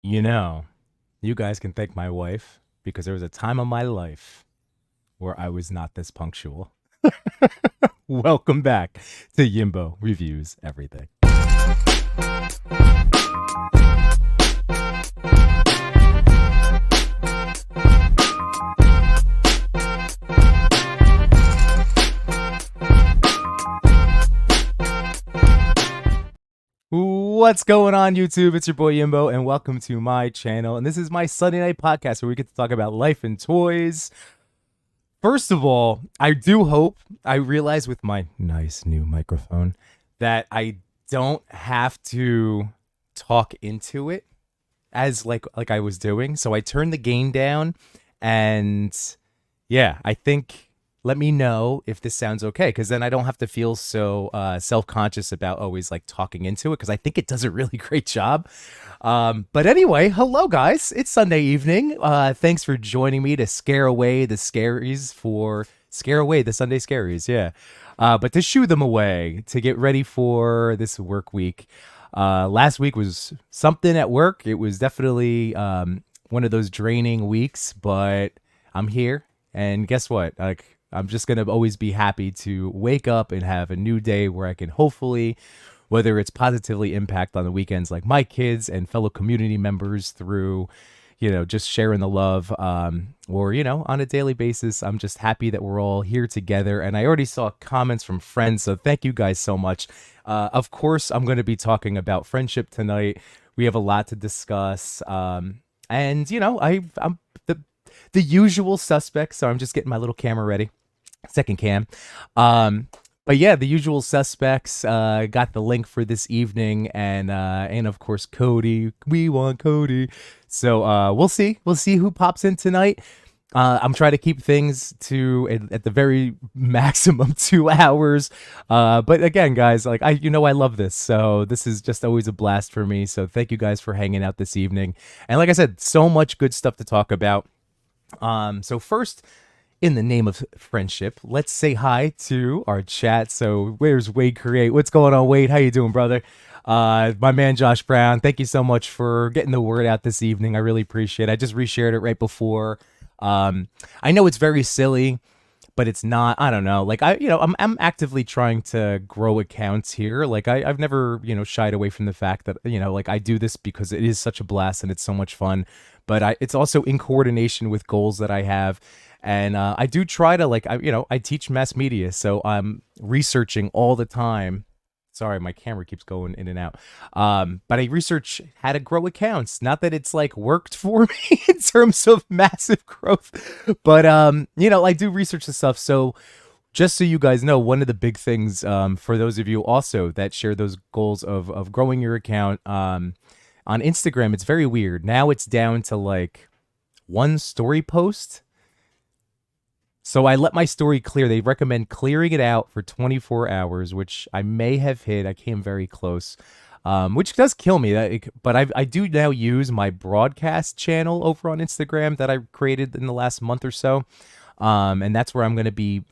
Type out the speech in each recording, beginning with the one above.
You know, you guys can thank my wife because there was a time of my life where I was not this punctual. Welcome back to Yimbo Reviews Everything. What's going on, YouTube? It's your boy Yimbo, and welcome to my channel. And this is my Sunday night podcast where we get to talk about life and toys. First of all, I realize with my nice new microphone that I don't have to talk into it as like I was doing. So I turned the gain down, and yeah, I think let me know if this sounds okay, because then I don't have to feel so self-conscious about always like talking into it, because I think it does a really great job. But anyway, hello guys, it's Sunday evening. Thanks for joining me to scare away the scaries for scare away the Sunday scaries, yeah. But to shoo them away, to get ready for this work week. Last week was something at work. It was definitely one of those draining weeks, but I'm here, and guess what? Like, I'm just gonna always be happy to wake up and have a new day where I can hopefully, whether it's positively impact on the weekends, like my kids and fellow community members through, just sharing the love, or on a daily basis. I'm just happy that we're all here together, and I already saw comments from friends, so thank you guys so much. Of course, I'm going to be talking about friendship tonight. We have a lot to discuss, and I'm the usual suspects, so I'm just getting my little camera ready, second cam. But yeah, the usual suspects got the link for this evening, and of course Cody. We want Cody. So we'll see who pops in tonight. I'm trying to keep things to at the very maximum 2 hours. But again, guys, like I love this, so this is just always a blast for me. So thank you guys for hanging out this evening. And like I said, so much good stuff to talk about. So first, in the name of friendship, let's say hi to our chat. So where's Wade Create? What's going on, Wade? How you doing, brother? My man Josh Brown, thank you so much for getting the word out this evening. I really appreciate it. I just reshared it right before. I know it's very silly, but it's not. I don't know. Like I'm actively trying to grow accounts here. Like I've never shied away from the fact that like I do this because it is such a blast and it's so much fun. But it's also in coordination with goals that I have. And I do try to I teach mass media, so I'm researching all the time. Sorry, my camera keeps going in and out. But I research how to grow accounts. Not that it's like worked for me in terms of massive growth, but I do research the stuff. So just so you guys know, one of the big things for those of you also that share those goals of growing your account on Instagram, it's very weird. Now it's down to like one story post. So I let my story clear. They recommend clearing it out for 24 hours, which I may have hit. I came very close, which does kill me. But I do now use my broadcast channel over on Instagram that I created in the last month or so. And that's where I'm going to be,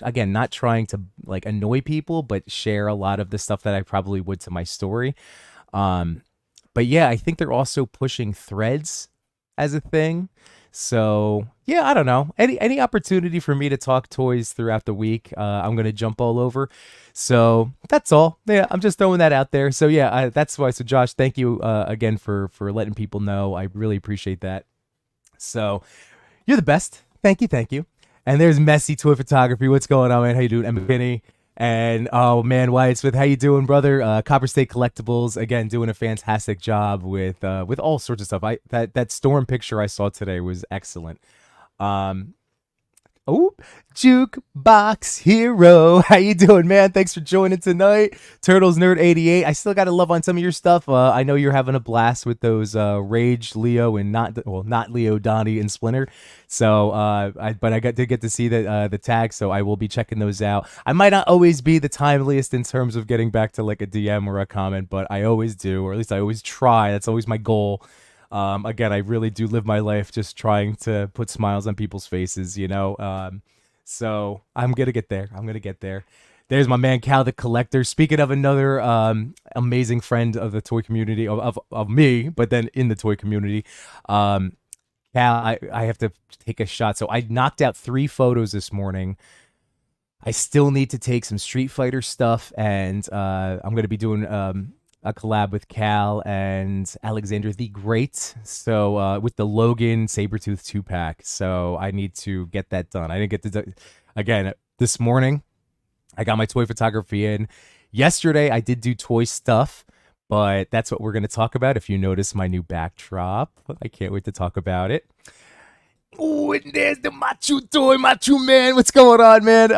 again, not trying to like annoy people, but share a lot of the stuff that I probably would to my story. But yeah, I think they're also pushing threads as a thing. So yeah, I don't know. Any opportunity for me to talk toys throughout the week, I'm gonna jump all over. So that's all. Yeah, I'm just throwing that out there. So yeah, that's why. So Josh, thank you again for letting people know. I really appreciate that. So you're the best. Thank you. And there's Messy Toy Photography. What's going on, man? How you doing, Emma Finney? And oh man, Wyatt Smith, how you doing, brother? Copper State Collectibles, again, doing a fantastic job with all sorts of stuff. That storm picture I saw today was excellent. Um, Oh, Jukebox Hero. How you doing, man? Thanks for joining tonight. Turtles Nerd 88. I still got to love on some of your stuff. I know you're having a blast with those Rage Leo and not Leo, Donnie and Splinter. So but I did get to see the tag, so I will be checking those out. I might not always be the timeliest in terms of getting back to like a DM or a comment, but I always do, or at least I always try. That's always my goal. Again, I really do live my life just trying to put smiles on people's faces, So I'm gonna get there. I'm gonna get there. There's my man Cal the Collector. Speaking of another amazing friend of the toy community, of me, but then in the toy community, Cal, I have to take a shot. So I knocked out 3 photos this morning. I still need to take some Street Fighter stuff, and I'm going to be doing a collab with Cal and Alexander the Great. So with the Logan Sabretooth 2-pack. So I need to get that done. I didn't get to do again this morning. I got my toy photography in. Yesterday I did do toy stuff, but that's what we're going to talk about. If you notice my new backdrop, I can't wait to talk about it. Oh, and there's the Machu toy, Machu man. What's going on, man?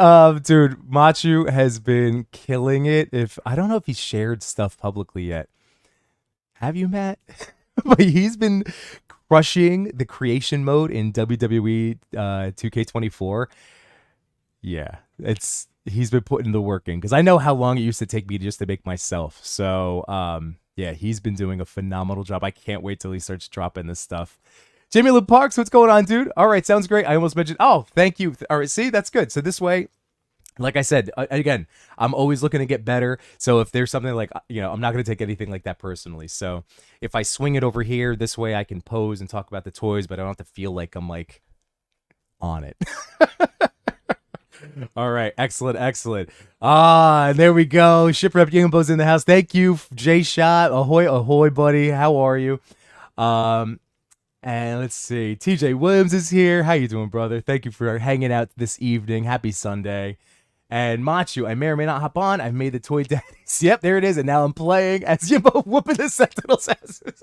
Dude, Machu has been killing it. I don't know if he's shared stuff publicly yet. Have you, Matt? But he's been crushing the creation mode in WWE 2K24. Yeah, he's been putting the work in, because I know how long it used to take me just to make myself. So, yeah, he's been doing a phenomenal job. I can't wait till he starts dropping this stuff. Jamie Lou Parks, what's going on, dude? All right, sounds great. I almost mentioned, oh, thank you. All right, see, that's good. So this way, like I said, again, I'm always looking to get better. So if there's something like, I'm not going to take anything like that personally. So if I swing it over here, this way I can pose and talk about the toys, but I don't have to feel like I'm like on it. All right, excellent. And there we go. Shipwreck Yimbo's in the house. Thank you, J Shot. Ahoy, buddy. How are you? And let's see. TJ Williams is here. How you doing, brother? Thank you for hanging out this evening. Happy Sunday. And Machu, I may or may not hop on. I've made the toy daddies. Yep, there it is. And now I'm playing as Jimbo whooping the Sentinel's asses.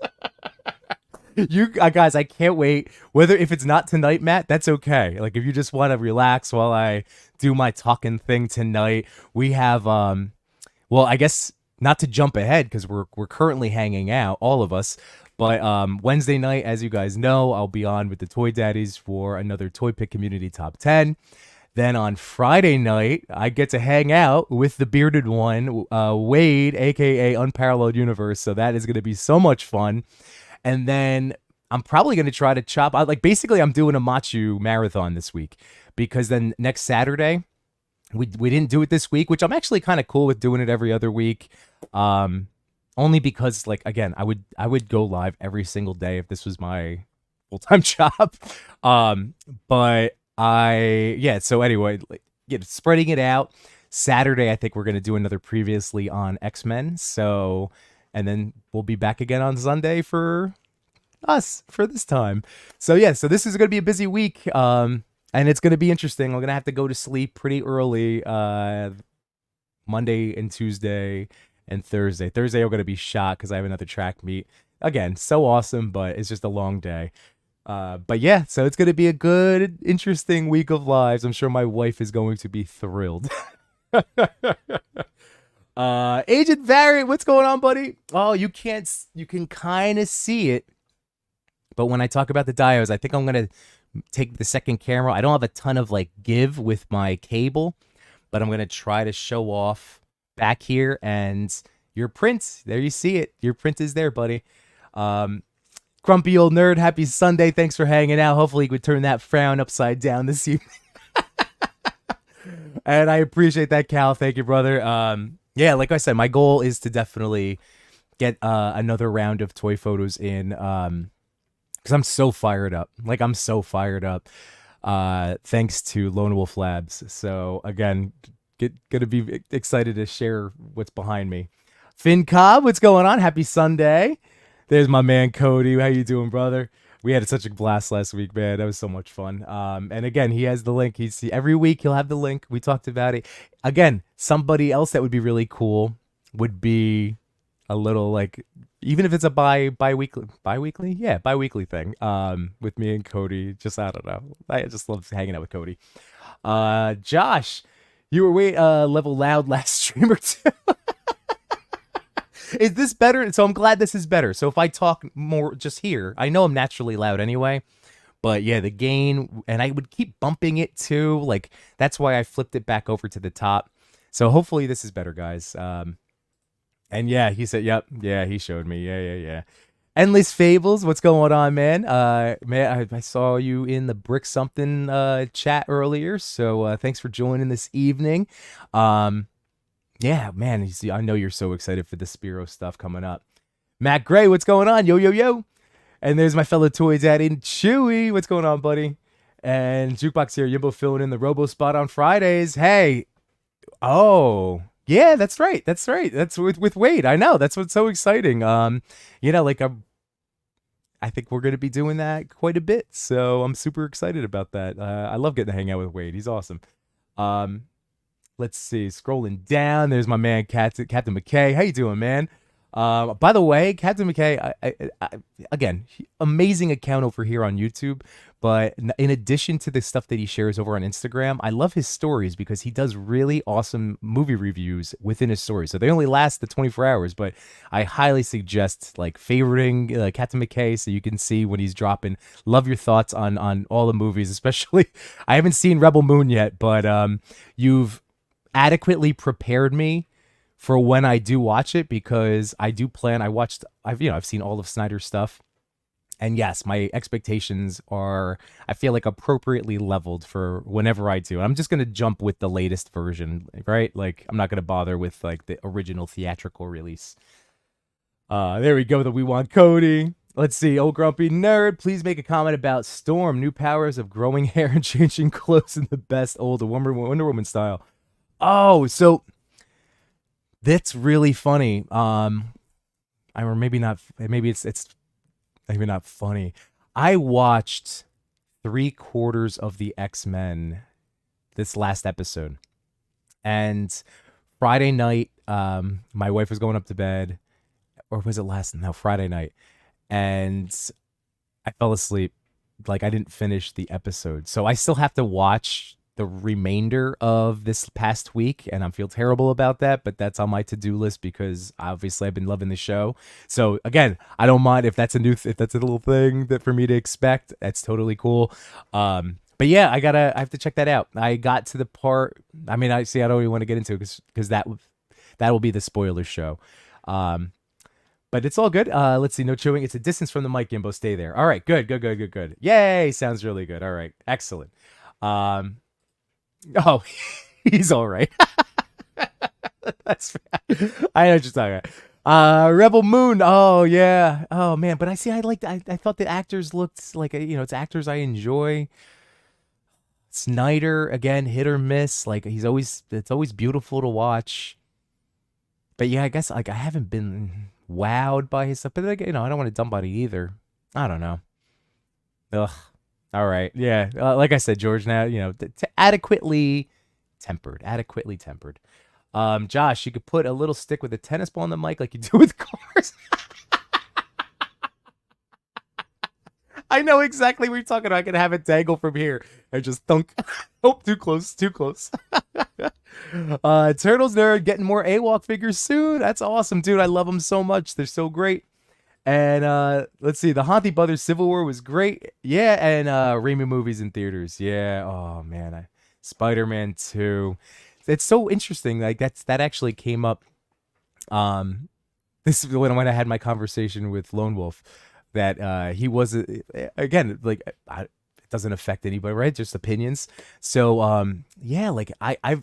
You guys, I can't wait. If it's not tonight, Matt, that's okay. Like, if you just want to relax while I do my talking thing tonight, we have well, I guess not to jump ahead, because we're currently hanging out, all of us. But Wednesday night, as you guys know, I'll be on with the Toy Daddies for another Toy Pick Community Top 10. Then on Friday night, I get to hang out with the bearded one, Wade, a.k.a. Unparalleled Universe. So that is going to be so much fun. And then I'm probably going to try to chop out, like, basically I'm doing a Machu marathon this week, because then next Saturday, we didn't do it this week, which I'm actually kind of cool with doing it every other week. Only because, like, again, I would go live every single day if this was my full-time job. But so anyway, like, spreading it out. Saturday, I think we're going to do another previously on X-Men. So, and then we'll be back again on Sunday for us for this time. So yeah, so this is going to be a busy week. And it's going to be interesting. I'm going to have to go to sleep pretty early Monday and Tuesday and Thursday. Thursday I'm going to be shot because I have another track meet. Again, so awesome, but it's just a long day. But yeah, so it's going to be a good, interesting week of lives. I'm sure my wife is going to be thrilled. Agent Variant, what's going on, buddy? Oh, you can kind of see it. But when I talk about the diodes, I think I'm going to take the second camera. I don't have a ton of like give with my cable, but I'm going to try to show off back here, and your print, there you see it. Your print is there, buddy. Grumpy old nerd, happy Sunday. Thanks for hanging out. Hopefully you could turn that frown upside down this evening. And I appreciate that, Cal. Thank you, brother. Yeah, like I said, my goal is to definitely get another round of toy photos in, because I'm so fired up. Like, I'm so fired up, thanks to Lone Wolf Labs. So again, gonna be excited to share what's behind me. Finn Cobb, what's going on? Happy Sunday. There's my man Cody. How you doing, brother? We had such a blast last week, man. That was so much fun. And again, he has the link. Every week he'll have the link. We talked about it. Again, somebody else that would be really cool would be a little, like, even if it's a bi-weekly thing. With me and Cody. Just, I don't know. I just love hanging out with Cody. Josh, you were way level loud last stream or two. Is this better? So I'm glad this is better. So if I talk more just here, I know I'm naturally loud anyway, but yeah, the gain, and I would keep bumping it too. Like, that's why I flipped it back over to the top. So hopefully this is better, guys. And yeah, he said, yep. Yeah, he showed me. Yeah. Endless Fables, what's going on, man? Man, I saw you in the Brick Something chat earlier. So thanks for joining this evening. Yeah, man. You see, I know you're so excited for the Spiro stuff coming up. Matt Gray, what's going on? Yo, yo, yo. And there's my fellow toy daddy, Chewy. What's going on, buddy? And Jukebox here, Yimbo filling in the Robo spot on Fridays. Hey, oh, yeah, that's right. That's right. That's with Wade. I know. That's what's so exciting. Like I think we're going to be doing that quite a bit. So I'm super excited about that. I love getting to hang out with Wade. He's awesome. Um, let's see. Scrolling down, there's my man Captain McKay. How you doing, man? By the way, Captain McKay, again, amazing account over here on YouTube. But in addition to the stuff that he shares over on Instagram, I love his stories because he does really awesome movie reviews within his stories. So they only last the 24 hours, but I highly suggest like favoriting Captain McKay so you can see when he's dropping. Love your thoughts on all the movies, especially I haven't seen Rebel Moon yet, but you've adequately prepared me for when I do watch it because I do plan. I've seen all of Snyder's stuff. And yes, my expectations are, I feel like, appropriately leveled for whenever I do. I'm just going to jump with the latest version, right? Like, I'm not going to bother with, like, the original theatrical release. There we go, that we want Cody. Let's see, old grumpy nerd, please make a comment about Storm, new powers of growing hair and changing clothes in the best old Wonder Woman style. Oh, so that's really funny. Or maybe not, maybe it's maybe not funny. I watched 3/4 of the X-Men this last episode. And Friday night, my wife was going up to bed. Or was it Friday night. And I fell asleep. Like, I didn't finish the episode. So I still have to watch the remainder of this past week, and I feel terrible about that, but that's on my to-do list because obviously I've been loving the show. So again, I don't mind if that's a little thing that for me to expect. That's totally cool. But yeah, I have to check that out. I got to the part. I mean, I don't even want to get into it because that will be the spoiler show. But it's all good. Let's see. No chewing. It's a distance from the mic, Gimbo. Stay there. All right. Good. Yay. Sounds really good. All right. Excellent. Oh, he's all right. That's I know what you're talking about. Rebel Moon. Oh yeah. Oh man. But I thought the actors looked like it's actors I enjoy. Snyder again, hit or miss. Like it's always beautiful to watch. But yeah, I guess like I haven't been wowed by his stuff. But like, I don't want to dump on it either. I don't know. Ugh. All right. Yeah. Like I said, George, now, adequately tempered. Josh, you could put a little stick with a tennis ball on the mic like you do with cars. I know exactly what you're talking about. I can have it dangle from here and just thunk. Oh, too close. Turtles Nerd getting more AWOC figures soon. That's awesome, dude. I love them so much. They're so great. And let's see, the Honty Brothers Civil War was great. Yeah, and Raimi movies in theaters. Yeah. Oh man, Spider-Man 2. It's so interesting. Like that actually came up. This is when I had my conversation with Lone Wolf. That he was again like it doesn't affect anybody, right? Just opinions. So yeah, like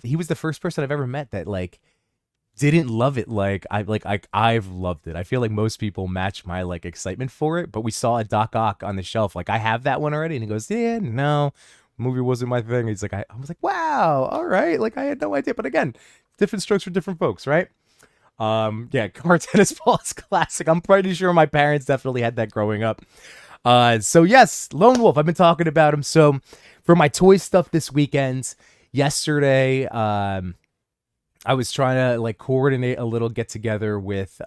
he was the first person I've ever met that like didn't love it I've loved it. I feel like most people match my like excitement for it, but we saw a Doc Ock on the shelf. Like I have that one already, and he goes, "Yeah, no, movie wasn't my thing." He's like, I was like, "Wow, all right." Like I had no idea, but again, different strokes for different folks, right? Yeah, car tennis ball is classic. I'm pretty sure my parents definitely had that growing up. So yes, Lone Wolf. I've been talking about him. So for my toy stuff this weekend, yesterday, I was trying to like coordinate a little get together with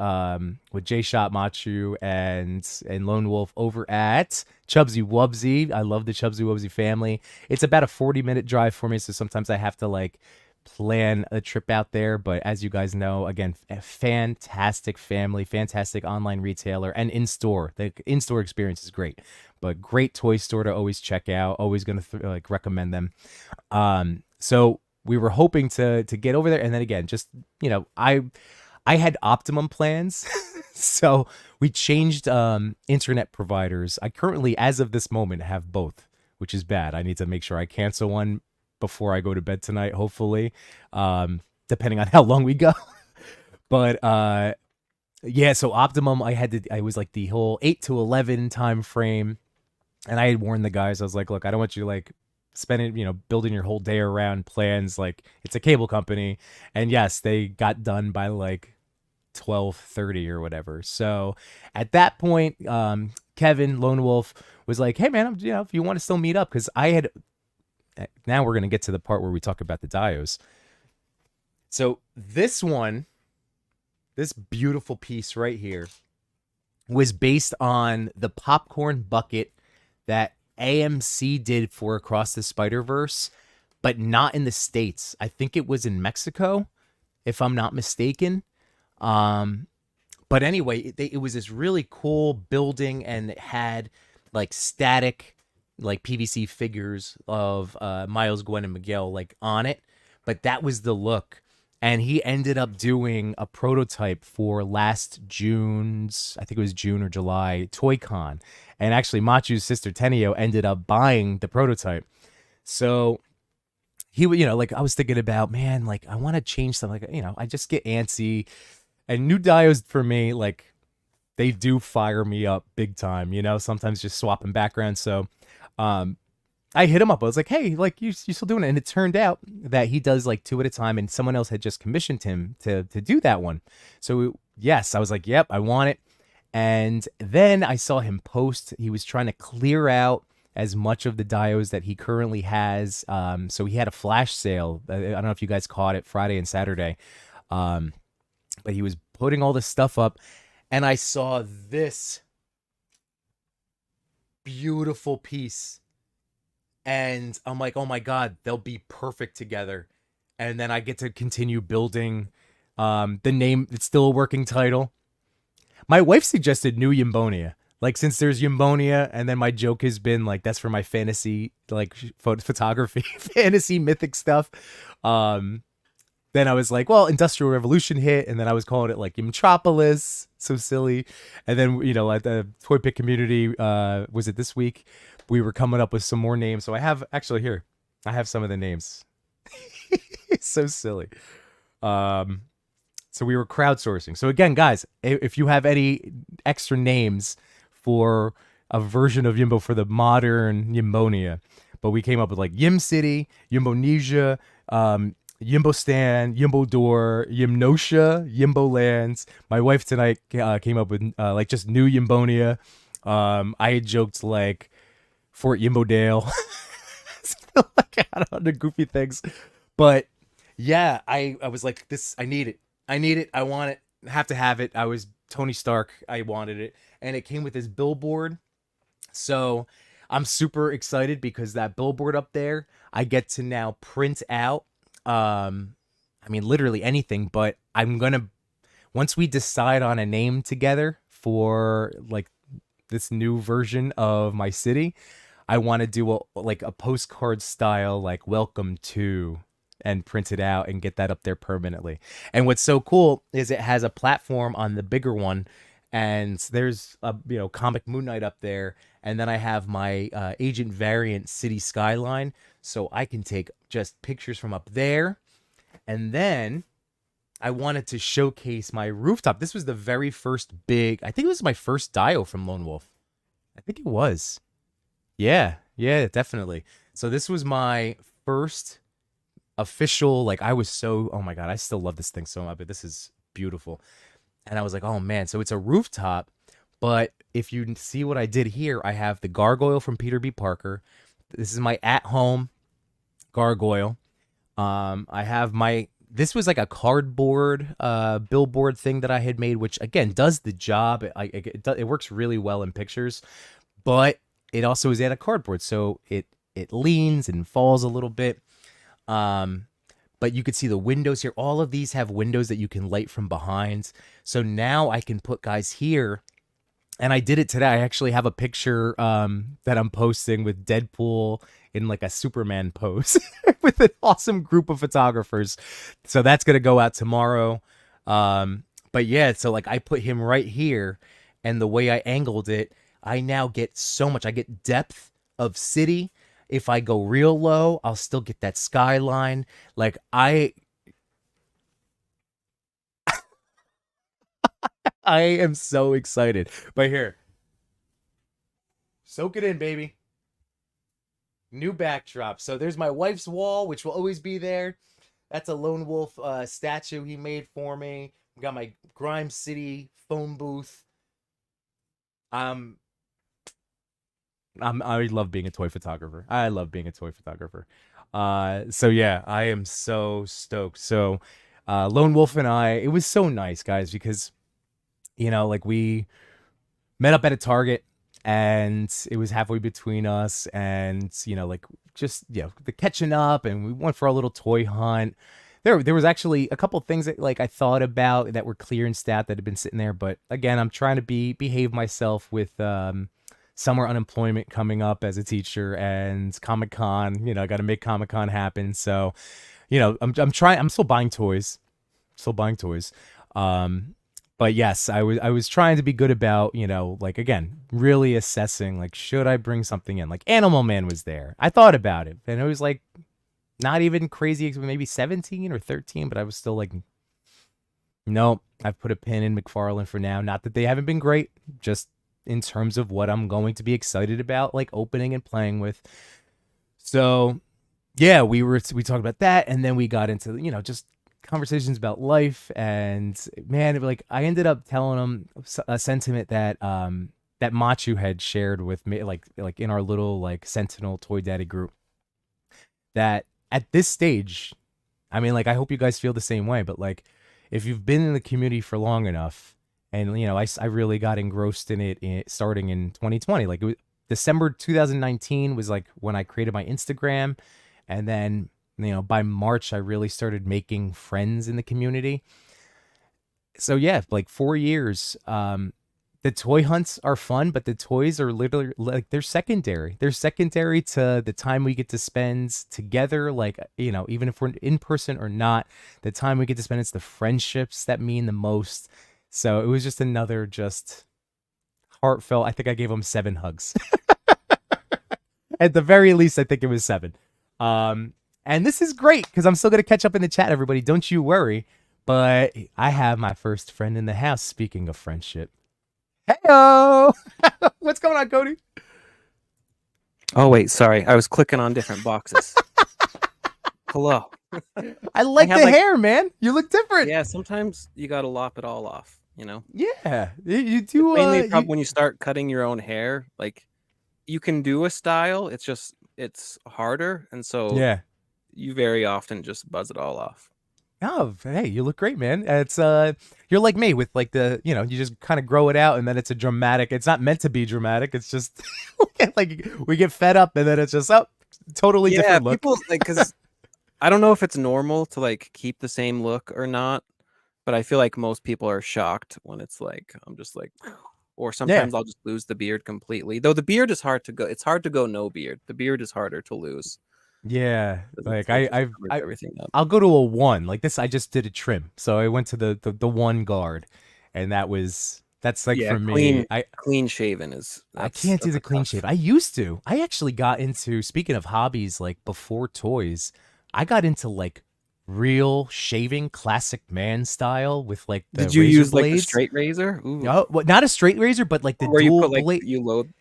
J Shot Machu and Lone Wolf over at Chubsy Wubsy. I love the Chubsy Wubsy family. It's about a 40-minute drive for me, so sometimes I have to like plan a trip out there. But as you guys know, again, a fantastic family, fantastic online retailer, and in-store. The in-store experience is great, but great toy store to always check out. Always gonna like recommend them. So we were hoping to get over there, and then again, just I had Optimum plans, so we changed internet providers. I currently, as of this moment, have both, which is bad. I need to make sure I cancel one before I go to bed tonight, hopefully. depending on how long we go. But yeah, so optimum, I was like the whole 8 to 11 time frame, and I had warned the guys. I was like, look, I don't want you like spending, building your whole day around plans. Like, it's a cable company, and yes, they got done by like 12:30 or whatever. So at that point, Kevin Lone Wolf was like, hey man, if you want to still meet up, because I had, now we're gonna get to the part where we talk about the dios. So this beautiful piece right here was based on the popcorn bucket that AMC did for Across the Spider-Verse, but not in the States. I think it was in Mexico, if I'm not mistaken. But anyway, it was this really cool building, and it had like static, like PVC figures of Miles, Gwen, and Miguel like on it. But that was the look. And he ended up doing a prototype for last June's, I think it was June or July, ToyCon. And actually, Machu's sister Tenio ended up buying the prototype. So he would, like I was thinking about, man, like I want to change something. Like, I just get antsy. And new dios for me, like they do fire me up big time, sometimes just swapping backgrounds. So I hit him up. I was like, hey, like you still doing it? And it turned out that he does like 2 at a time, and someone else had just commissioned him to do that one. So yes, I was like, yep, I want it. And then I saw him post. He was trying to clear out as much of the dios that he currently has. So he had a flash sale. I don't know if you guys caught it, Friday and Saturday. But he was putting all this stuff up, and I saw this beautiful piece. And I'm like, oh my God, they'll be perfect together. And then I get to continue building the name. It's still a working title. My wife suggested New Yimbonia. Like, since there's Yimbonia, and then my joke has been like, that's for my fantasy, like photography, fantasy mythic stuff. Then I was like, well, Industrial Revolution hit, and then I was calling it like Yimtropolis. So silly. And then, at the Toy Pick community, was it this week? We were coming up with some more names. So I have some of the names. It's so silly. So we were crowdsourcing. So again, guys, if you have any extra names for a version of Yimbo for the modern Yimbonia, but we came up with like Yim City, Yimbonesia, Yimbo Stan, Yimbo Door, Yimnosha, Yimbo Lands. My wife tonight came up with like just New Yimbonia. I had joked like Fort Yimbodale. Like, I don't know, the goofy things. But yeah, I was like, this, I need it. I want it. I have to have it. I was Tony Stark. I wanted it. And it came with this billboard. So I'm super excited because that billboard up there, I get to now print out. I mean, literally anything, but once we decide on a name together for like this new version of my city, I want to do a postcard style, like welcome to, and print it out and get that up there permanently. And what's so cool is it has a platform on the bigger one, and there's a comic Moon Knight up there, and then I have my Agent Variant city skyline, so I can take just pictures from up there. And then I wanted to showcase my rooftop. This was the very first I think it was my first dio from Lone Wolf. I think it was. Yeah, definitely. So this was my first official, like, I was so, oh my God, I still love this thing so much, but this is beautiful. And I was like, oh man, so it's a rooftop, but if you see what I did here, I have the gargoyle from Peter B. Parker. This is my at-home gargoyle. I have this was like a cardboard billboard thing that I had made, which again does the job. It works really well in pictures, but it also is out of cardboard, so it leans and falls a little bit. But you could see the windows here. All of these have windows that you can light from behind. So now I can put guys here. And I did it today. I actually have a picture that I'm posting with Deadpool in like a Superman pose with an awesome group of photographers. So that's going to go out tomorrow. But yeah, so like I put him right here, and the way I angled it, I now get so much. I get depth of city. If I go real low, I'll still get that skyline. Like I am so excited. But here, soak it in, baby. New backdrop. So there's my wife's wall, which will always be there. That's a lone wolf statue he made for me. We got my Grime City phone booth. Um, I love being a toy photographer. I love being a toy photographer. So yeah, I am so stoked. So, Lone Wolf and I, it was so nice, guys, because like we met up at a Target and it was halfway between us and like just the catching up and we went for a little toy hunt. There was actually a couple things that like I thought about that were clear and stat that had been sitting there, but again, I'm trying to behave myself with summer unemployment coming up as a teacher and Comic-Con, I got to make Comic-Con happen. So, I'm still buying toys, still buying toys. Um but yes, I was trying to be good about, like again, really assessing like should I bring something in? Like Animal Man was there. I thought about it and it was like not even crazy, maybe 17 or 13, but I was still like no, I've put a pin in McFarlane for now. Not that they haven't been great, just in terms of what I'm going to be excited about like opening and playing with. So, yeah, we talked about that and then we got into, just conversations about life and man, like I ended up telling him a sentiment that Machu had shared with me like in our little like Sentinel Toy Daddy group that at this stage, I mean like I hope you guys feel the same way, but like if you've been in the community for long enough and I really got engrossed in it starting in 2020, like it was December 2019 was like when I created my Instagram and then by March I really started making friends in the community. So yeah, like 4 years. The toy hunts are fun, but the toys are literally like they're secondary. They're secondary to the time we get to spend together. Like, even if we're in person or not, the time we get to spend, it's the friendships that mean the most. So it was just another just heartfelt. I think I gave him 7 hugs. At the very least, I think it was 7. And this is great because I'm still going to catch up in the chat, everybody. Don't you worry. But I have my first friend in the house. Speaking of friendship. Heyo! What's going on, Cody? Oh, wait. Sorry. I was clicking on different boxes. Hello. I like the hair, man. You look different. Yeah, sometimes you got to lop it all off, Yeah, you do. It's mainly a problem when you start cutting your own hair. Like, you can do a style. It's harder. And so yeah. You very often just buzz it all off. Oh, hey, you look great, man. It's you're like me with like you just kind of grow it out and then it's a dramatic. It's not meant to be dramatic. It's just like we get fed up and then it's just totally different look. People like because I don't know if it's normal to like keep the same look or not, but I feel like most people are shocked when it's like I'm just like, or sometimes I'll just lose the beard completely. Though the beard is hard to go. It's hard to go no beard. The beard is harder to lose. Yeah, like everything up. I'll go to a 1 like this. I just did a trim, so I went to the 1 guard, and that's like for me. Clean shaven is. I can't do the clean shave. I used to. I actually got into, speaking of hobbies, like before toys, I got into like real shaving, classic man style with like the Did you razor use blades. Like a straight razor? Ooh. No, well, not a straight razor, but like the where dual you put, like, blade. You load.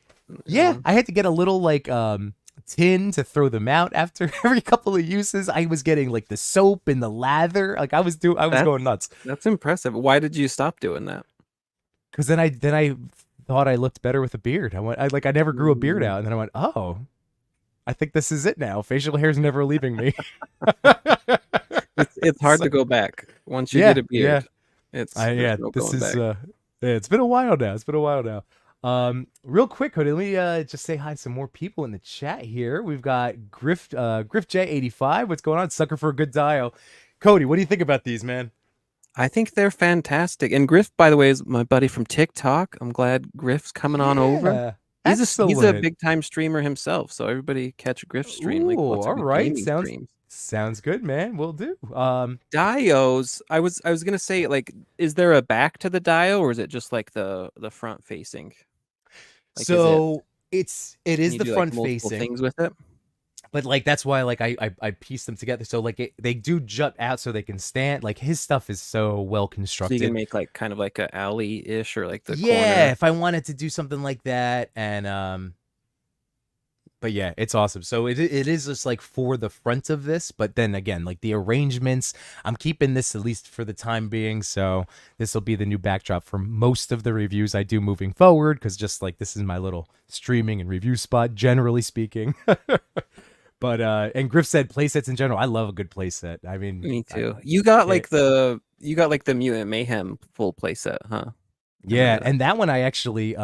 Yeah, I had to get a little like tin to throw them out after every couple of uses. I was getting like the soap and the lather. Like I was going nuts. That's impressive. Why did you stop doing that? Because then I thought I looked better with a beard. I never grew a beard out, and then I went, oh, I think this is it now. Facial hair's never leaving me. It's hard to go back once you get a beard. Yeah. It's been a while now. Real quick, Cody, let me just say hi to some more people in the chat here. We've got Griff J85. What's going on? Sucker for a good dial. Cody, what do you think about these, man? I think they're fantastic. And Griff, by the way, is my buddy from TikTok. I'm glad Griff's coming on over. He's a big time streamer himself, so everybody catch a Griff stream. Ooh, all right. Sounds good, man. We'll do. Dios. I was gonna say, like, is there a back to the dio, or is it just like the front facing? Like, so it is the front facing things with it. but like that's why like I piece them together so like they do jut out so they can stand. Like his stuff is so well So you can constructed. make like kind of like a alley-ish or like the Yeah, corner. if I wanted to do something like that, and but yeah, it's awesome. So it is just like for the front of this, but then again, like the arrangements, I'm keeping this at least for the time being. So this will be the new backdrop for most of the reviews I do moving forward, because just like this is my little streaming and review spot, generally speaking. But and Griff said playsets in general. I love a good playset. I mean, Me too. You got it, like the Mutant Mayhem full playset, huh? I yeah, remember that. and that one I actually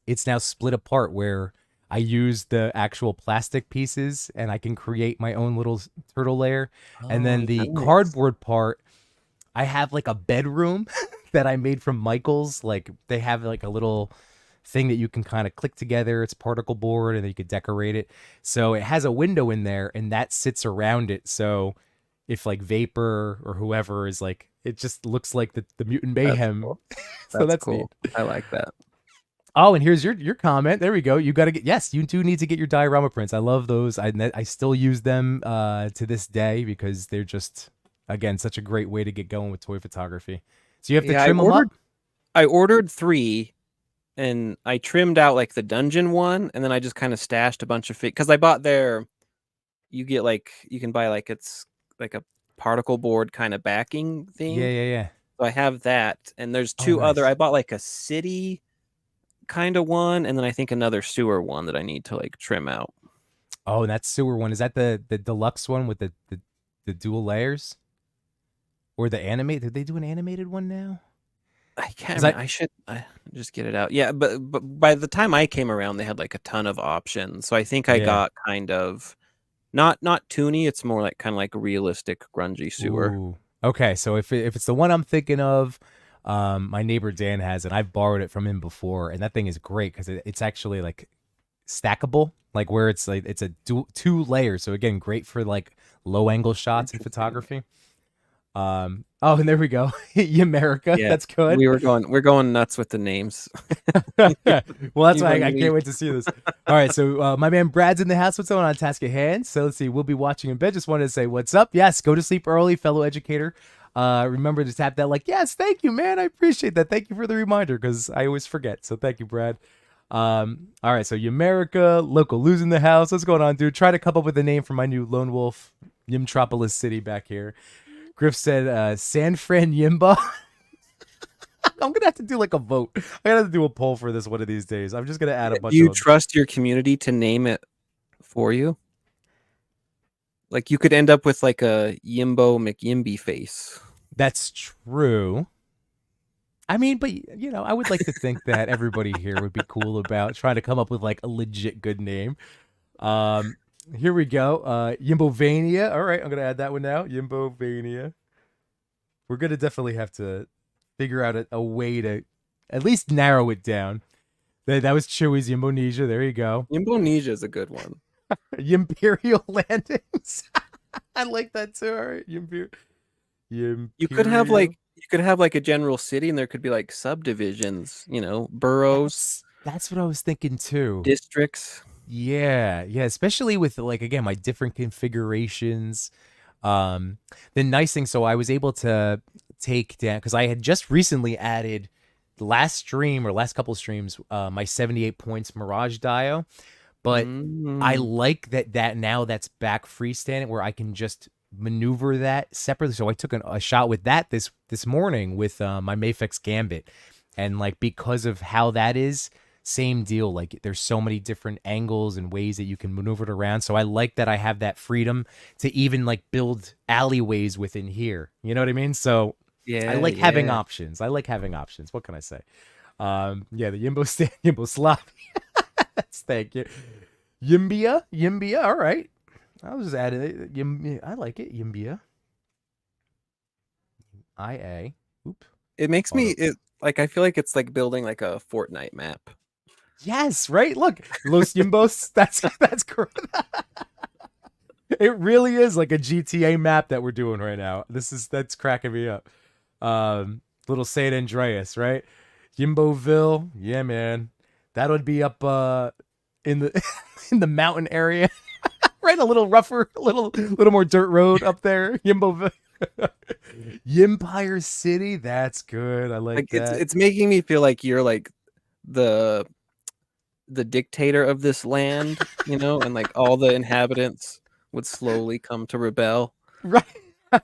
it's now split apart where I use the actual plastic pieces and I can create my own little turtle layer. And Oh, then the nice. cardboard part, I have like a bedroom that I made from Michaels. Like they have like a little thing that you can kind of click together. It's particle board and then you could decorate it. So it has a window in there and that sits around it. So if like Vapor or whoever is like, it just looks like the Mutant That's Mayhem. cool. So That's that's neat. cool. I like that. Oh, and here's your comment. There we go. You got to get, yes, you do need to get your diorama prints. I love those. I still use them to this day because they're just, again, such a great way to get going with toy photography. So you have to Yeah, trim them up. I ordered 3 and I trimmed out like the dungeon one and then I just kind of stashed a bunch of because I bought their you get like you can buy like it's like a particle board kind of backing Yeah, thing. yeah, yeah. So I have that and there's Oh, 2 other nice. I bought like a city kind of one and then I think another sewer one that I need to like trim out. Oh, and that sewer one. Is that the deluxe one with the dual layers? Or the animate? Did they do an animated one now? I can't Because I, remember. I should just get it out. Yeah, but by the time I came around, they had like a ton of options. So I think I yeah. got kind of not toony. It's more like kind of like realistic grungy sewer. Ooh. Okay, so if it's the one I'm thinking of, my neighbor Dan has it. I've borrowed it from him before, and that thing is great because it's actually like stackable, like where it's like it's a two layers. So again, great for like low angle shots in Interesting. photography. Oh, and there we go. America. Yeah, That's good. we're going nuts with the names. Well, that's why Even I can't me. wait to see this. All right, so my man Brad's in the house. What's going on, task at hand? So let's see. We'll be watching in bed. Just wanted to say what's up. Yes, go to sleep early, fellow educator. Remember to tap that like. Yes, thank you, man. I appreciate that. Thank you for the reminder because I always forget. So thank you, Brad. All right, so America, local losing the house. What's going on, dude? Try to come up with a name for my new lone wolf, Yimtropolis city back here. Griff said San Fran Yimba. I'm gonna have to do like a vote. I gotta have to do a poll for this one of these days. I'm just gonna add a Do bunch you of them. trust your community to name it for you? Like you could end up with like a Yimbo McYimby face. That's true. I mean, but I would like to think that everybody here would be cool about trying to come up with like a legit good name. Um, Here we go. Yimbovania. All right, I'm gonna add that one now. Yimbovania. We're gonna definitely have to figure out a way to at least narrow it down. That was Chewy's Yimbonesia. There you go. Yimbonesia is a good one. Imperial Landings. I like that too. All right, Imperial. You could have like a general city and there could be like subdivisions, boroughs, That's what I was thinking too. districts. Yeah, yeah, especially with like again my different configurations. Um, the nice thing, so I was able to take down because I had just recently added the last stream or last couple of streams, my 78 points Mirage Dio, but I Mm. like that now that's back freestanding where I can just maneuver that separately. So I took a shot with that this morning with my Mafex Gambit, and like because of how that is, same deal. Like there's so many different angles and ways that you can maneuver it around. So I like that I have that freedom to even like build alleyways within here. You know what I mean? So I Yeah, like having yeah. options. I like having options. What can I say? Yeah, the Yimbo stand, Yimbo Slav. Thank you. Yimbia. All right. I was just adding it. I like it. Yimbia. IA. Oop. It makes me Auto. it like I feel like it's like building like a Fortnite map. Yes, right. Look, Los Yimbos. That's correct. It really is like a GTA map that we're doing right now. That's cracking me up. Little Saint Andreas, right? Yimboville. Yeah, man. That would be up in the in the mountain area. Right, a little rougher, a little more dirt road up there. Yimbo Yimpire City, that's good. I like Like that. it's making me feel like you're like the dictator of this land, you know, and like all the inhabitants would slowly come to rebel. Right. I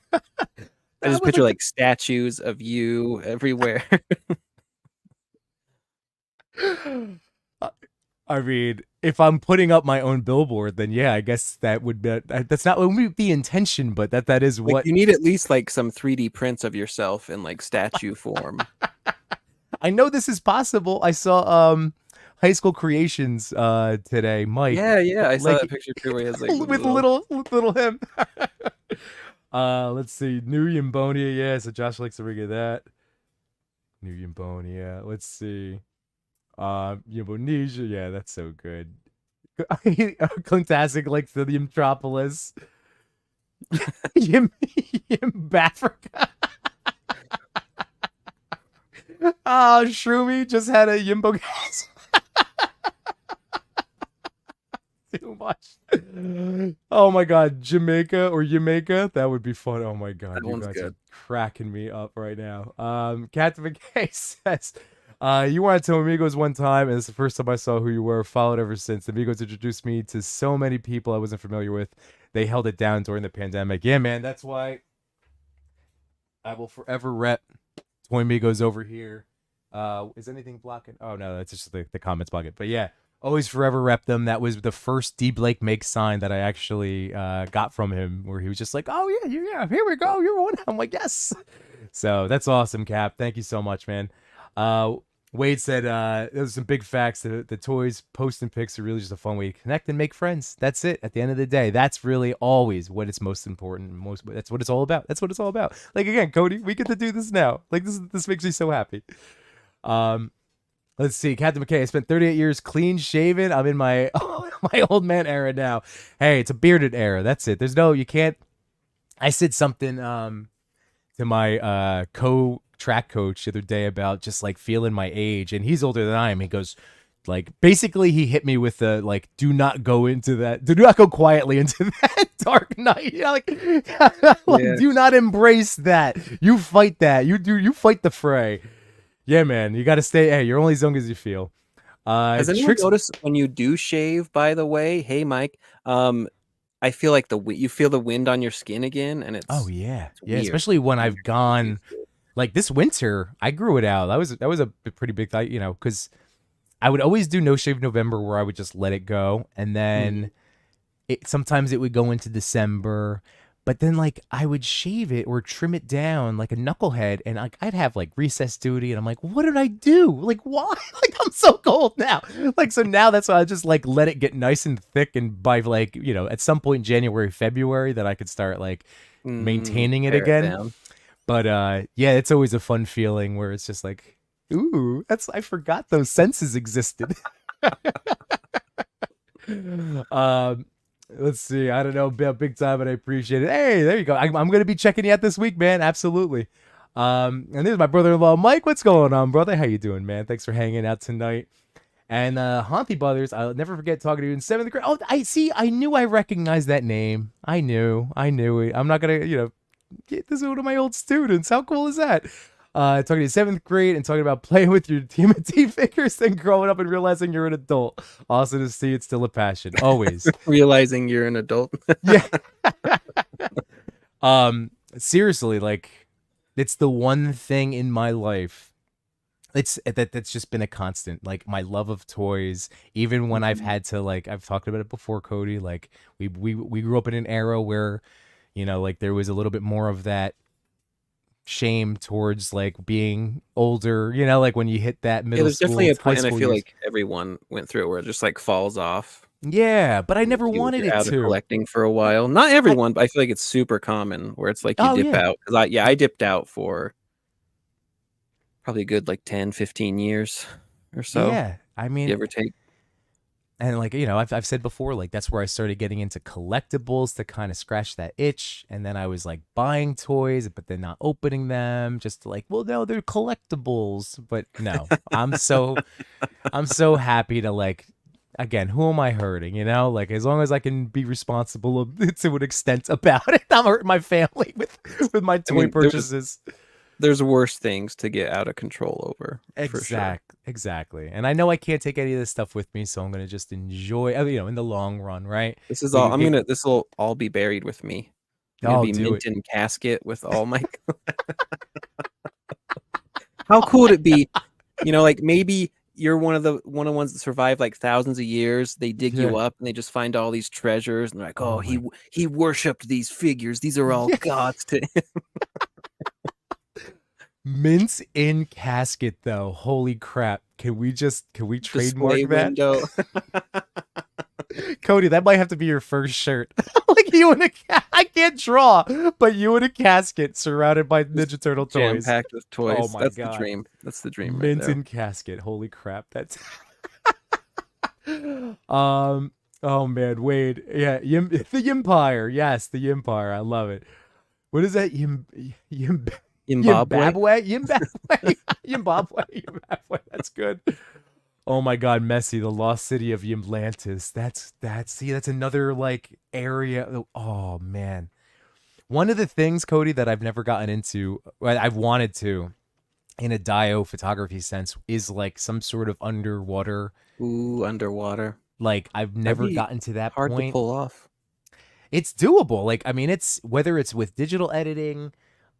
That just would picture like like statues of you everywhere. I mean, if I'm putting up my own billboard, then yeah, I guess that would be that's not what would be the intention, but that is Like what you need at least like some 3D prints of yourself in like statue form. I know this is possible. I saw High School Creations today, Mike. Yeah, yeah, I saw Like that picture too where he has like the with little little him. Let's see. New Yambonia, yeah, so Josh likes to ring of that. New Yambonia. Let's see. Yambonesia, yeah, that's so good. Classic like the Metropolis. Yim Africa. Oh, Shroomy just had a Yimbo gas. Too much. Oh my god, Jamaica or Jamaica? That would be fun. Oh my god, that you one's guys good. are cracking me up right now. Captain McKay says, you wanted to Amigos one time, and it's the first time I saw who you were. Followed ever since. Amigos introduced me to so many people I wasn't familiar with. They held it down during the pandemic. Yeah, man, that's why I will forever rep Toy Amigos over here. Is anything blocking? Oh no, that's just the comments blocking. But yeah, always forever rep them. That was the first D Blake makes sign that I actually got from him, where he was just like, "Oh yeah, yeah, here we go, you're one." I'm like, "Yes." So that's awesome, Cap. Thank you so much, man. Wade said there's some big facts. The toys posting pics are really just a fun way to connect and make friends. That's it. At the end of the day, that's really always what it's most important. That's what it's all about. That's what it's all about. Like again, Cody, we get to do this now. Like this makes me so happy. Let's see, Captain McKay. I spent 38 years clean shaven. I'm in my my old man era now. Hey, it's a bearded era. That's it. There's no, you can't. I said something to my track coach the other day about just like feeling my age, and he's older than I am. He goes, like, basically he hit me with the like, do not go quietly into that dark night. You know, like, like Yeah. do not embrace that. You fight that. You fight the fray. Yeah, man, you got to stay. Hey, you're only as young as you feel. Has anyone noticed when you do shave, by the way? Hey, Mike. I feel like you feel the wind on your skin again, and Oh yeah, it's yeah. weird. Especially when I've gone, like this winter, I grew it out. That was a pretty big thing, you know, because I would always do No Shave November, where I would just let it go, and then sometimes it would go into December. But then, like, I would shave it or trim it down like a knucklehead, and like I'd have like recess duty, and I'm like, what did I do? Like, why? Like, I'm so cold now. Like, so now that's why I just like let it get nice and thick, and by like, you know, at some point in January, February, that I could start like maintaining it Pare again. down. But yeah, it's always a fun feeling where it's just like, ooh, I forgot those senses existed. Let's see. I don't know, big time, but I appreciate it. Hey, there you go. I'm going to be checking you out this week, man. Absolutely. And there's my brother-in-law, Mike. What's going on, brother? How you doing, man? Thanks for hanging out tonight. And Haunty Brothers, I'll never forget talking to you in 7th grade. Oh, I see. I knew I recognized that name. I knew it. I'm not gonna, you know, this is one of my old students. How cool is that? Talking to 7th grade and talking about playing with your TMNT figures, then growing up and realizing you're an adult. Awesome to see it's still a passion. Always. Realizing you're an adult. Yeah. Seriously, like, it's the one thing in my life that's just been a constant. Like, my love of toys, even when I've had to, like, I've talked about it before, Cody, like we grew up in an era where, you know, like there was a little bit more of that shame towards like being older, you know, like when you hit that middle there's school, definitely a high point, and I school feel years. like everyone went through it where it just like falls off. Yeah, but I never wanted You're it out of to. collecting for a while. Not everyone, but I feel like it's super common where it's like you Oh dip yeah. out. Because I dipped out for probably a good like 10, 15 years or so, Yeah. I mean, give or take. and like, you know, I've said before, like that's where I started getting into collectibles to kind of scratch that itch. And then I was like buying toys, but then not opening them, just to like, well, no, they're collectibles. But no, I'm so happy to like again, who am I hurting? You know, like as long as I can be responsible to an extent about it, I'm hurting my family with my I toy mean, purchases. there's worse things to get out of control over, for sure. Exactly. And I know I can't take any of this stuff with me, so I'm gonna just enjoy, you know, in the long run, right? This is Like all you get, this will all be buried with me. I'm gonna oh, be do mint it. in casket with all my. How cool would it be? You know, like maybe you're one of the ones that survived like thousands of years. They dig you Yeah. up and they just find all these treasures, and they're like, "Oh, Oh my. he worshipped these figures. These are all Yeah. gods to him." Mints in casket though. Holy crap. Can we Display trademark that? window. Cody, that might have to be your first shirt. Like you in a I can't draw, but you in a casket surrounded by Ninja Turtle Jam toys. packed with Oh toys. my That's the god. dream. That's the dream right Mint there. in casket. Holy crap. That's um oh man, Wade. Yeah, the Empire. Yes, the Empire. I love it. What is that? Zimbabwe. Zimbabwe. Zimbabwe. That's good. Oh my god, Messi, the lost city of Ymblantis. That's another like area. Oh man. One of the things, Cody, that I've never gotten into, I've wanted to in a dio photography sense is like some sort of underwater. Ooh, underwater. Like I've That'd never be gotten to that hard to point. pull off. It's doable. Like I mean, it's whether it's with digital editing,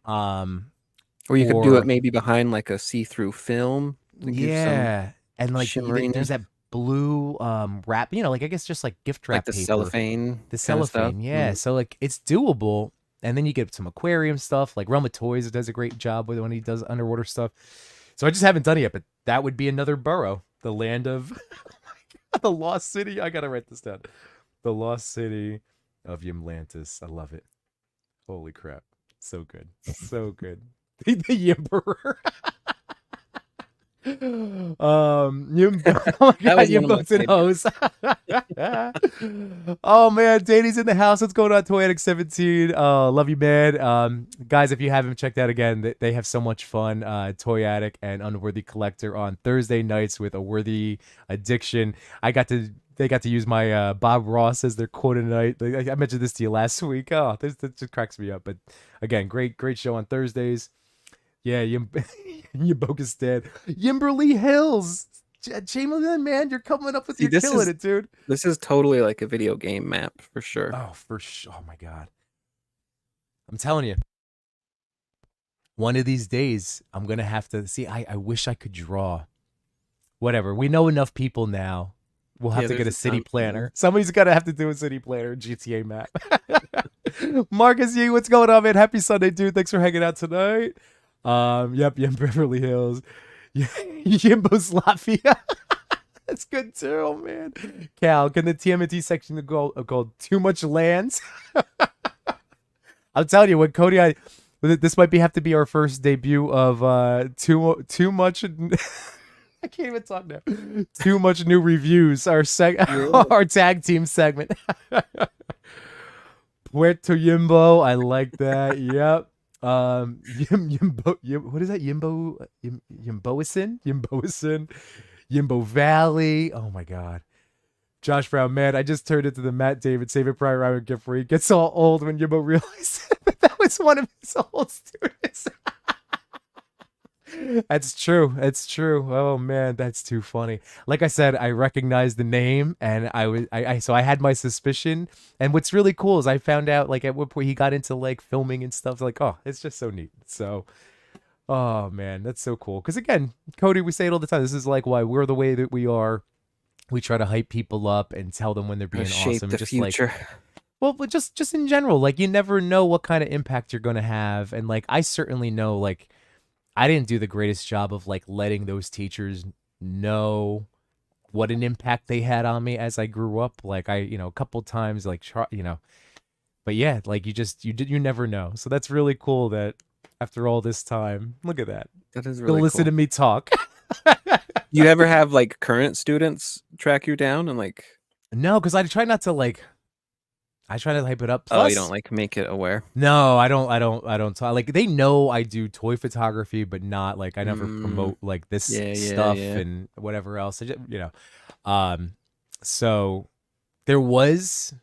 um, Or you could do it or maybe behind like a see-through film to give some yeah, and like there's shimmeriness, that blue wrap, you know, like I guess just like gift like wrap the paper, cellophane the kind of stuff. cellophane, yeah. So like it's doable, and then you get some aquarium stuff. Like Realm of Toys does a great job with it when he does underwater stuff. So I just haven't done it yet, but that would be another borough, the land of the lost city. I gotta write this down. The lost city of Ymblantis. I love it. Holy crap, so good, so good. The Emperor. Yimbo, oh my That god, was one of my Yimbo's and favorites. Hose. Oh man, Danny's in the house. What's going on, Toy Addict 17? Love you, man. Guys, if you haven't checked out again, they have so much fun. Toy Addict and Unworthy Collector on Thursday nights with a worthy addiction. They got to use my Bob Ross as their quote tonight. I mentioned this to you last week. Oh, this just cracks me up. But again, great show on Thursdays. Yeah, Ymbokistan. Yimberley Hills. Chamberlain, man, you're coming up with See, you're killing it, dude. this is totally like a video game map for sure. Oh, for sure. Oh my god. I'm telling you. One of these days, I'm gonna have to see. I wish I could draw. Whatever. We know enough people now. We'll have Yeah, to get a there's a city ton. planner. Somebody's gonna have to do a city planner GTA map. Marcus Yee, what's going on, man? Happy Sunday, dude. Thanks for hanging out tonight. Yep, Beverly Hills. Yugoslavia. That's good too, oh, man. Cal, can the TMNT section go called Too Much Lands? I'm telling you, when Cody, this might have to be our first debut of too much. I can't even talk now. Too much new reviews. Our our tag team segment. Puerto Yimbo, I like that. Yep. What is that? Yimboison, Yimbo Valley. Oh my god. Josh Brown, man, I just turned into the Matt David Save It Private Ryan gift where he gets all old when Yimbo realized that was one of his old students. That's true. It's true. Oh man, that's too funny. Like I said, I recognized the name, and so I had my suspicion. And what's really cool is I found out like at what point he got into like filming and stuff. Like, oh, it's just so neat. So, oh man, that's so cool. Because again, Cody, we say it all the time. This is like why we're the way that we are. We try to hype people up and tell them when they're being shape awesome. the Just future. like, well, but just in general, like you never know what kind of impact you're gonna have, and like I certainly know like. I didn't do the greatest job of like letting those teachers know what an impact they had on me as I grew up. Like a couple times, like, but yeah, like you never know. So that's really cool that after all this time, look at that. That is You'll really listen cool. to me talk. You ever have like current students track you down and like? No, because I try not to like. I try to hype it up. Plus, Plus, you don't like make it aware. No, I don't talk. Like they know I do toy photography, but not like I never promote like this stuff and whatever else. I just, So there was,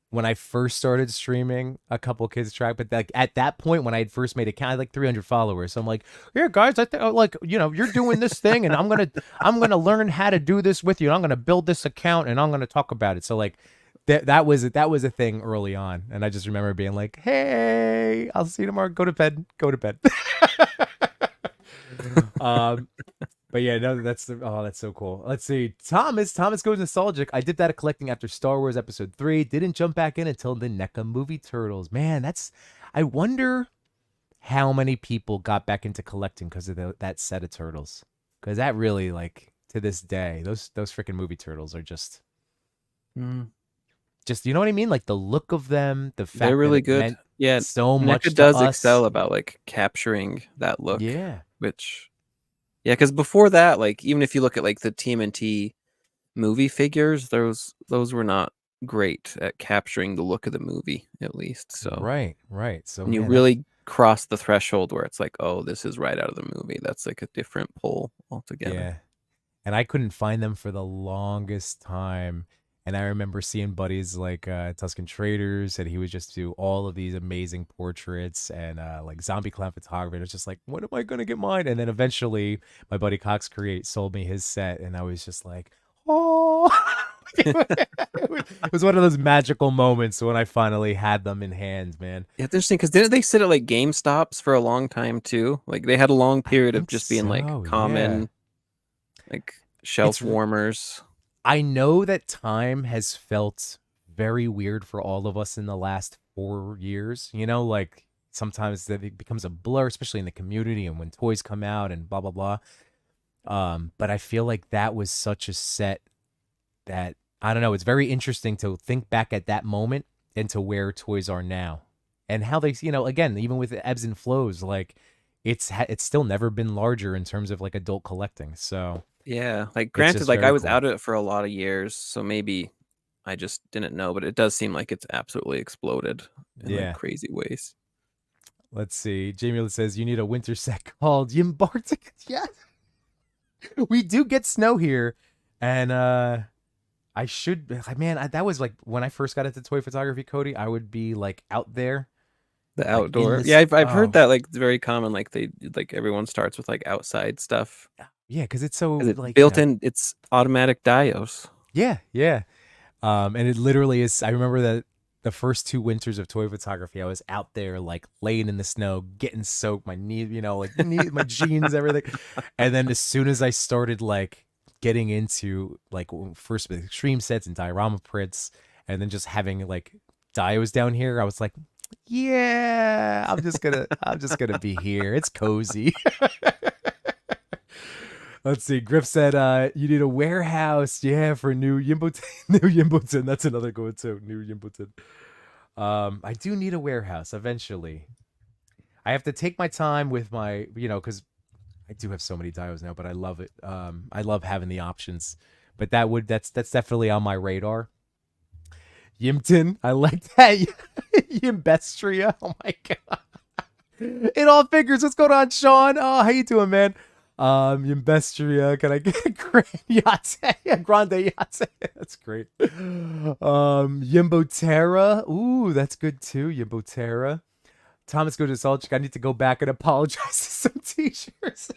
when I first started streaming, a couple kids track, but like at that point when I had first made a account, I had like 300 followers. So I'm like, yeah, guys, I think like, you're doing this thing, and I'm gonna learn how to do this with you, and I'm gonna build this account, and I'm gonna talk about it. So like that was a thing early on, and I just remember being like, hey, I'll see you tomorrow. Go to bed. Go to bed. um, but yeah, no, that's so cool. Let's see. Thomas goes nostalgic. I did that at collecting after Star Wars Episode 3. Didn't jump back in until the NECA movie Turtles. Man, I wonder how many people got back into collecting because of that set of Turtles. Because that really, like, to this day, those freaking movie Turtles are just you know what I mean? Like the look of them, the They're fact that really it good. meant Yeah, so much NECA to does us. excel about like capturing that look, Yeah. which yeah, because before that, like even if you look at like the TMNT movie figures, those were not great at capturing the look of the movie, at least. So Right, right. So when you man, that really cross the threshold where it's like, oh, this is right out of the movie, that's like a different pull altogether. yeah. And I couldn't find them for the longest time. And I remember seeing buddies like Tuscan Traders, and he would just do all of these amazing portraits and like zombie clown photography. And it's just like, when am I gonna get mine? And then eventually, my buddy Cox Create sold me his set, and I was just like, oh, it was one of those magical moments when I finally had them in hand, man. Yeah, it's interesting because didn't they sit at like GameStops for a long time too? Like they had a long I period of think just being like so. Yeah, common, like it's shelf warmers. I know that time has felt very weird for all of us in the last 4 years. Like sometimes that it becomes a blur, especially in the community and when toys come out and blah blah blah. But I feel like that was such a set that I don't know. It's very interesting to think back at that moment and to where toys are now, and how they, again, even with the ebbs and flows, like it's still never been larger in terms of like adult collecting. So Yeah, like it's granted, just like I very was cool. out of it for a lot of years, so maybe I just didn't know, but it does seem like it's absolutely exploded in like Yeah. crazy ways. Let's see. Jamie says you need a winter set called Yimbartic. Yeah, we do get snow here, and I should. Man, that was like when I first got into toy photography, Cody. I would be like out there, The like in outdoor, yeah, this. I've heard Oh, that like it's very common. Like they like everyone starts with like outside stuff yeah, because it's so because it's like built in. It's automatic dios. yeah, yeah. And it literally is. I remember that the first 2 winters of toy photography, I was out there like laying in the snow, getting soaked, my knee, my jeans, everything. And then as soon as I started like getting into like first with extreme sets and diorama prints, and then just having like dios down here, I was like, yeah, I'm just gonna be here. It's cozy. Let's see. Griff said, you need a warehouse, yeah, for new Yimboton. New Yimboton. That's another good one too. New Yimboton. I do need a warehouse eventually. I have to take my time with my, because I do have so many dials now, but I love it. I love having the options. But that's definitely on my radar. Yimton, I like that. Yimbestria. Oh my god. It all figures. What's going on, Sean? Oh, how you doing, man? Yimbestria, can I get a Grand Yate? A Grande Yate. That's great. Yimbotera. Ooh, that's good too. Yimbotera. Thomas go to Solchik. I need to go back and apologize to some teachers.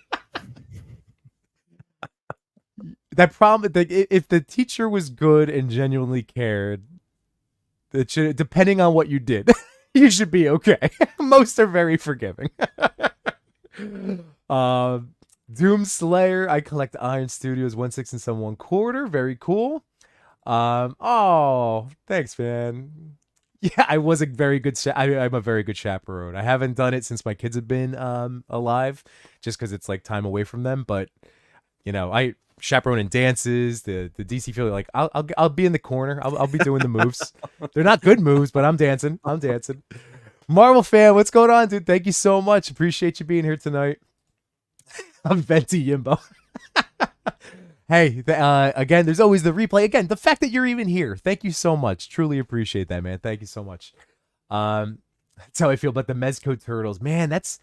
That problem, if the teacher was good and genuinely cared, it should, depending on what you did, you should be okay. Most are very forgiving. Doomslayer. I collect Iron Studios 1/6 and some 1/4. Very cool. Oh, thanks, man. Yeah, I was a very good. I'm a very good chaperone. I haven't done it since my kids have been alive, just because it's like time away from them. But I chaperone in dances, the DC field. Like I'll be in the corner. I'll be doing the moves. They're not good moves, but I'm dancing. I'm dancing. Marvel fan, what's going on, dude? Thank you so much. Appreciate you being here tonight. I'm Venti Yimbo. Hey, again, there's always the replay. Again, the fact that you're even here, thank you so much. Truly appreciate that, man. Thank you so much. That's how I feel about the Mezco Turtles. Man, that's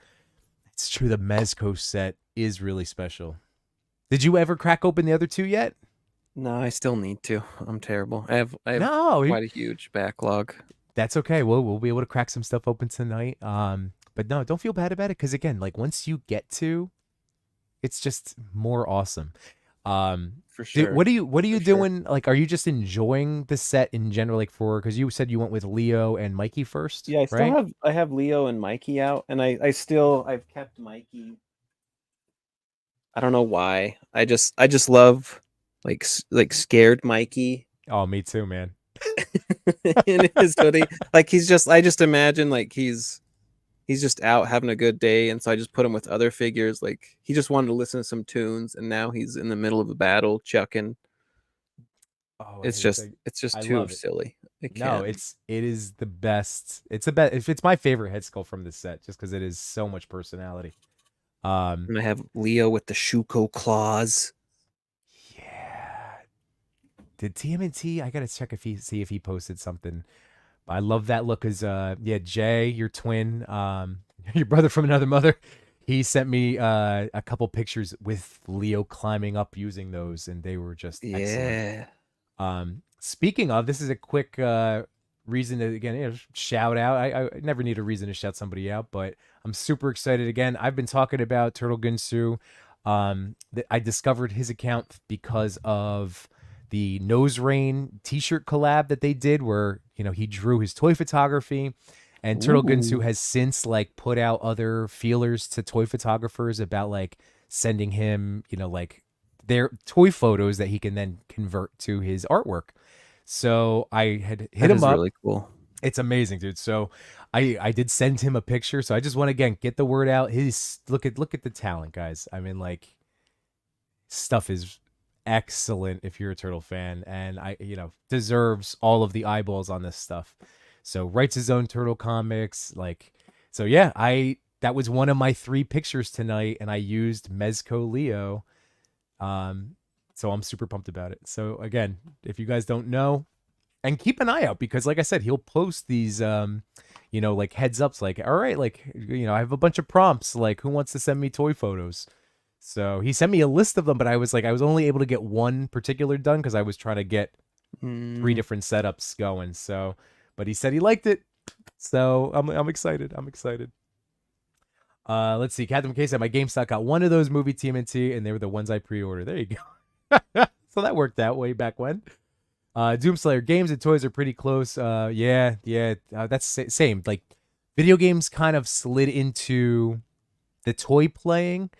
true. The Mezco set is really special. Did you ever crack open the other two yet? No, I still need to. I'm terrible. I have No, quite a huge backlog. that's okay. We'll be able to crack some stuff open tonight. But no, don't feel bad about it because again, like once you get to, it's just more awesome. Um, For sure. what are you For sure. doing? Like, are you just enjoying the set in general? Like for because you said you went with Leo and Mikey first, Yeah, I still right? have Leo and Mikey out, and I've kept Mikey. I don't know why. I just love like scared Mikey Oh, me too, man. in his hoodie. Like he's just I just imagine like he's just out having a good day, and so I just put him with other figures. Like he just wanted to listen to some tunes, and now he's in the middle of a battle chucking. Oh, It's just I too love it. silly. I No, can't. it is the best. It's the best. If it's my favorite head sculpt from the set, just because it is so much personality. Um, And I have Leo with the Shuko claws. yeah. Did TMNT? I gotta check if he see if he posted something. I love that look. As yeah, Jay, your twin, your brother from another mother. He sent me a couple pictures with Leo climbing up using those, and they were just excellent. Yeah. Speaking of, this is a quick reason to again shout out. I never need a reason to shout somebody out, but I'm super excited again. I've been talking about Turtle Gunsu. I discovered his account because of the Nose Rain T-shirt collab that they did, where he drew his toy photography, and Turtle Gunsu Ooh. has since like put out other feelers to toy photographers about like sending him like their toy photos that he can then convert to his artwork. So I had hit That him is up. really cool. It's amazing, dude. So I did send him a picture. So I just want to again get the word out. His look at the talent, guys. I mean, like stuff is excellent if you're a turtle fan, and I deserves all of the eyeballs on this stuff. So writes his own turtle comics, like so. Yeah, that was one of my 3 pictures tonight, and I used Mezco Leo. Um, so I'm super pumped about it. So again, if you guys don't know, and keep an eye out because like I said, he'll post these like heads ups like, all right, like I have a bunch of prompts, like who wants to send me toy photos? So he sent me a list of them, but I was only able to get one particular done because I was trying to get 3 Mm, different setups going. So, but he said he liked it. So I'm excited. I'm excited. Let's see. Captain McKay said my GameStop got one of those movie TMNT, and they were the ones I pre-ordered. There you go. So that worked out way back when. Doomslayer games and toys are pretty close. Yeah. That's same. Like video games kind of slid into the toy playing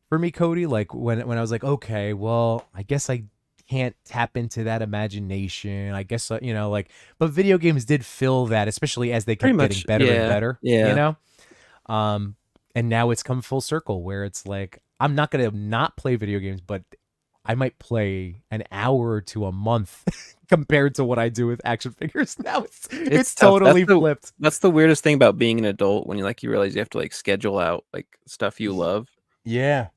for me, Cody. Like when I was like, okay, well, I guess I can't tap into that imagination. I guess like, but video games did fill that, especially as they pretty kept getting much. better and Yeah. better. Yeah. Um, and now it's come full circle where it's like I'm not gonna not play video games, but I might play an hour to a month compared to what I do with action figures. Now it's It's tough. totally flipped. That's the weirdest thing about being an adult when you realize you have to like schedule out like stuff you love. Yeah.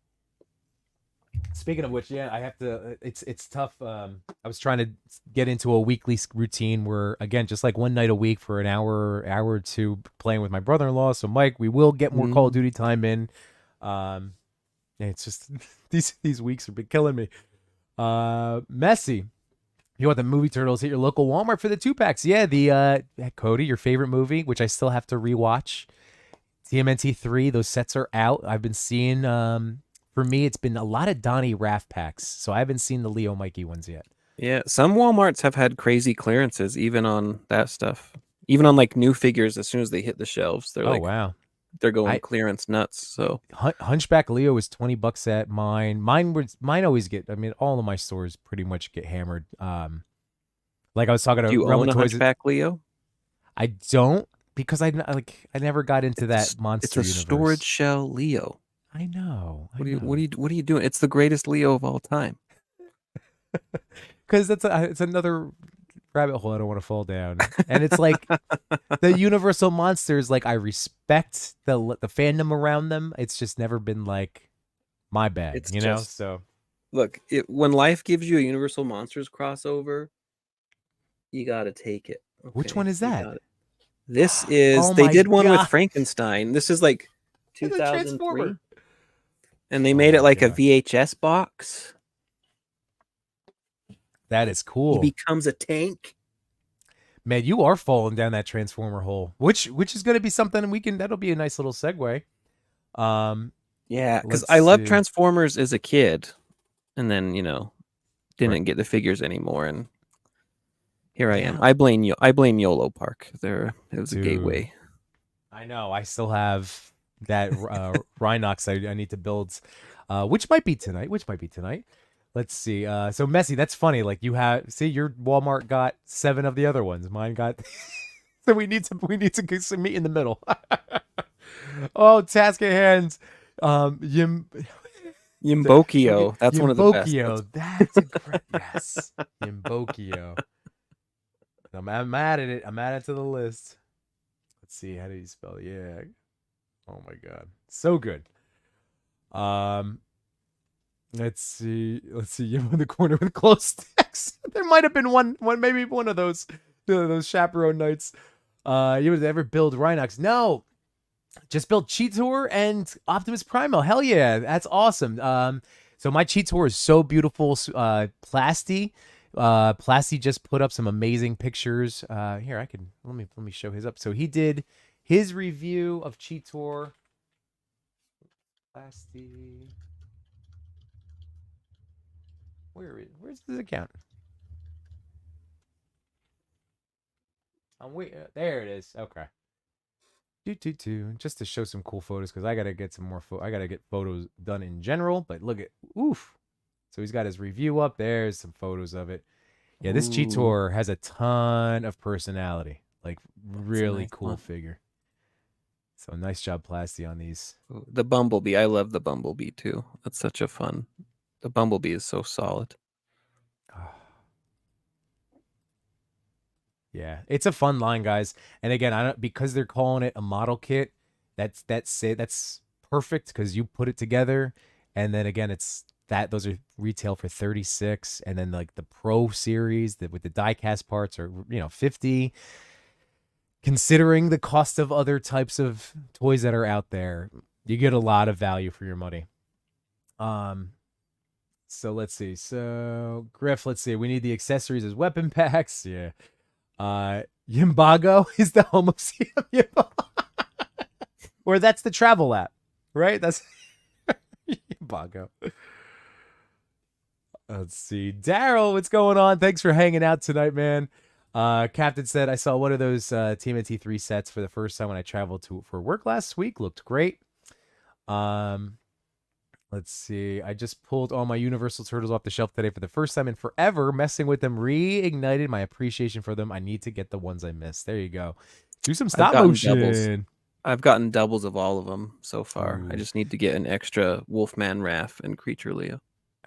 Speaking of which, yeah, I have to. It's tough. I was trying to get into a weekly routine where, again, just like one night a week for an hour or two, playing with my brother-in-law. So, Mike, we will get more Call of Mm. Duty time in. Yeah, it's just these weeks have been killing me. Messy. You want the movie Turtles? Hit your local Walmart for the 2 packs. Yeah, the Cody, your favorite movie, which I still have to rewatch. TMNT 3, those sets are out. I've been seeing for me it's been a lot of Donnie Raff packs. So I haven't seen the Leo Mikey ones yet. Yeah, some Walmarts have had crazy clearances even on that stuff. Even on like new figures, as soon as they hit the shelves, Oh wow. they're going I clearance nuts. So Hunchback Leo was $20 at mine. Mine always get, I mean, all of my stores pretty much get hammered. Like I was talking do to you Realm own of a Toys. Hunchback Leo? I don't because I never got into that It's monster a storage universe. shell Leo. I know. What are you doing? It's the greatest Leo of all time. Because it's another rabbit hole I don't want to fall down. And it's like the Universal monsters. Like I respect the fandom around them. It's just never been like my bag, It's just So look, when life gives you a Universal Monsters crossover, you got to take it. which Okay, one is you that? got it. This is Oh they my did one with god, Frankenstein. This is like it's a 2003, transformer. and they Oh made it my like a god. VHS box. That is He cool. becomes a tank. Man, you are falling down that transformer hole, which is going to be something that'll be a nice little segue. Yeah, because Let's I loved see. Transformers as a kid, and then Right. didn't get the figures anymore, and here I am. Yeah, I blame you. I blame YOLO Park. It was a dude. gateway. I know. I still have that Rhinox I need to build, which might be tonight. Let's see. So Messy, that's funny. Like you have, see, your Walmart got 7 of the other ones. Mine got. So we need to meet in the middle. Oh, task at hand. Yim Yimbokio. That's one of the best. Yimbokio. That's a great yes. Yimbokio. I'm adding it. I'm adding it to the list. Let's see. How do you spell yeah? Oh my god. So good. Um let's see. You in the corner with close text. There might have been maybe one of those chaperone nights. You would ever build Rhinox? No. Just built Cheetor and Optimus Primal. Hell yeah, that's awesome. So my Cheetor is so beautiful. Plasty, Plasty just put up some amazing pictures. Here I can let me show his up. So he did his review of Cheetor. Plasty, where's his account? I'm wait. There it is. Okay. Just to show some cool photos because I gotta get some more. I gotta get photos done in general. But look at oof. So he's got his review up. There's some photos of it. Yeah, this Ooh, Cheetor has a ton of personality. Like that's a really nice cool one. figure. So nice job, Plasty, on these. Ooh, the Bumblebee. I love the Bumblebee too. That's such a fun. The Bumblebee is so solid. Yeah, it's a fun line, guys. And again, I don't because they're calling it a model kit. That's it. That's perfect because you put it together, and then again, it's that those are retail for 36, and then like the Pro series that with the diecast parts are 50. Considering the cost of other types of toys that are out there, you get a lot of value for your money. Um, so let's see. So Griff, let's see. We need the accessories as weapon packs. Yeah. Yimbago is the home of CM or that's the travel app, right? That's Yimbago. Let's see. Daryl, what's going on? Thanks for hanging out tonight, man. Captain said I saw one of those TMNT3 sets for the first time when I traveled for work last week. Looked great. Let's see. I just pulled all my Universal Turtles off the shelf today for the first time in forever. Messing with them reignited my appreciation for them. I need to get the ones I missed. There you go. Do some I've stop gotten doubles. motion. I've gotten doubles of all of them so far. I Ooh. just need to get an extra Wolfman Raph and Creature Leo.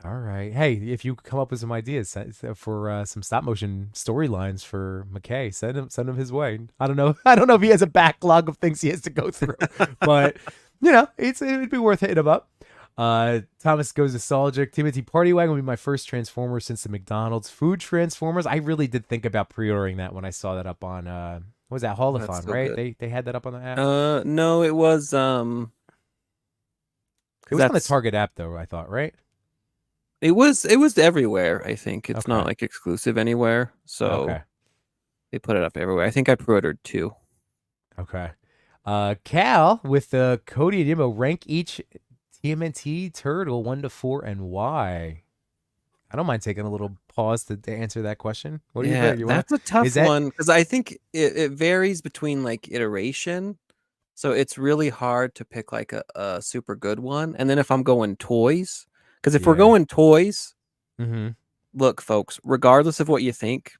All right. Hey, if you come up with some ideas for some stop motion storylines for McKay, send him his way. I don't know. I don't know if he has a backlog of things he has to go through, but it'd be worth hitting him up. Thomas goes nostalgic. Timothy Party Wagon will be my first Transformer since the McDonald's food Transformers. I really did think about pre-ordering that when I saw that up on what was that That's Holothon, so right? good. They had that up on the app. No, it was It was on the Target app though, I thought, right? it was everywhere. I think it's Okay. not like exclusive anywhere, so Okay. they put it up everywhere. I think I pre-ordered 2. Okay. Cal with the Cody and Immo rank each TMNT turtle 1 to 4 and why? I don't mind taking a little pause to answer that question. What do you Yeah, think? You wanna that's a is tough that one because I think it varies between like iteration. So it's really hard to pick like a super good one. And then if I'm going toys, because if we're yeah. going toys, Mm-hmm. look, folks, regardless of what you think,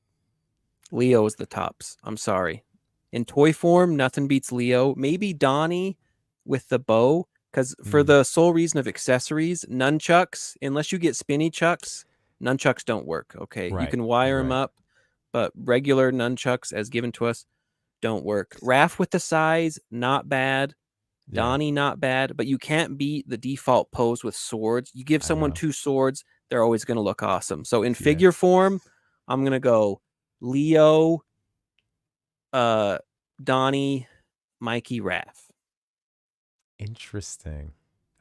Leo is the tops. I'm sorry. In toy form, nothing beats Leo. Maybe Donnie with the bow, because for Mm. the sole reason of accessories, nunchucks, unless you get spinny chucks, nunchucks don't work. Okay. You Right. can wire them Right. up, but regular nunchucks as given to us don't work. Raph with the size, not bad. Yeah. Donnie, not bad, but you can't beat the default pose with swords. You give I someone know. 2 swords, they're always going to look awesome. So in Yeah. figure form, I'm going to go Leo, Donnie, Mikey, Raph. Interesting.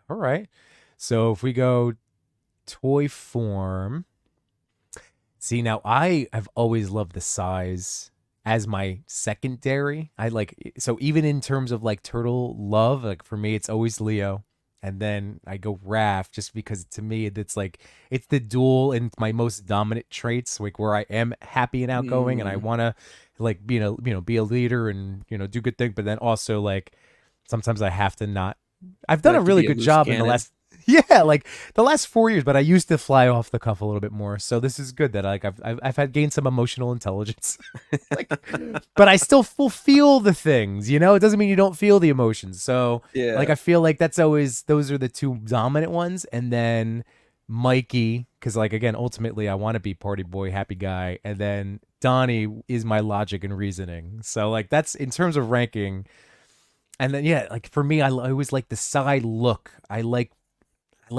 All right. So if we go toy form, See, now I have always loved the size as my secondary. I like so even in terms of like turtle love, like for me it's always Leo. And then I go Raph just because to me it's like it's the dual and my most dominant traits, like where I am happy and outgoing and I Mm, wanna like be a leader and do good things, but then also like sometimes I have to not. I've you done a like to really be a good loose job in the cannon. last yeah, like the last 4 years, but I used to fly off the cuff a little bit more. So this is good that like I've had gained some emotional intelligence. Like, but I still feel the things. It doesn't mean you don't feel the emotions. So like Yeah. I feel like that's always those are the two dominant ones, and then Mikey, because like again, ultimately I want to be party boy, happy guy, and then Donnie is my logic and reasoning. So like that's in terms of ranking. And then yeah, like for me, I always like the side look. I like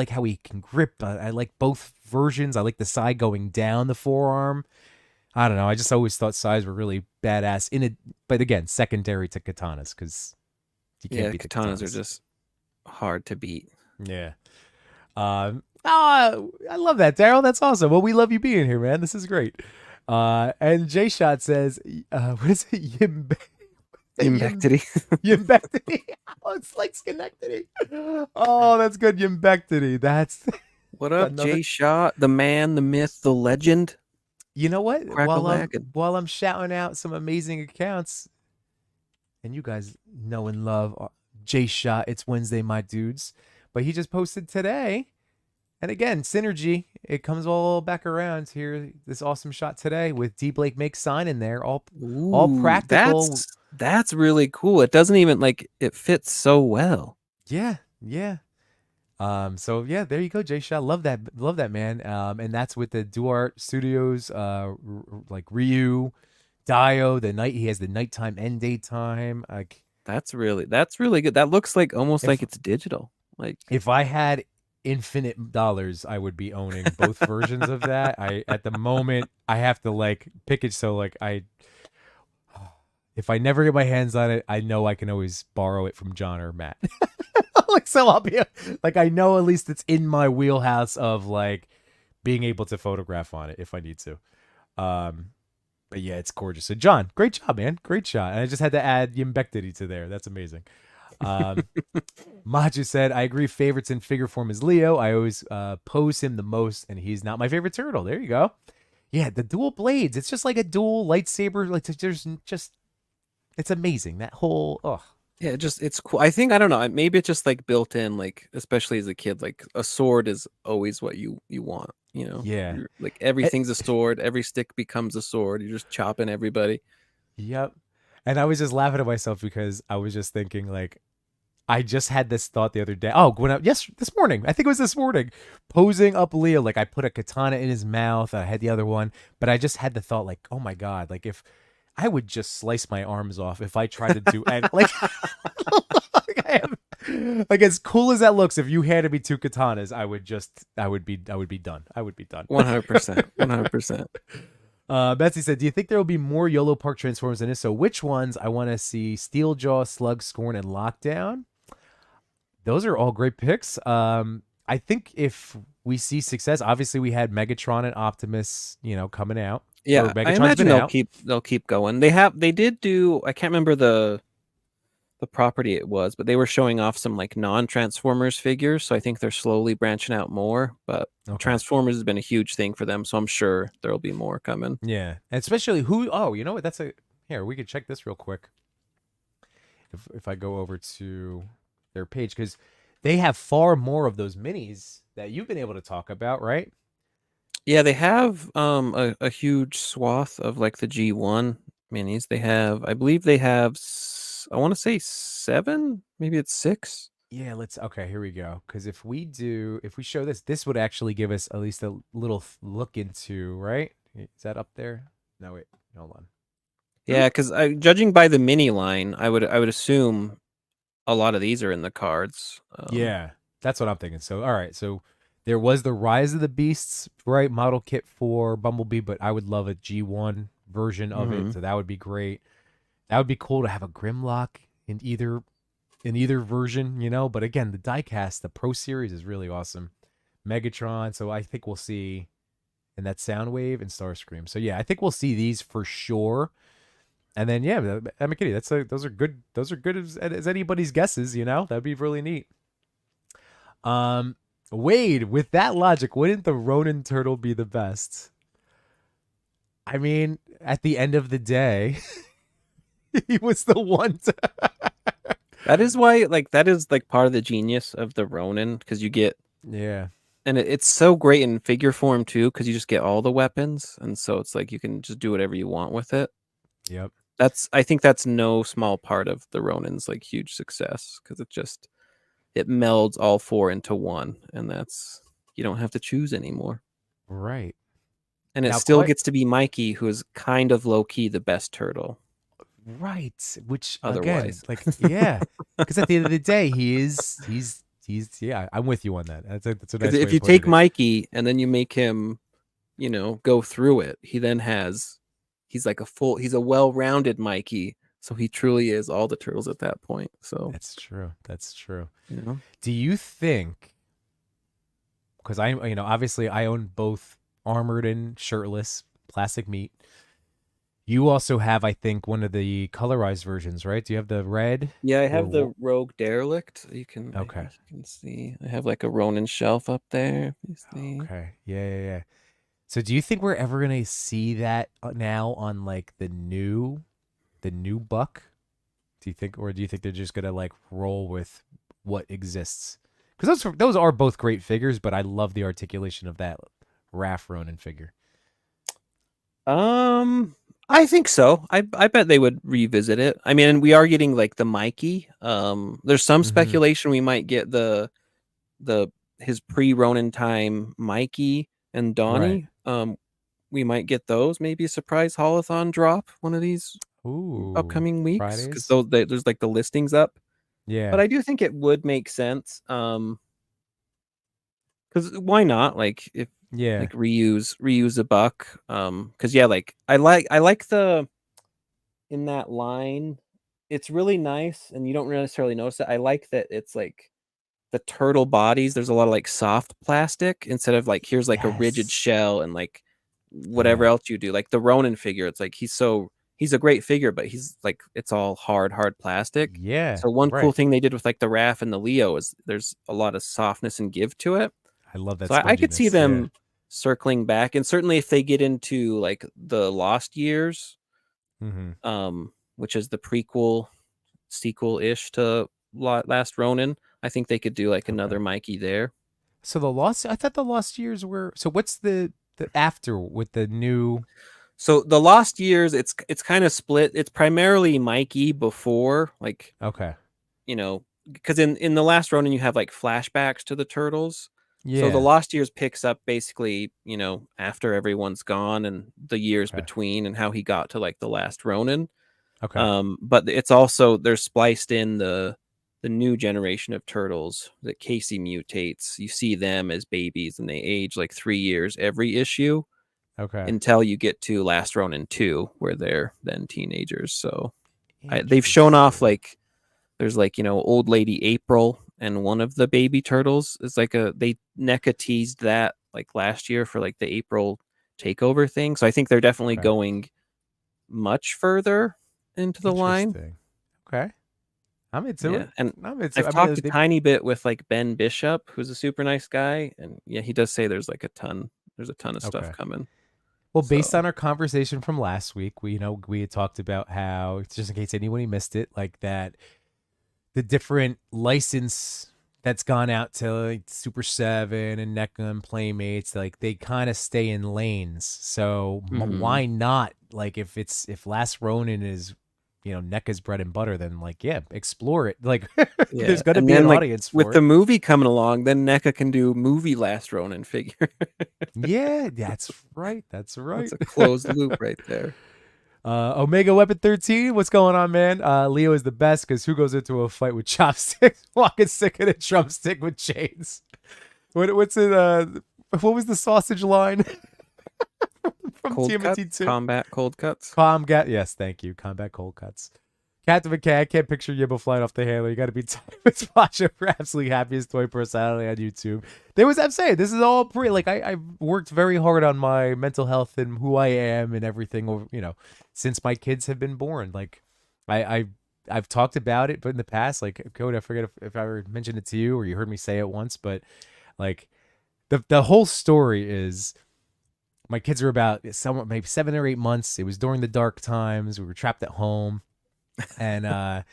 how he can grip. I like both versions. I like the side going down the forearm. I don't know. I just always thought sides were really badass. But again, secondary to katanas because you can't Yeah, beat the katanas are katanas. just hard to beat. Yeah. I love that, Daryl. That's awesome. Well, we love you being here, man. This is great. And J Shot says, what is it? Yim, Umbectity. Yimbectity. Oh, it's like Schenectady. Oh, that's good. Yimbectady. That's What up, another. Jay Shot, the man, the myth, the legend? You know what? Crack a lagging. While I'm shouting out some amazing accounts, and you guys know and love J Shot. It's Wednesday, my dudes. But he just posted today. And again, synergy. It comes all back around here. This awesome shot today with D Blake Make sign in there. All Ooh, practical. that's really cool. It doesn't even like it fits so well. Yeah, yeah. So yeah, there you go, Jay Shot. Love that man. And that's with the Duart Studios, like Ryu, Dio. The night he has the nighttime and daytime. Like That's really good. That looks like almost like if it's digital. Like if I had infinite dollars, I would be owning both versions of that. I at the moment I have to like pick it so like if I never get my hands on it, I know I can always borrow it from John or Matt. Like so I'll be like I know at least it's in my wheelhouse of like being able to photograph on it if I need to. Um but yeah, it's gorgeous. So John, great job, man. Great shot. And I just had to add Yimbectity to there. That's amazing. Um Maju said, I agree. Favorites in figure form is Leo. I always pose him the most, and he's not my favorite turtle. There you go. Yeah, the dual blades. It's just like a dual lightsaber. Like there's just, it's amazing. That whole, oh, yeah, it's cool. I think I don't know. Maybe it's just like built in, like especially as a kid, like a sword is always what you want. yeah. Like Eh, everything's a sword. Every stick becomes a sword. You're just chopping everybody. yep. And I was just laughing at myself because I was just thinking like, I just had this thought the other day. Oh, this morning. I think it was this morning. Posing up Leo, like I put a katana in his mouth. I had the other one, but I just had the thought, like, oh my god, like if I would just slice my arms off if I tried to do and like, like I am, like as cool as that looks. If you handed me two katanas, I would be done. I would be done. 100%. 100%. Betsy said, "Do you think there will be more YOLO Park Transformers? And if so, which ones? I want to see Steeljaw, Slug, Scorn, and Lockdown." Those are all great picks. I think if we see success, obviously we had Megatron and Optimus, coming out. Or Yeah, I Megatron's imagine been out. they'll keep going. They did do, I can't remember the property it was, but they were showing off some like non-Transformers figures, so I think they're slowly branching out more, but Okay. Transformers has been a huge thing for them, so I'm sure there'll be more coming. Yeah. And especially who oh, you know what? Here, we could check this real quick. If I go over to their page, because they have far more of those minis that you've been able to talk about, right? Yeah, they have a huge swath of like the G1 minis. I believe they have I want to say 7, maybe it's 6. Yeah, okay, here we go. Because if we show this would actually give us at least a little look into, right? Is that up there? No, wait, hold on. Yeah, because judging by the mini line, I would assume a lot of these are in the cards. Yeah, that's what I'm thinking. So, all right. So there was the Rise of the Beasts, right? Model kit for Bumblebee, but I would love a G1 version of it. Mhm. So that would be great. That would be cool to have a Grimlock in either version, But again, the diecast, the Pro Series is really awesome. Megatron. So I think we'll see and that Soundwave and Starscream. So yeah, I think we'll see these for sure. And then yeah, Emma Kitty. Those are good. Those are good as anybody's guesses. That'd be really neat. Wade, with that logic, wouldn't the Ronin turtle be the best? I mean, at the end of the day, he was the one to. That is why, like, that is like part of the genius of the Ronin, because you get Yeah. and it's so great in figure form too, because you just get all the weapons, and so it's like you can just do whatever you want with it. Yep. I think that's no small part of the Ronin's like huge success, because it melds all four into one, and that's you don't have to choose anymore. Right. And it Now, still gets to be Mikey, who is kind of low key the best turtle. Right. Which again, Otherwise, like, yeah, because at the end of the day, he's yeah. I'm with you on that. That's a nice way if of you putting take it. Mikey and then you make him, go through it, he's like he's a well-rounded Mikey. So he truly is all the turtles at that point. So That's true. That's true. you know, Do you think? Because obviously I own both armored and shirtless plastic meat. You also have, I think, one of the colorized versions, right? Do you have the red? yeah, I have Or the Rogue Derelict. You okay. can see. I have like a Ronin shelf up there. You see. Okay. Yeah, yeah, yeah. So do you think we're ever gonna see that now on like the new buck? Do you think they're just gonna like roll with what exists? Because those are both great figures, but I love the articulation of that Raph Ronin figure. I think so. I bet they would revisit it. I mean, we are getting like the Mikey. There's some Mm-hmm. speculation we might get the his pre-Ronin time Mikey and Right. Donnie. We might get those. Maybe a surprise holothon drop one of these Ooh. upcoming weeks, because Fridays. there's like the listings up. But Yeah. I do think it would make sense. Because why not? Like if Yeah. like reuse a buck. Because yeah, like I like the in that line. It's really nice, and you don't necessarily notice it. I like that it's like the turtle bodies. There's a lot of like soft plastic instead of like here's like a rigid Yes. shell and like whatever Yeah. else you do. Like the Ronin figure, it's like he's a great figure, but he's like it's all hard plastic. Yeah. So one cool Right. thing they did with like the Raph and the Leo is there's a lot of softness and give to it. I love that So I could see sponginess. Yeah. them circling back, and certainly if they get into like the Lost Years, Mm-hmm. which is the prequel sequel ish to Last Ronin, I think they could do like Okay. another Mikey there. So I thought the Lost Years were. So what's the after with the new? So the Lost Years, it's kind of split. It's primarily Mikey before, like Okay. because in the Last Ronin you have like flashbacks to the turtles. So the Yeah. Lost Years picks up basically, after everyone's gone and the years Okay. between and how he got to like the Last Ronin. Okay. But it's also there's spliced in the new generation of turtles that Casey mutates. You see them as babies and they age like 3 years every issue Okay. until you get to Last Ronin 2, where they're then teenagers. So they've shown off Interesting. like there's like old lady April and one of the baby turtles is like they NECA teased that like last year for like the April takeover thing. So I think they're definitely Okay. going much further into the line. Interesting. Okay. I'm into Yeah, it. and I'm into. I've I mean, talked a tiny bit with like Ben Bishop, who's a super nice guy, and yeah, he does say there's a ton of stuff okay. coming. Well, based So on our conversation from last week, we had talked about how, just in case anybody missed it, like that the different license that's gone out to like Super 7 and NECA and Playmates, like they kind of stay in lanes. So mhm. why not? Like if Last Ronin is, NECA's bread and butter, then like yeah, explore it. Like Yeah, there's gonna and be an then like audience with for the it. movie coming along, then NECA can do movie Last Ronin figure. Yeah, that's right. That's That's right. a closed loop right there. Omega Weapon 13, what's going on, man? Leo is the best because who goes into a fight with chopsticks, walking sick in a drumstick with chains? What's it? What was the sausage line from Cold TMNT cuts, 2? combat cold cuts. Combat, yes, thank you. Combat cold cuts. Captain McKay, I can't picture Yibbo flying off the handle. You got to be Thomas Pasha for absolutely happiest toy personality on YouTube. There was, I'm saying, this is all pretty, like, I've worked very hard on my mental health and who I am and everything, since my kids have been born. Like, I've talked about it, but in the past, like, Cody, I forget if I ever mentioned it to you or you heard me say it once, but, like, the whole story is my kids were about somewhat maybe 7 or 8 months. It was during the dark times. We were trapped at home. And I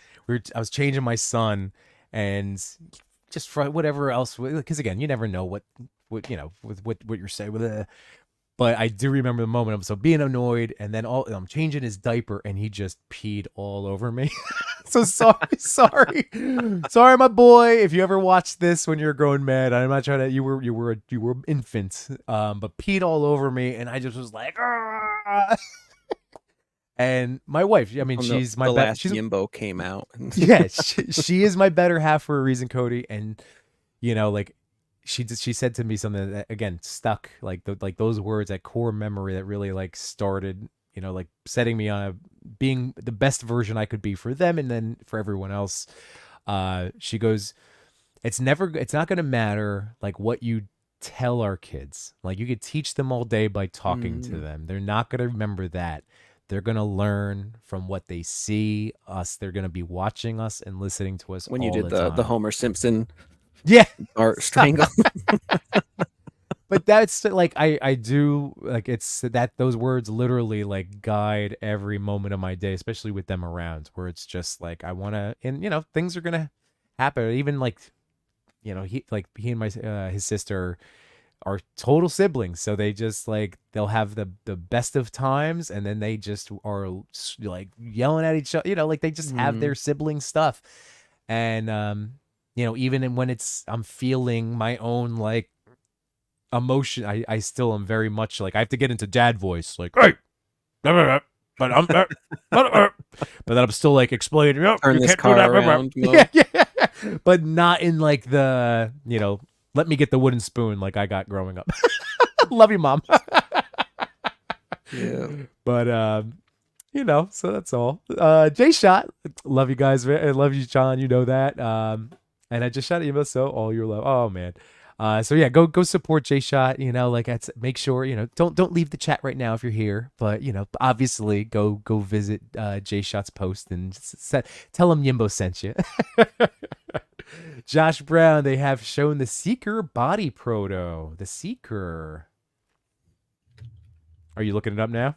was changing my son, and just for whatever else, because again, you never know what with what you're saying with. But I do remember the moment. I'm so being annoyed, and then I'm changing his diaper, and he just peed all over me. So sorry, my boy. If you ever watched this when you're a grown man, I'm not trying to. You were an infant, but peed all over me, and I just was like, ah. And my wife, I mean, she's my last Yimbo came out. Yeah, she is my better half for a reason, Cody. And like she said to me something that again stuck, like those words, that core memory that really like started, like setting me on being the best version I could be for them, and then for everyone else. She goes, it's not going to matter like what you tell our kids. Like you could teach them all day by talking to them. They're not going to remember that. They're going to learn from what they see us. They're going to be watching us and listening to us. When you did the Homer Simpson art strangle. But that's like, I do like, it's that those words literally like guide every moment of my day, especially with them around, where it's just like, I want to, and things are going to happen. Even like, he and his sister are total siblings, so they just like they'll have the best of times, and then they just are like yelling at each other, like they just have their sibling stuff. And even when I'm feeling my own like emotion, I still am very much like I have to get into dad voice, like, hey, but then I'm still like explaining, turn this car around. Yeah. But not in like the let me get the wooden spoon like I got growing up. Love you, Mom. Yeah. But so that's all. J Shot, love you guys. I love you, John. You know that. And I just shot email, so all your love. Oh man. So yeah, go support J Shot. Like make sure don't leave the chat right now if you're here, but obviously go visit J Shot's post and tell him Yimbo sent you. Josh Brown, they have shown the Seeker body proto. The Seeker. Are you looking it up now?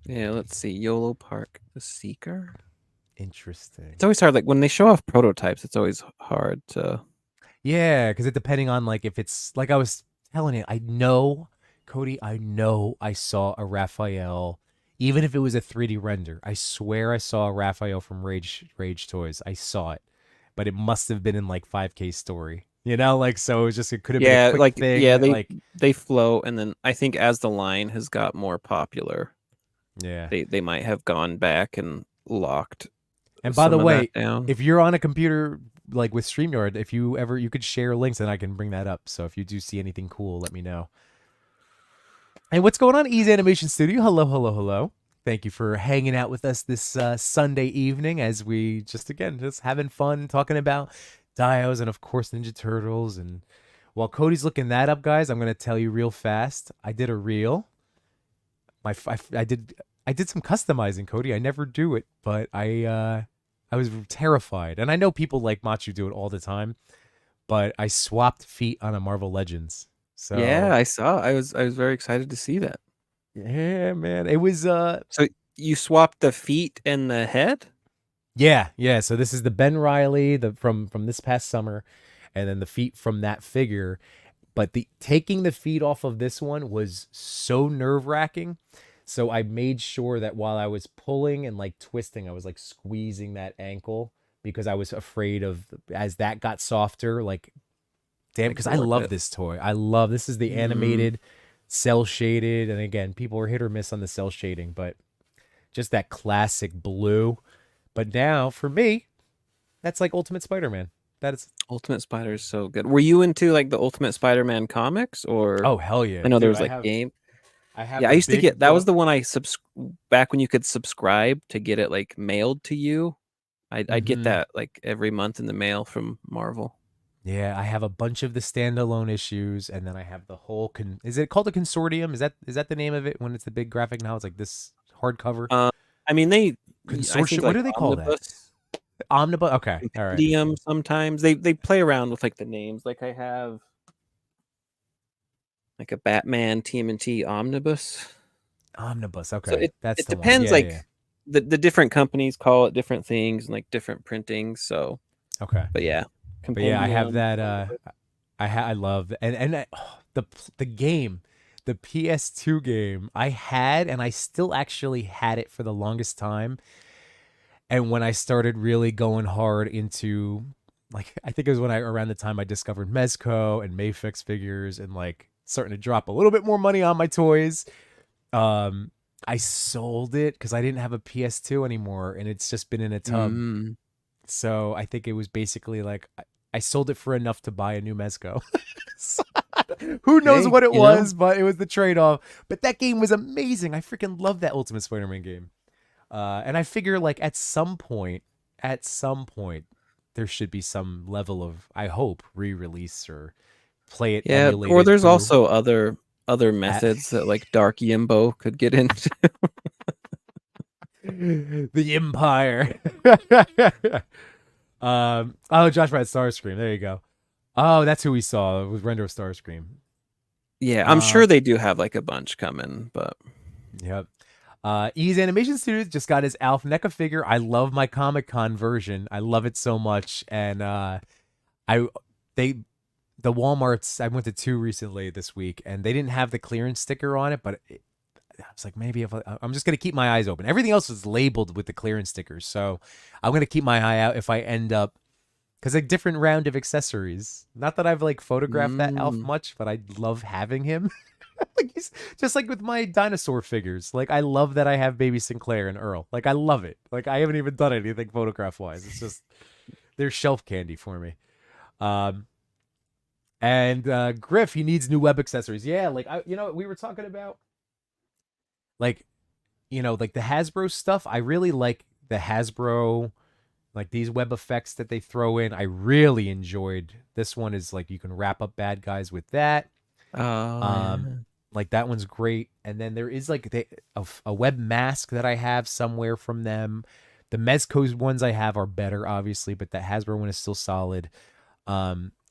Yeah, let's see. YOLO Park, the Seeker. Interesting. It's always hard. Like when they show off prototypes, it's always hard to. Yeah, because depending on like if it's like I was telling you, I know, Cody, I saw a Raphael, even if it was a 3D render. I swear I saw a Raphael from Rage Toys. I saw it. But it must have been in like 5K story, like, so it could have been a quick thing. Yeah, they flow, and then I think as the line has got more popular, they might have gone back and locked. And by the way, if you're on a computer like with StreamYard, if you could share links, and I can bring that up. So if you do see anything cool, let me know. And what's going on, Ease Animation Studio? Hello. Thank you for hanging out with us this Sunday evening as we just having fun talking about Dios and of course Ninja Turtles. And while Cody's looking that up, guys, I'm gonna tell you real fast. I did a reel. I did some customizing, Cody. I never do it, but I was terrified. And I know people like Machu do it all the time, but I swapped feet on a Marvel Legends. So yeah, I saw. I was very excited to see that. Yeah, man. It was So you swapped the feet and the head? Yeah. So this is the Ben Reilly from this past summer, and then the feet from that figure. But taking the feet off of this one was so nerve-wracking. So I made sure that while I was pulling and like twisting, I was like squeezing that ankle, because I was afraid of, as that got softer, like damn, because I love this toy. This is the animated, cell shaded, and again, people are hit or miss on the cell shading, but just that classic blue. But now for me, that's like Ultimate Spider-Man. That is Ultimate Spider is so good. Were you into like the Ultimate Spider-Man comics, or? Oh hell yeah! I know there was like game. I used to get that. Was the one I back when you could subscribe to get it like mailed to you. I get that like every month in the mail from Marvel. Yeah, I have a bunch of the standalone issues, and then I have the whole. Is it called a consortium? Is that the name of it when it's the big graphic novel? It's like this hardcover I mean, I think consortium. What like do they call that? omnibus, Omnibus. Okay, all right. compendium. Sometimes they play around with like the names. Like I have like a Batman TMNT omnibus. Omnibus. So Okay, that's it the one. depends. Yeah, yeah. Like the different companies call it different things and like different printings. So, Okay, but yeah, but yeah, I have compendium. that. I love the game, the PS2 game. I had, and I still actually had it for the longest time. And when I started really going hard into, like, I think it was around the time I discovered Mezco and Mayfix figures, and like starting to drop a little bit more money on my toys. Um, I sold it because I didn't have a PS2 anymore, and it's just been in a tub. Mm, So I think it was basically like I sold it for enough to buy a new Mezco. So, who knows hey, what it was, but it was the trade off. But that game was amazing. I freaking love that Ultimate Spider-Man game. And I figure like at some point, there should be some level of, I hope, re-release or play it yeah. Or emulated there's through. also other At methods that like Dark Yimbo could get into. the Empire. Oh, Josh Brad Starscream. There you go. Oh, that's who we saw. It was Render of Starscream. Yeah, I'm sure Um, they do have like a bunch coming, but yep. Ease Animation Studios just got his Alf NECA figure. I love my Comic Con version. I love it so much. And I they the Walmarts, I went to 2 recently this week, and they didn't have the clearance sticker on it, but I was like, maybe if I'm just gonna keep my eyes open. Everything else is labeled with the clearance stickers, so I'm gonna keep my eye out if I end up, because a different round of accessories. Not that I've like photographed that Alf mm, much, but I love having him. Like he's just like with my dinosaur figures. Like I love that I have Baby Sinclair and Earl. Like I love it. Like I haven't even done anything photograph wise. It's just they're shelf candy for me. Um, and Griff, he needs new web accessories. Yeah, like we were talking about like like the Hasbro stuff. I really like the Hasbro, like these web effects that they throw in. I really enjoyed this one. Is like you can wrap up bad guys with that. oh Um, yeah. like that one's great. And then there is like a web mask that I have somewhere from them. The Mezco's ones I have are better, obviously, but that Hasbro one is still solid.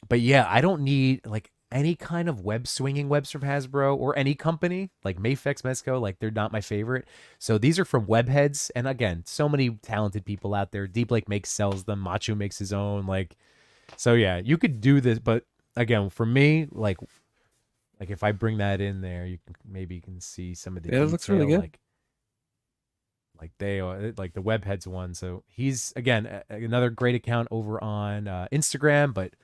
But yeah, I don't need like any kind of web swinging webs from Hasbro or any company like Mafex, Mezco. Like they're not my favorite. So these are from Webheads, and again, so many talented people out there. Deep Lake sells them. Machu makes his own. Like, so yeah, you could do this, but again, for me, like if I bring that in there, you can see some of the Yeah, it looks really detail, good. like they are like the Webheads one. So he's again another great account over on Instagram, but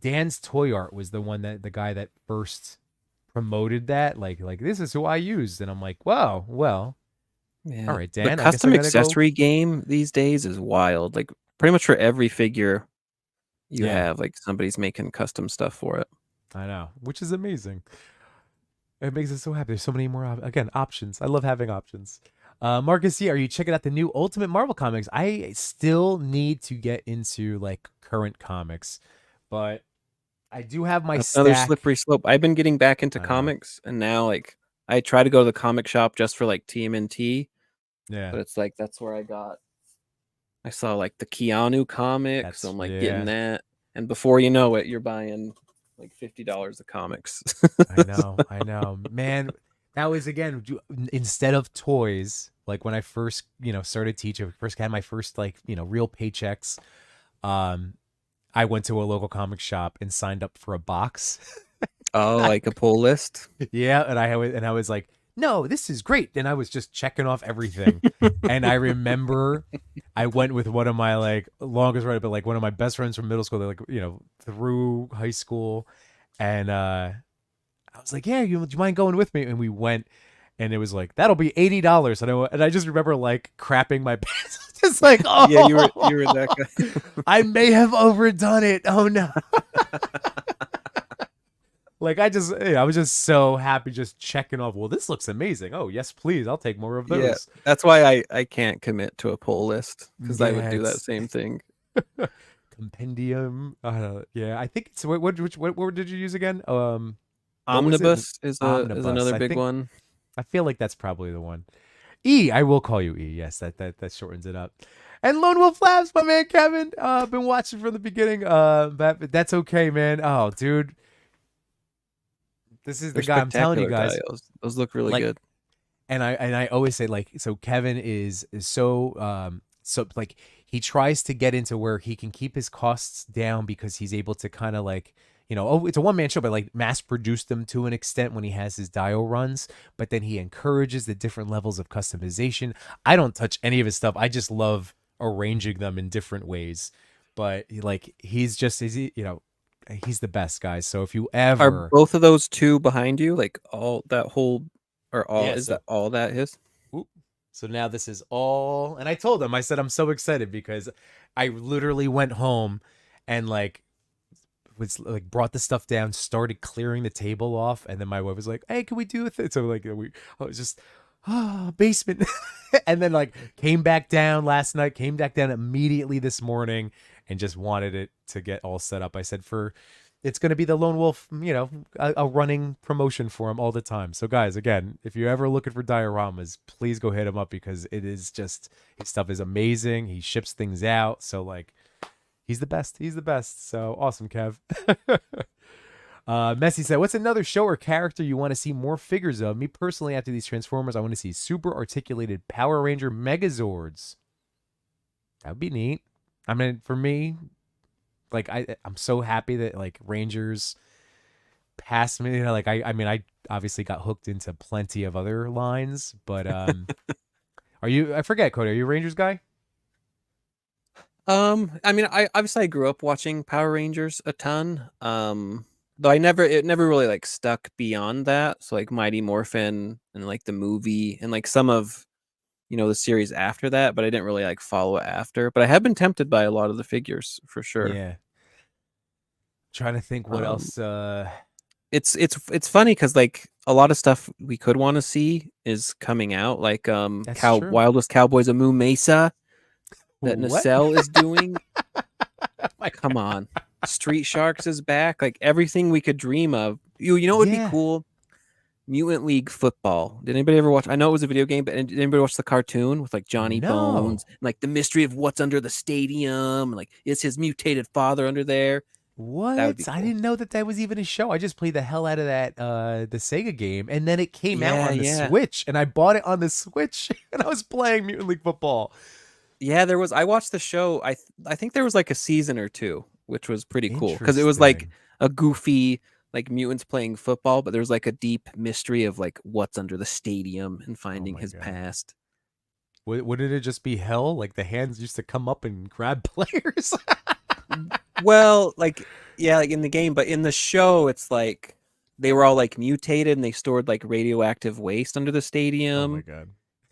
Dan's Toy Art was the guy that first promoted that. Like this is who I used, and I'm like, wow, well, all Yeah. right, The Dan, I guess I custom gotta go. accessory game these days is wild. Like pretty much for every figure you Yeah, have, like somebody's making custom stuff for it. I know, which is amazing. It makes us so happy. There's so many more again options. I love having options. Marcus, yeah, are you checking out the new Ultimate Marvel comics? I still need to get into like current comics, but I do have my That's another stack. slippery slope. I've been getting back into I know. comics and now like I try to go to the comic shop just for like TMNT, Yeah, but it's like that's where I saw like the Keanu comic, so that's I'm like getting yeah. that. And before you know it, you're buying like $50 of comics. I know, I know, man. That was again instead of toys. Like when I first, started teaching, first had my first like, real paychecks. Um, I went to a local comic shop and signed up for a box. Oh, like a pull list. Yeah, and I was like, no, this is great. And I was just checking off everything. And I remember I went with one of my like longest running, but like one of my best friends from middle school, like, through high school. And I was like, yeah, do you mind going with me? And we went, and it was like, that'll be $80. And I just remember like crapping my pants. Just like, Yeah, oh, you were that guy. I may have overdone it. Oh no. Like I was just so happy just checking off. Well, this looks amazing. Oh, yes, please. I'll take more of Yeah, those. that's why I can't commit to a pull list because I would Yeah, do that it's same thing. compendium. Yeah, I think it's what word did you use again? What was it? Omnibus is Omnibus. another big one. I feel like that's probably the one. E, I will call you E. Yes, that shortens it up. And Lone Wolf Labs, my man Kevin. I've been watching from the beginning. But that's okay, man. Oh, dude, this is the They're guy. I'm telling you spectacular guys. dials. Those look really Like, good. and I always say like, so Kevin is so so like he tries to get into where he can keep his costs down because he's able to kind of like, oh, it's a one-man show, but like mass produce them to an extent when he has his dial runs, but then he encourages the different levels of customization. I don't touch any of his stuff. I just love arranging them in different ways. But like he's the best, guys. So if you Are ever both of those two behind you? Like all that whole, or all yeah, is so that all that is? oop. So now this is all, and I told him, I said, I'm so excited because I literally went home and like was like brought the stuff down, started clearing the table off, and then my wife was like, "Hey, can we do it?" So like I was just basement, and then like came back down last night, came back down immediately this morning, and just wanted it to get all set up. I said it's going to be the Lone Wolf, a running promotion for him all the time. So guys, again, if you're ever looking for dioramas, please go hit him up because it is just his stuff is amazing. He ships things out, so like. He's the best. He's the best. So awesome, Kev. Messi said, "What's another show or character you want to see more figures of? Me personally, after these Transformers, I want to see super articulated Power Ranger Megazords. That would be neat. I mean, for me, like I'm so happy that like Rangers passed me. Like I mean, I obviously got hooked into plenty of other lines, but are you? I forget, Cody. Are you a Rangers guy? I mean, I obviously I grew up watching Power Rangers a ton. Though it never really like stuck beyond that. So like Mighty Morphin and like the movie and like some of the series after that, but I didn't really like follow it after. But I have been tempted by a lot of the figures for sure. Yeah. Trying to think what Um, else. it's funny because like a lot of stuff we could want to see is coming out, like That's true. Wild West Cowboys of Moo Mesa that What? Nacelle is doing. My Come on. Street Sharks is back. Like everything we could dream of. You know what would be Yeah. cool? Mutant League Football. Did anybody ever watch? I know it was a video game, but did anybody watch the cartoon with like Johnny Bones No. and like the mystery of what's under the stadium? And, like, is his mutated father under there? That would be What? I cool. didn't know that was even a show. I just played the hell out of that the Sega game, and then it came out Yeah, on the yeah. Switch, and I bought it on the Switch, and I was playing Mutant League Football. Yeah, there was. I watched the show. I think there was like a season or two, which was pretty cool because it was like Interesting. a goofy like mutants playing football, but there was like a deep mystery of like what's under the stadium and Oh finding my his god. past. Wouldn't it just be hell? Like the hands used to come up and grab players. Well, like yeah, like in the game, but in the show, it's like they were all like mutated and they stored like radioactive waste under the Oh my stadium. god.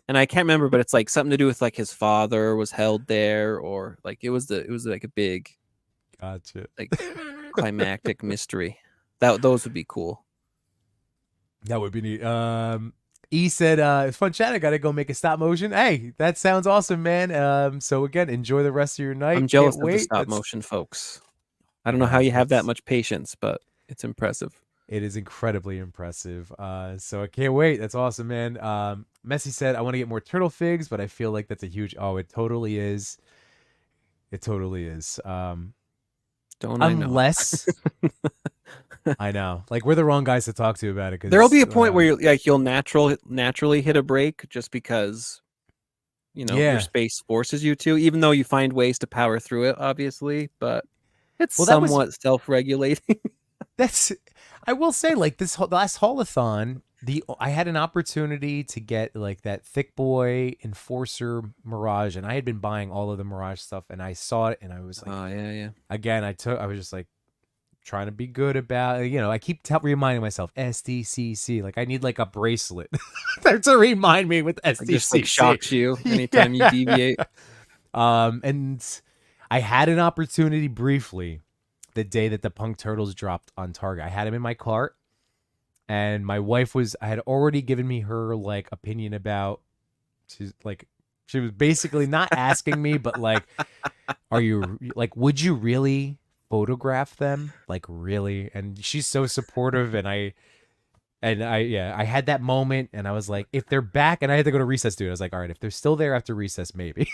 And I can't remember, but it's like something to do with like his father was held there, or like it was like a big Gotcha. like climactic mystery. Those would be cool. That would be neat. E said, it's fun chat. I gotta go make a stop motion. Hey, that sounds awesome, man. So again, enjoy the rest of your I'm night. Can't jealous of the wait. stop That's motion folks. I don't know how you have that it's much patience, but it's impressive. it is incredibly impressive. So I can't wait. That's awesome, man. Messi said, I want to get more turtle figs, but I feel like that's a huge it totally is. It totally is. Don't I know? Unless I know. Like we're the wrong guys to talk to about it There'll because be a point where you'll naturally hit a break just because your yeah. space forces you to, even though you find ways to power through it, obviously, but it's Well, that was somewhat self-regulating. that's I will say like this last haulathon, I had an opportunity to get like that thick boy enforcer Mirage, and I had been buying all of the Mirage stuff, and I saw it and I was like, Oh yeah, yeah. again, I was just like trying to be good about I keep reminding myself SDCC, like I need like a bracelet to remind me with Like just like SDCC. shocks you anytime you deviate. And I had an opportunity briefly the day that the punk turtles dropped on Target. I had them in my cart, and my wife I had already given me her like opinion about. She's like, she was basically not asking me, but like, are you like, would you really photograph them? Like, really? And she's so supportive, yeah, I had that moment, and I was like, if they're back, and I had to go to recess, dude. I was like, all right, if they're still there after recess, maybe.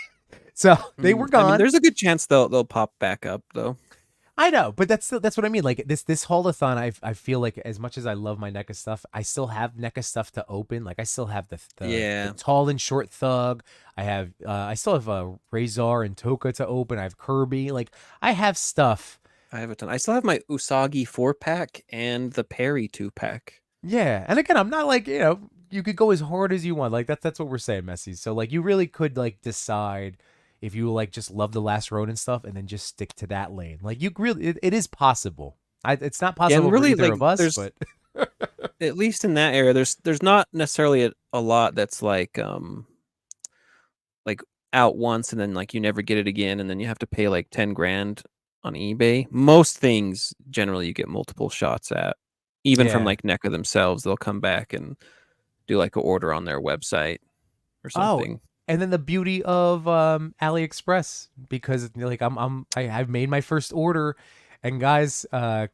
So they were I mean, gone. there's a good chance they'll pop back up though. I know, but that's what I mean. Like this haulathon, I feel like as much as I love my NECA stuff, I still have NECA stuff to open. Like I still have the Yeah, tall and short thug. I still have a Razor and Toka to open. I have Kirby. Like I have stuff. I have a ton. I still have my Usagi 4-pack and the Perry 2-pack. Yeah, and again, I'm not like you could go as hard as you want. Like that's what we're saying, Messi. So like you really could like decide if you like just love the last road and stuff, and then just stick to that lane. Like you really, it is possible. It's not Yeah, and possible for really, either like, of us, there's but at least in that area, there's not necessarily a lot that's like out once and then like you never get it again, and then you have to pay like 10 grand on eBay. Most things generally you get multiple shots at, even from yeah. like NECA themselves. They'll come back and do like an order on their website or Oh, something. and then the beauty of AliExpress, because like I've made my first order, and guys,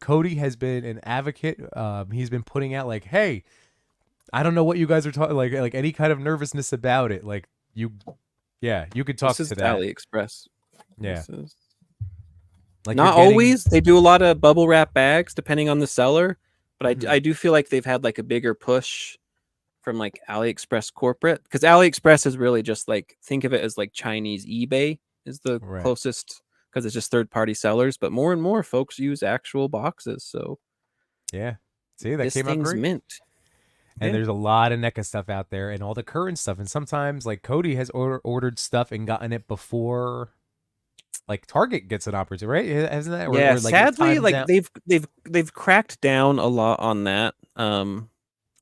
Cody has been an advocate. He's been putting out like, hey, I don't know what you guys are talking like any kind of nervousness about it. Like yeah, you could talk This is to that. AliExpress. Yeah, This is like you're not getting. always. They do a lot of bubble wrap bags depending on the seller, but Mhm. I do feel like they've had like a bigger push from like AliExpress corporate, because AliExpress is really just like, think of it as like Chinese eBay is the Right. closest, because it's just third party sellers, but more and more folks use actual boxes. So Yeah. See, that this came out thing's great. mint. And Yeah. there's a lot of NECA stuff out there, and all the current stuff. And sometimes, like Cody has ordered stuff and gotten it before, like Target gets an opportunity, right? Hasn't that? Yeah, Or like it sadly, times like out, they've cracked down a lot on that.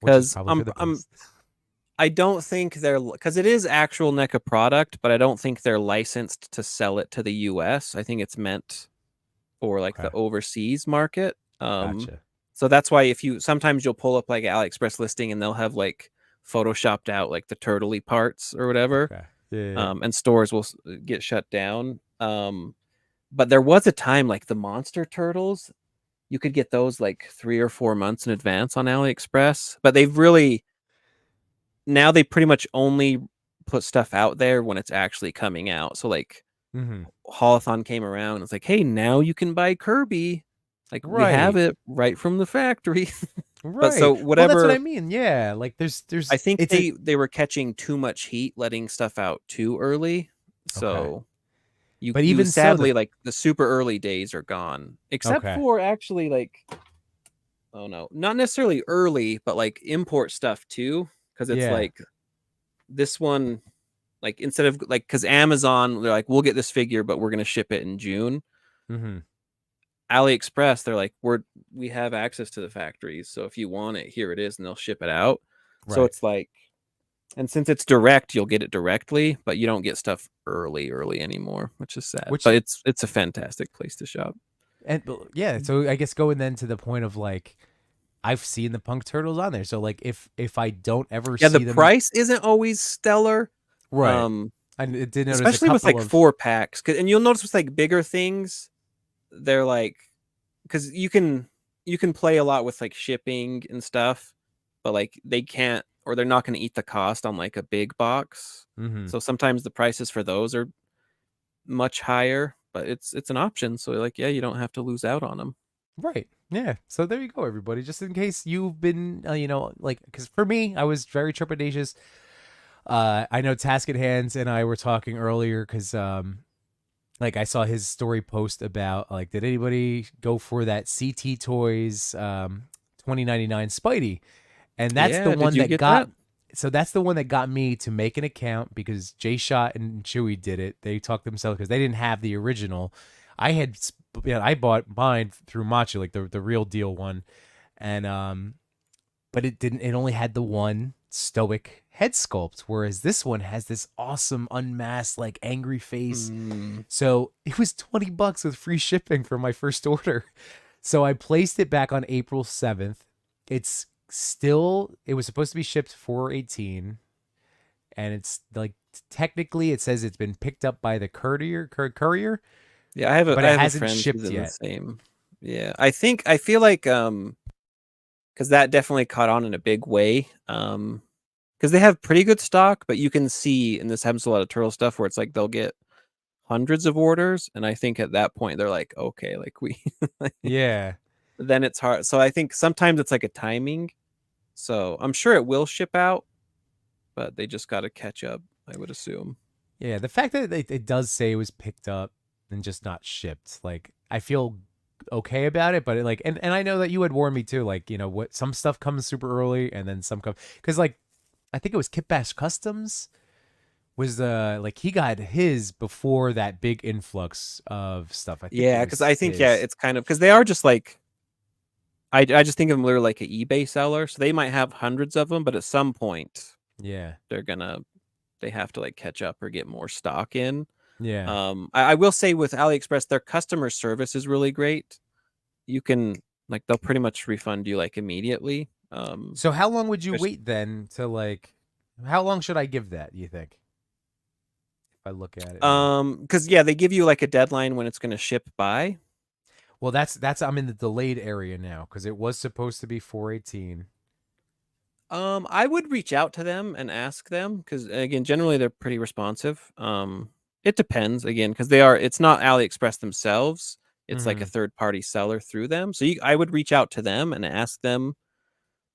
which is Because probably for the I'm best. I don't think they're, because it is actual NECA product, but I don't think they're licensed to sell it to the US. I think it's meant for like Okay, the overseas market. gotcha. So that's why if you sometimes you'll pull up like an AliExpress listing and they'll have like photoshopped out like the turtley parts or whatever. Okay, yeah. And stores will get shut down. But there was a time like the monster turtles, you could get those like 3 or 4 months in advance on AliExpress, but they've really, now they pretty much only put stuff out there when it's actually coming out. So like Mm-hmm. Haulathon came around and it's like, hey, now you can buy Kirby. Like we have Right, it right from the factory. But so right. Well, that's what I whatever, mean. Yeah, like I there's think it's a they were catching too much heat letting stuff out too early. okay, So you but you even so, the sadly, like the super early days are gone. Except okay, for actually like, oh no, not necessarily early, but like import stuff too. Because it's yeah, like this one, like instead of like, because Amazon, they're like, we'll get this figure, but we're gonna ship it in June. mm-hmm. AliExpress, they're like, we have access to the factories, so if you want it, here it is, and they'll ship it out. So Right, it's like, and since it's direct, you'll get it directly, but you don't get stuff early anymore, which is sad. which But it's a fantastic place to shop. and yeah, so I guess going then to the point of like I've seen the punk turtles on there, so like if I don't ever Yeah, the see them, price isn't always stellar. right? Um, I did notice a Especially with couple like of 4-packs, and you'll notice with like bigger things, they're like, because you can play a lot with like shipping and stuff, but like they can't, or they're not going to eat the cost on like a big box. mm-hmm. So sometimes the prices for those are much higher, but it's an option. So like, yeah, you don't have to lose out on them. Right. Yeah. So there you go, everybody. Just in case you've been, like, because for me, I was very trepidatious. I know Task at Hands and I were talking earlier because, like, I saw his story post about, like, did anybody go for that CT Toys 2099 Spidey? And that's the Yeah, did one you that get that? got. So that's the one that got me to make an account because Jay Shot and Chewy did it. They talked themselves because they didn't have the original. I had, I bought mine through Machi, like the real deal one, and but it didn't. It only had the one stoic head sculpt, whereas this one has this awesome unmasked like angry face. Mm. So it was $20 with free shipping for my first order. So I placed it back on April 7th. It's still, it was supposed to be shipped 4/18, and it's like technically it says it's been picked up by the courier, Yeah, I have but I it have a hasn't friend shipped who's in the yet. same. Yeah, I feel like because that definitely caught on in a big way. Because they have pretty good stock, but you can see, and this happens to a lot of turtle stuff, where it's like they'll get hundreds of orders, and I think at that point they're like, okay, like we, Yeah. then it's hard. So I think sometimes it's like a timing. So I'm sure it will ship out, but they just got to catch up, I would assume. Yeah, the fact that it does say it was picked up and just not shipped, like I feel okay about it, but it, like, and I know that you had warned me too, like, you know, what some stuff comes super early and then some come, because like I think it was Kit Bash Customs was like he got his before that big influx of stuff. I think it Yeah, because was I think his. it's kind of because they are just like I just think of them literally like an eBay seller, so they might have hundreds of them, but at some point Yeah. they're gonna they have to like catch up or get more stock in. Yeah. I will say with AliExpress, their customer service is really great. You can like they'll pretty much refund you like immediately. So how long would you Especially- wait then to like? How long should I give that? You think? If I look at it now. because yeah, they give you like a deadline when it's gonna ship by. Well, that's I'm in the delayed area now because it was supposed to be 4/18. I would reach out to them and ask them because again, generally they're pretty responsive. It depends again because it's not AliExpress themselves. It's like a Mm-hmm. third party seller through them. So I would reach out to them and ask them,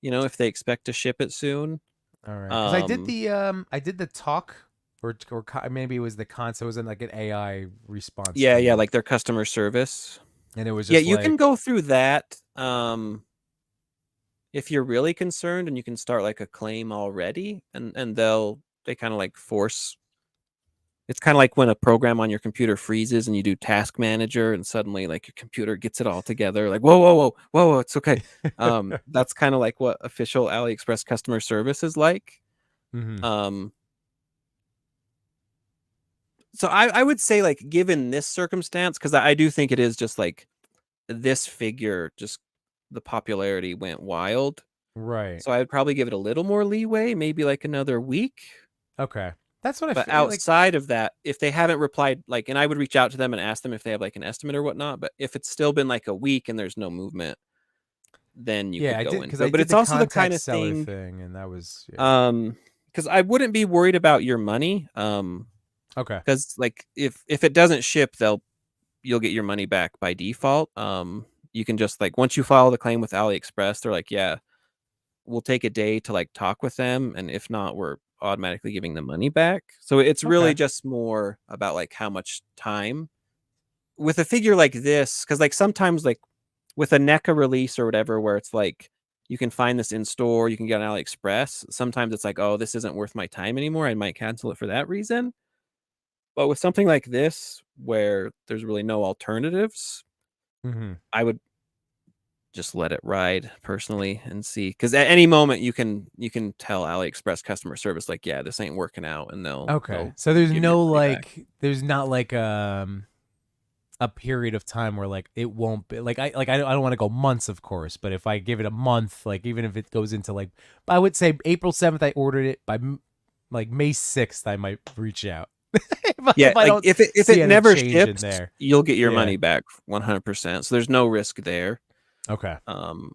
if they expect to ship it soon. All right, because Um, I did the talk, maybe it was the console. It was in like an AI response yeah, thing, like their customer service. and it was Yeah, just you can like, go through that. If you're really concerned and you can start like a claim already and they kind of like force. It's kind of like when a program on your computer freezes and you do task manager and suddenly like your computer gets it all together. Like, whoa, it's okay. That's kind of like what official AliExpress customer service is like. hmm Um, so I would say like given this circumstance, because I do think it is just like this figure, just the popularity went wild. right, So I would probably give it a little more leeway, maybe like another week. okay, that's what I But feel like. outside of that, if they haven't replied, like, and I would reach out to them and ask them if they have like an estimate or whatnot. But if it's still been like a week and there's no movement, then you Yeah, could I go did because into I it. But did it's the also the contact kind of seller thing, thing, and that was yeah. because I wouldn't be worried about your money, Okay, because like if it doesn't ship, you'll get your money back by default. You can just like once you file the claim with AliExpress, they're like, yeah, we'll take a day to like talk with them, and if not, we're automatically giving the money back. So it's really okay, just more about like how much time with a figure like this, because like sometimes like with a NECA release or whatever, where it's like you can find this in store, you can get on AliExpress. Sometimes it's like, oh, this isn't worth my time anymore. I might cancel it for that reason. But with something like this, where there's really no alternatives, hmm I would just let it ride personally and see, because at any moment you can tell AliExpress customer service like, yeah, this ain't working out, and they'll okay. they'll So there's give your no money back. like, there's not like a period of time where like it won't be like I don't want to go months, of course, but if I give it a month, like even if it goes into like, I would say April 7th I ordered it, by like May 6th I might reach out. Yeah, If I like don't if it see any never change in ships, there. you'll get your Yeah. money back 100%. So there's no risk there. Okay. Um,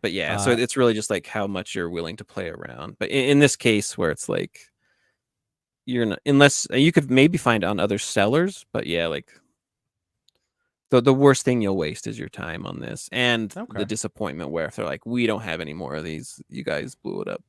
but yeah, so Uh it's really just like how much you're willing to play around. But in this case, where it's like you're not, unless you could maybe find on other sellers, but yeah, like the worst thing you'll waste is your time on this and the okay. disappointment where if they're like, we don't have any more of these, you guys blew it up.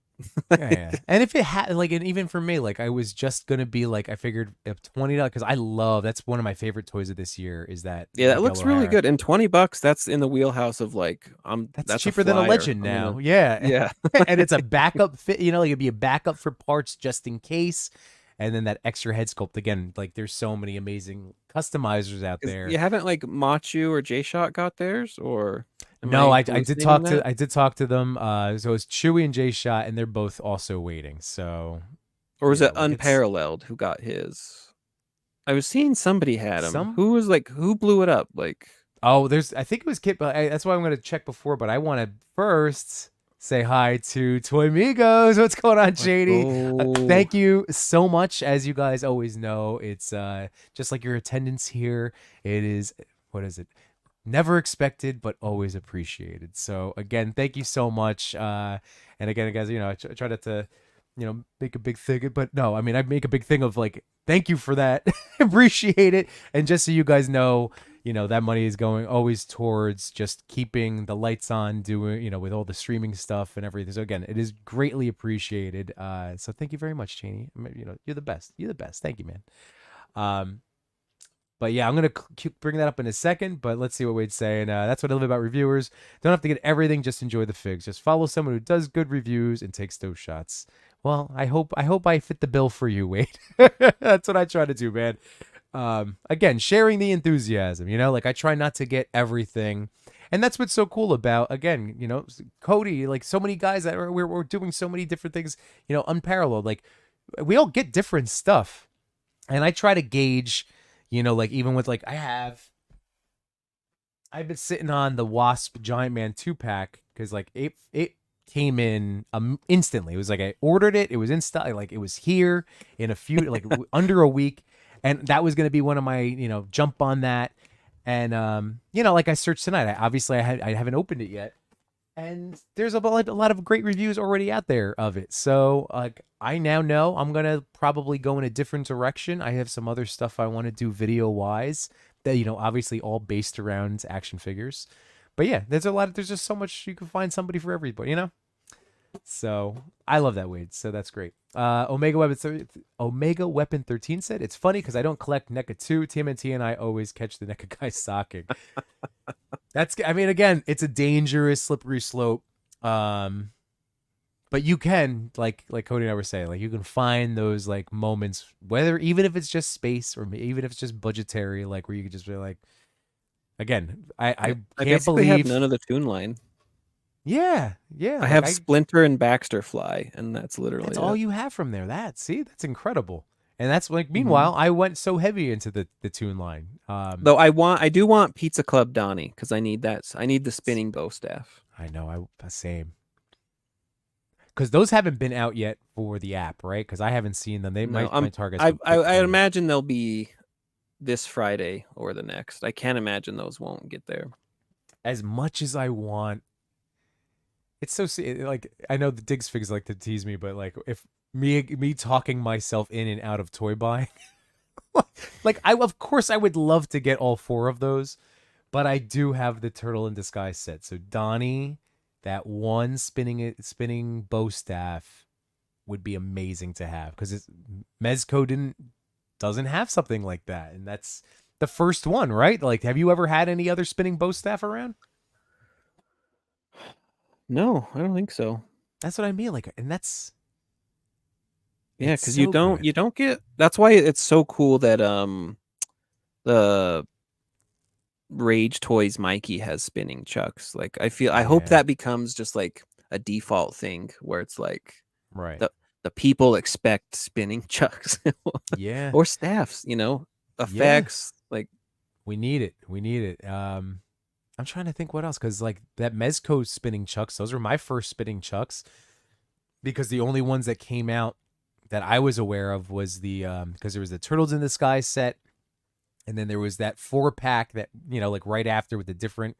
Yeah, yeah. And if it had like, and even for me, like I was just gonna be like, I figured if $20, because I love, that's one of my favorite toys of this year is that Yeah, that Miguel looks really O'Hara. good. And $20, that's in the wheelhouse of like, That's that's a cheaper than a flyer. legend I'm gonna, now. Yeah. yeah. And it's a backup fit, you know, like it'd be a backup for parts just in case. And then that extra head sculpt again, like there's so many amazing customizers out Is there. you haven't like Machu or J Shot got theirs or Am No, I I did hallucinating talk that? to them. So it's Chewy and Jay Shot, and they're both also waiting. So Or was it like it's Unparalleled who got his? I was seeing somebody had him. some. Who was like who blew it up? Like Oh, there's. I think it was Kit, but that's why I'm gonna check before. But I want to first say hi to Toy Migos. What's going on, let's Shady? go. Thank you so much. As you guys always know, it's just like your attendance here. It is. What is it? Never expected, but always appreciated. So again, thank you so much. And again, guys, I try not to, make a big thing, but no, I mean, I make a big thing of like, thank you for that. Appreciate it. And just so you guys know, that money is going always towards just keeping the lights on, doing, with all the streaming stuff and everything. So again, it is greatly appreciated. So thank you very much, Cheney. You're the best. You're the best. Thank you, man. Um, but yeah, I'm gonna bring that up in a second. But let's see what Wade's saying. That's what I love about reviewers. Don't have to get everything. Just enjoy the figs. Just follow someone who does good reviews and takes those shots. Well, I hope I fit the bill for you, Wade. That's what I try to do, man. Again, sharing the enthusiasm. Like I try not to get everything, and that's what's so cool about again, Cody. Like so many guys that we're doing so many different things. Unparalleled. Like we all get different stuff, and I try to gauge. Like even with like I've been sitting on the Wasp Giant Man 2-pack because like it came in instantly. It was like I ordered it, it was in stock, like it was here in a few like under a week, and that was gonna be one of my jump on that, and like I searched tonight. I haven't opened it yet, and there's a lot of great reviews already out there of it. So like I now know I'm gonna probably go in a different direction. I have some other stuff I want to do video wise that obviously all based around action figures. But yeah, there's just so much you can find somebody for everybody. So I love that, Wade. So that's great. Omega Weapon 13 said it's funny because I don't collect NECA 2. TMNT and I always catch the NECA guy socking. I mean, again, it's a dangerous, slippery slope. But you can, like Cody and I were saying, like you can find those like moments, whether even if it's just space or even if it's just budgetary, like where you could just be like, again, I I can't basically have believe, none of the Toon line. yeah, I like have Splinter and Baxter Fly, and that's literally that's all it. you have from there. That's incredible. And that's like, Mhm. meanwhile, I went so heavy into the Toon line. Though I do want Pizza Club Donnie because I need that. I need the spinning bow staff. I know, same. Because those haven't been out yet for the app, right? Because I haven't seen them. No, My targets I would I quickly. imagine they'll be this Friday or the next. I can't imagine those won't get there. As much as I want, it's so like I know the Diggs figs like to tease me, but like if me talking myself in and out of toy buying, like I of course I would love to get all four of those, but I do have the Turtle in Disguise set. So Donnie, that one spinning bow staff would be amazing to have because Mezco doesn't have something like that, and that's the first one, right? Like, have you ever had any other spinning bow staff around? No, I don't think so. That's what I mean. Like, and Yeah, it's because so good. you don't get. That's why it's so cool that the Rage Toys Mikey has spinning chucks. Like I hope Yeah, that becomes just like a default thing where it's like right. the people expect spinning chucks Yeah, or staffs, yeah. effects like We need it. We need it. I'm trying to think what else because like that Mezco spinning chucks, those were my first spinning chucks because the only ones that came out that I was aware of was the because there was the Turtles in the Sky set, and then there was that 4-pack that like right after with a different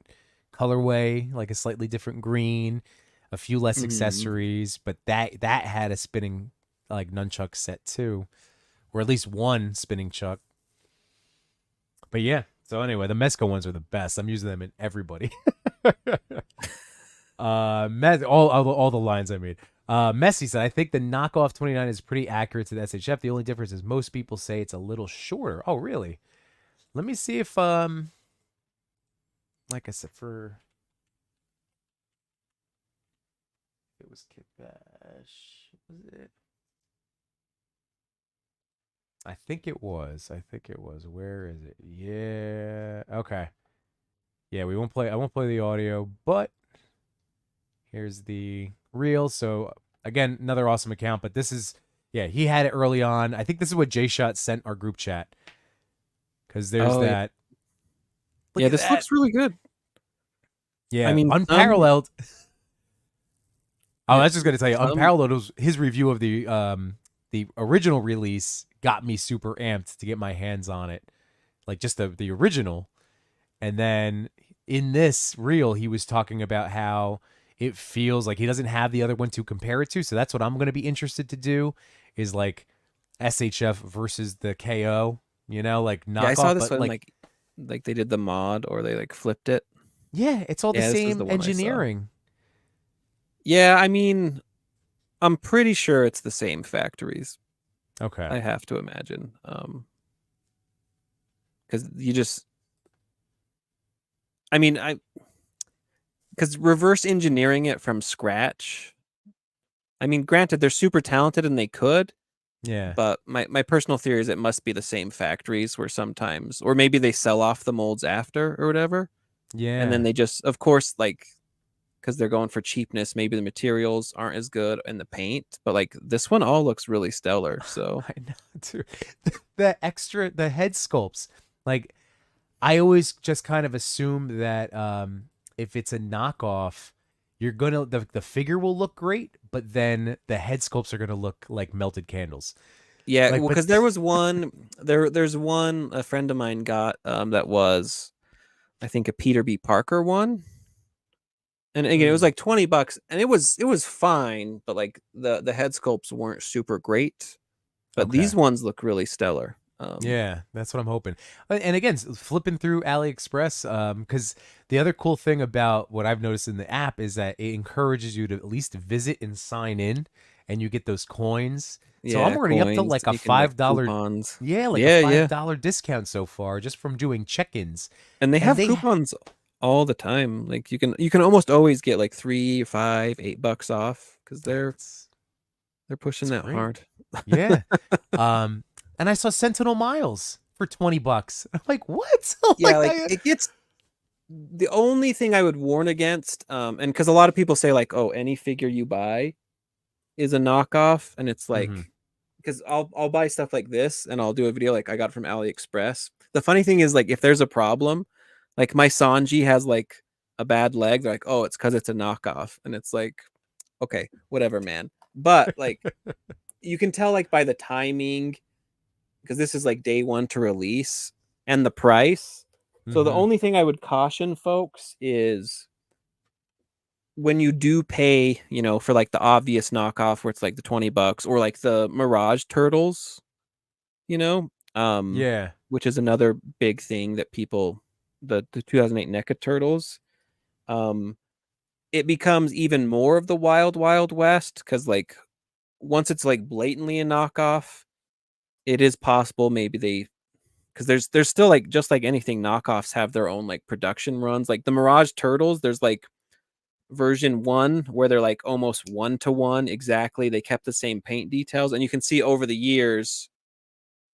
colorway, like a slightly different green, a few less mhm. accessories, but that had a spinning like nunchuck set too, or at least one spinning chuck. But yeah. So anyway, the Mezco ones are the best. I'm using them in everybody. All the lines I made. Messi said, I think the knockoff 29 is pretty accurate to the SHF. The only difference is most people say it's a little shorter. Oh, really? Let me see if like I said, for it was Kit Bash. Was it? I think it was. Where is it? Yeah. Okay. Yeah, we won't play. I won't play the audio, but here's the reel. So again, another awesome account. But this is, yeah, he had it early on. I think this is what J Shot sent our group chat because there's Oh yeah, that. Look yeah. at This that. looks really good. I Yeah, mean, unparalleled. Oh, yeah, that's just gonna tell you, some unparalleled was his review of the original release got me super amped to get my hands on it, like just the original. And then in this reel, he was talking about how it feels like he doesn't have the other one to compare it to. So that's what I'm gonna be interested to do, is like SHF versus the KO. You know, like yeah. I saw knockoff, this but one like, like they did the mod or they like flipped it. yeah, it's all the Yeah, this is same the one I saw. engineering. Yeah, I mean, I'm pretty sure it's the same factories. Okay. I have to imagine. Because you just, I mean, because reverse engineering it from scratch. I mean, granted, they're super talented and they could, Yeah. but my personal theory is it must be the same factories where sometimes, or maybe they sell off the molds after or whatever, and then Yeah. they just, of course, like because they're going for cheapness, maybe the materials aren't as good in the paint, but like this one all looks really stellar. So I know, too. The head sculpts. Like, I always just kind of assume that if it's a knockoff, you're gonna the figure will look great, but then the head sculpts are gonna look like melted candles. yeah, Like, well, but because there was one there's one a friend of mine got that was I think a Peter B. Parker one. And again, it was Hmm, like $20 and it was fine, but like the head sculpts weren't super great. But okay. these ones look really stellar. Yeah, that's what I'm hoping. And again, flipping through AliExpress, because the other cool thing about what I've noticed in the app is that it encourages you to at least visit and sign in, and you get those coins. So I'm Yeah, already up to coins. like a You can like $5, coupons. yeah, like a Yeah, five yeah. dollar discount so far just from doing check-ins. And they And have they, coupons all the time. Like you can almost always get like 3, 5, $8 off because they're it's they're pushing it's that great. hard. Yeah. Um, and I saw Sentinel Miles for $20. I'm like, what? Yeah, Like, like it gets the only thing I would warn against, and because a lot of people say like, oh, any figure you buy is a knockoff, and it's mhm. like because I'll buy stuff like this and I'll do a video like I got from AliExpress. The funny thing is like if there's a problem, like my Sanji has like a bad leg, they're like, oh, it's because it's a knockoff, and it's like, okay, whatever, man. But like you can tell like by the timing because this is like day one to release and the price. So the Mhm. only thing I would caution folks is when you do pay, for like the obvious knockoff where it's like the $20 or like the Mirage turtles, you know, um, Yeah. which is another big thing that people, the 2008 NECA turtles, um, it becomes even more of the wild, wild west because like once it's like blatantly a knockoff, it is possible maybe they because there's still like just like anything knockoffs have their own like production runs like the Mirage turtles there's like version one where they're like almost one to one exactly. They kept the same paint details, and you can see over the years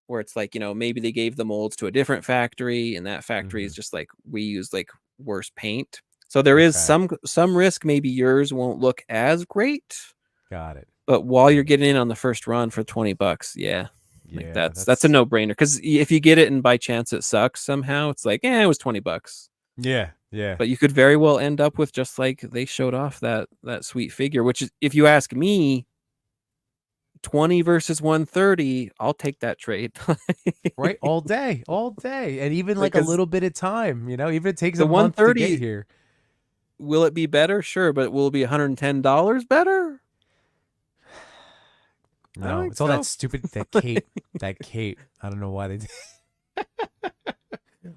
where it's like maybe they gave the molds to a different factory, and that factory is Mhm. just like we use like worse paint. So there is Okay. some risk maybe yours won't look as great, Got it. but while you're Got it. getting in on the first run for $20, yeah, like Yeah, that's a that's no brainer. Because if you get it and by chance it sucks somehow, it's like it was $20. yeah, yeah. But you could very well end up with just like they showed off that sweet figure, which is, if you ask me, 20 versus 130, I'll take that trade. Right, all day, and even like a Because little bit of time. Even if it takes a the month to get 130, here. will it be better? Sure, but will it be $110 better? I don't No, think it's all that so. stupid that cape. That cape. I don't know why they did.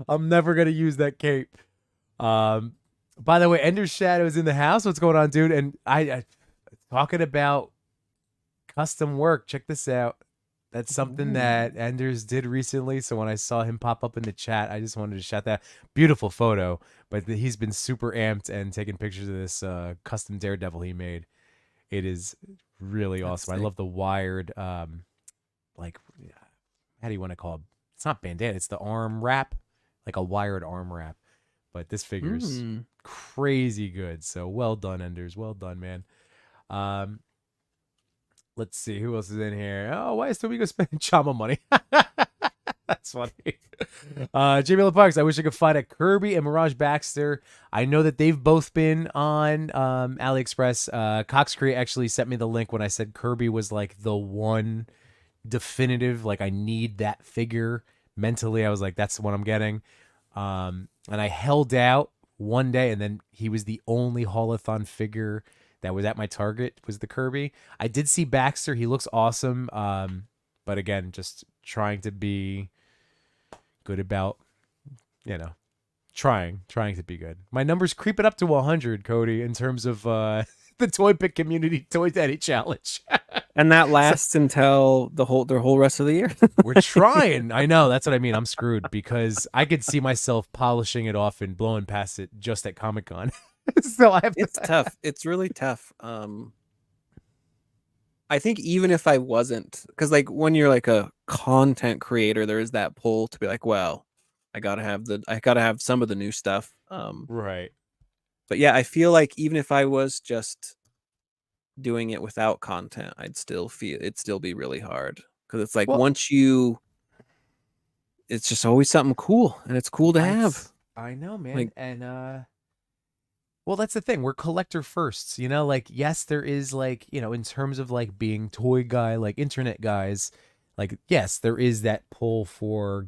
I'm never gonna use that cape. Um, by the way, Ender's Shadow is in the house. What's going on, dude? And I talking about custom work. Check this out. That's something that Ooh, Enders did recently. So when I saw him pop up in the chat, I just wanted to shout that beautiful photo. But he's been super amped and taking pictures of this custom Daredevil he made. It is really that's awesome. I sick. love the wired, like, how do you want to call it? It's not bandana. It's the arm wrap, like a wired arm wrap. but this figure's crazy good. So well done, Enders. Well done, man. Let's see who else is in here. Oh, why is Tobico spending Chama money? That's funny. Jamie LaParks, I wish I could find a Kirby and Mirage Baxter. I know that they've both been on AliExpress. Cox Cree actually sent me the link when I said Kirby was like the one definitive, like I need that figure. Mentally, I was like, that's the one I'm getting. And I held out one day, and then he was the only haulathon figure that was at my Target, was the Kirby. I did see Baxter. He looks awesome. But again, just trying to be good about, trying to be good. My number's creeping up to 100, Cody, in terms of the Toy Pick Community Toy Daddy Challenge. And that lasts until their whole rest of the year. We're trying. I know. That's what I mean. I'm screwed because I could see myself polishing it off and blowing past it just at Comic-Con. So I have It's tough. It's really tough. I think even if I wasn't, because like when you're like a content creator, there is that pull to be like, well, I gotta have some of the new stuff. Right. But yeah, I feel like even if I was just doing it without content, it'd still be really hard, because it's like it's just always something cool, and it's cool to have. I know, man. Like, and well, that's the thing. We're collector firsts, like, yes, there is like, in terms of like being toy guy, like internet guys, like, yes, there is that pull for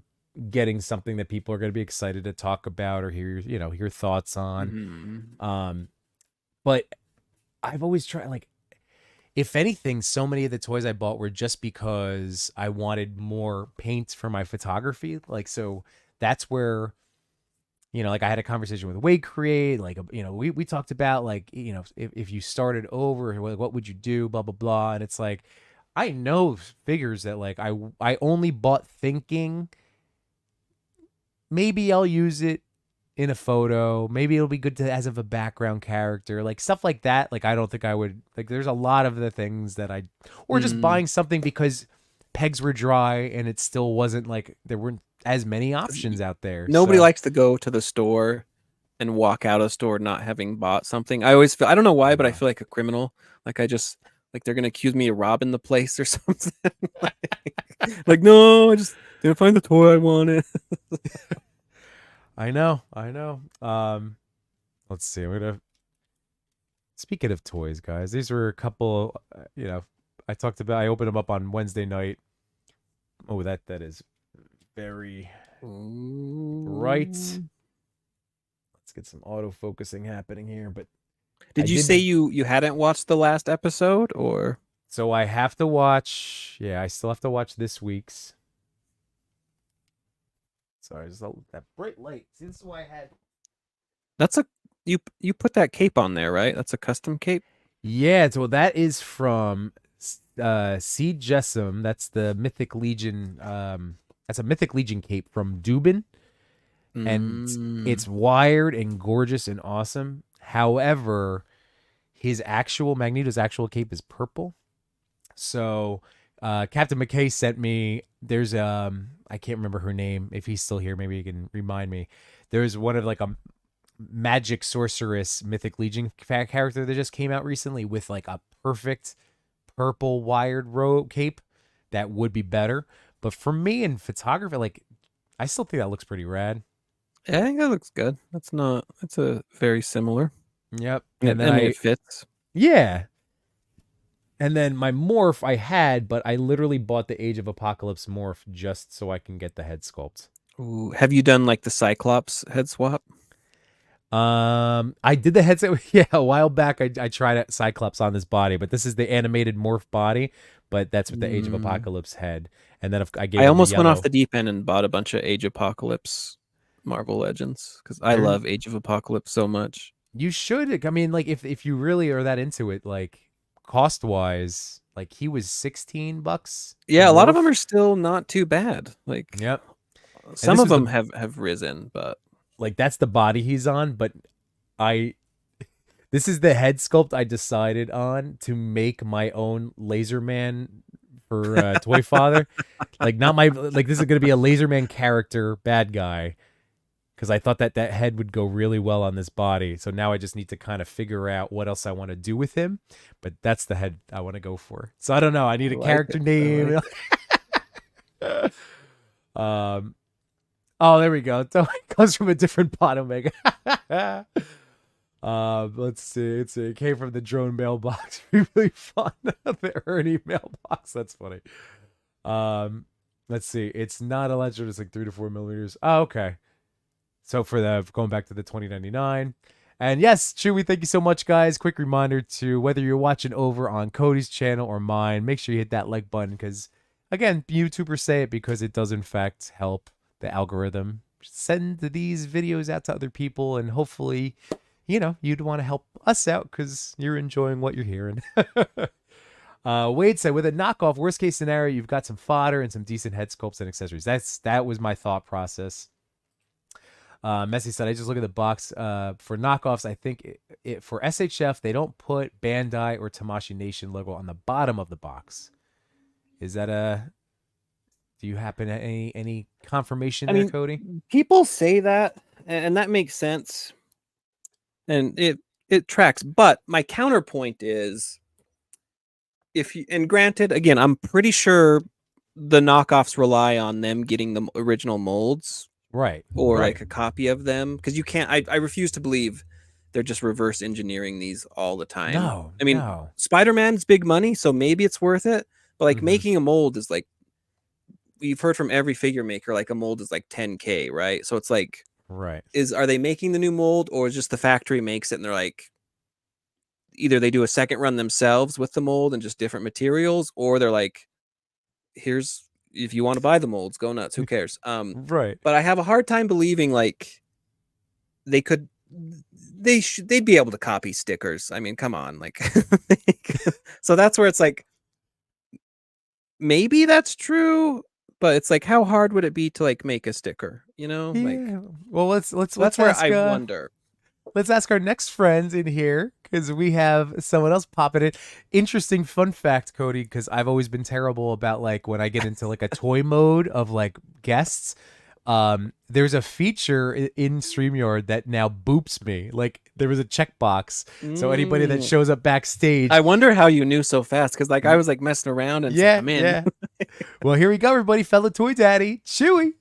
getting something that people are going to be excited to talk about or hear, your thoughts on. Mm-hmm. But I've always tried, like, if anything, so many of the toys I bought were just because I wanted more paint for my photography. Like, so that's where, like I had a conversation with Wade Create, like, we talked about like, if you started over, what would you do, blah, blah, blah. And it's like, I know figures that like, I only bought thinking maybe I'll use it in a photo, maybe it'll be good to as of a background character, like stuff like that. Like, I don't think I would, like, there's a lot of the things that or just buying something because pegs were dry and it still wasn't like, there weren't as many options out there. Nobody likes to go to the store and walk out of the store not having bought something. I always feel, I don't know why, but I feel like a criminal. Like I just, like they're going to accuse me of robbing the place or something. like, no, I just didn't find the toy I wanted. I know. Let's see. Speaking of toys, guys, these were a couple, I opened them up on Wednesday night. Oh, that is very bright. Let's get some auto-focusing happening here. But did you say you hadn't watched the last episode, or? So I have to watch, I still have to watch this week's. Sorry, just that bright light. See, this is why I had. That's you put that cape on there, right? That's a custom cape. Yeah, so that is from C. Jessam. That's the Mythic Legion. That's a Mythic Legion cape from Dubin, and it's wired and gorgeous and awesome. However, Magneto's actual cape is purple. So Captain McKay sent me. There's I can't remember her name. If he's still here, maybe he can remind me. There's one of like a magic sorceress Mythic Legion character that just came out recently with like a perfect purple wired robe cape that would be better. But for me in photography, like, I still think that looks pretty rad. Yeah, I think that looks good. It's a very similar. Yep. And then it fits. Yeah. And then my morph I had, but I literally bought the Age of Apocalypse morph just so I can get the head sculpt. Ooh, have you done like the Cyclops head swap? I did the headset. Yeah, a while back. I tried Cyclops on this body, but this is the animated morph body. But that's with the Age of Apocalypse head. And then I almost went off the deep end and bought a bunch of Age of Apocalypse Marvel Legends because I love Age of Apocalypse so much. You should. I mean, like if you really are that into it, like cost wise, like he was $16. Yeah, a lot of them are still not too bad. Like, yep. Some of them have risen, but like that's the body he's on. But this is the head sculpt I decided on to make my own Laser Man for Toy Father. Like not my, like this is gonna be a Laser Man character bad guy. because I thought that that head would go really well on this body. So now I just need to kind of figure out what else I want to do with him. But that's the head I want to go for. So I don't know. I need I a like character it. I name. like it. um. Oh, there we go. It comes from a different pot, Omega. Let's see. It came from the drone mailbox. Really fun. The Ernie mailbox. That's funny. Let's see. It's not electric. It's like 3 to 4 millimeters. Oh, okay. So for the going back to the 2099. And yes, Chewy, thank you so much, guys. Quick reminder to whether you're watching over on Cody's channel or mine, make sure you hit that like button because, again, YouTubers say it because it does in fact help the algorithm send these videos out to other people, and hopefully, you know, you'd want to help us out because you're enjoying what you're hearing. Wade said, with a knockoff, worst case scenario, you've got some fodder and some decent head sculpts and accessories. That was my thought process. Messi said, I just look at the box for knockoffs. I think for SHF, they don't put Bandai or Tamashii Nation logo on the bottom of the box. Is that do you happen to any confirmation there, Cody? People say that, and that makes sense, and it tracks. But my counterpoint is, and granted, again, I'm pretty sure the knockoffs rely on them getting the original molds, right, or right. like a copy of them, because you can't. I refuse to believe they're just reverse engineering these all the time. No, I mean, no. Spider-Man's big money, so maybe it's worth it. But like making a mold is like, we've heard from every figure maker, like a mold is like 10K, right? So it's like, right. Are they making the new mold, or just the factory makes it and they're like, either they do a second run themselves with the mold and just different materials, or they're like, here's, if you want to buy the molds, go nuts, who cares? Right. But I have a hard time believing like they'd be able to copy stickers. I mean, come on, like so that's where it's like, maybe that's true, but it's like, how hard would it be to like make a sticker, you know? Yeah. Like, Well, let's that's where ask, I wonder. Let's ask our next friends in here because we have someone else popping in. Interesting fun fact, Cody, because I've always been terrible about like when I get into like a toy mode of like guests. There's a feature in StreamYard that now boops me. Like there was a checkbox, so anybody that shows up backstage. I wonder how you knew so fast, because like I was like messing around and yeah, I'm in. yeah. Well, here we go, everybody. Fellow toy daddy, Chewy.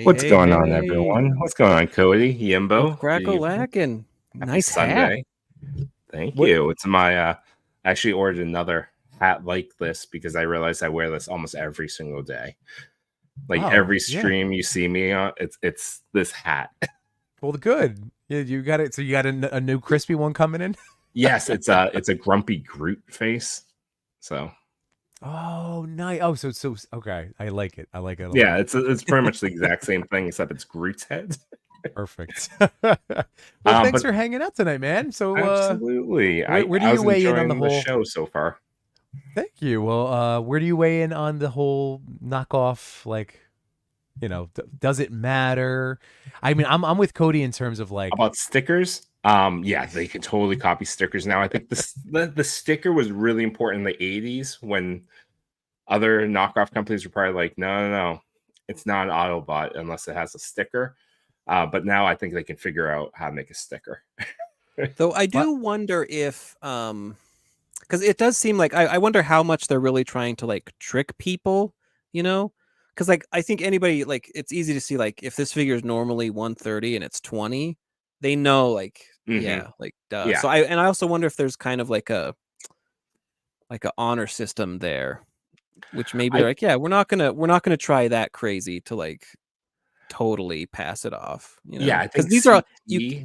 What's going on, everyone? What's going on, Cody? Yimbo? Crackle-lackin'. Nice Sunday. Hat. Thank you. It's my I actually ordered another hat like this because I realized I wear this almost every single day. Like every stream you see me on, it's this hat. Well, good. Yeah, you got it. So you got a new crispy one coming in? Yes, it's a grumpy Groot face. So. Oh, nice. Oh, so okay. I like it. I like it. Yeah, it's pretty much the exact same thing except it's Groot's head. Perfect. Well, thanks for hanging out tonight, man. So absolutely. Where do you weigh in on the whole show so far? Thank you. Well, where do you weigh in on the whole knockoff? Like, you know, does it matter? I mean, I'm with Cody in terms of like about stickers. Yeah, they can totally copy stickers now. I think the sticker was really important in the 80s when other knockoff companies were probably like, no, it's not an Autobot unless it has a sticker. But now I think they can figure out how to make a sticker. Though I do wonder if, because it does seem like, I wonder how much they're really trying to like trick people, you know? Because like I think anybody, like, it's easy to see like if this figure is normally 130 and it's 20, they know like yeah, like duh. Yeah. So I also wonder if there's kind of like a honor system there, which maybe they're like, yeah, we're not gonna try that crazy to like totally pass it off, you know? Yeah, because these are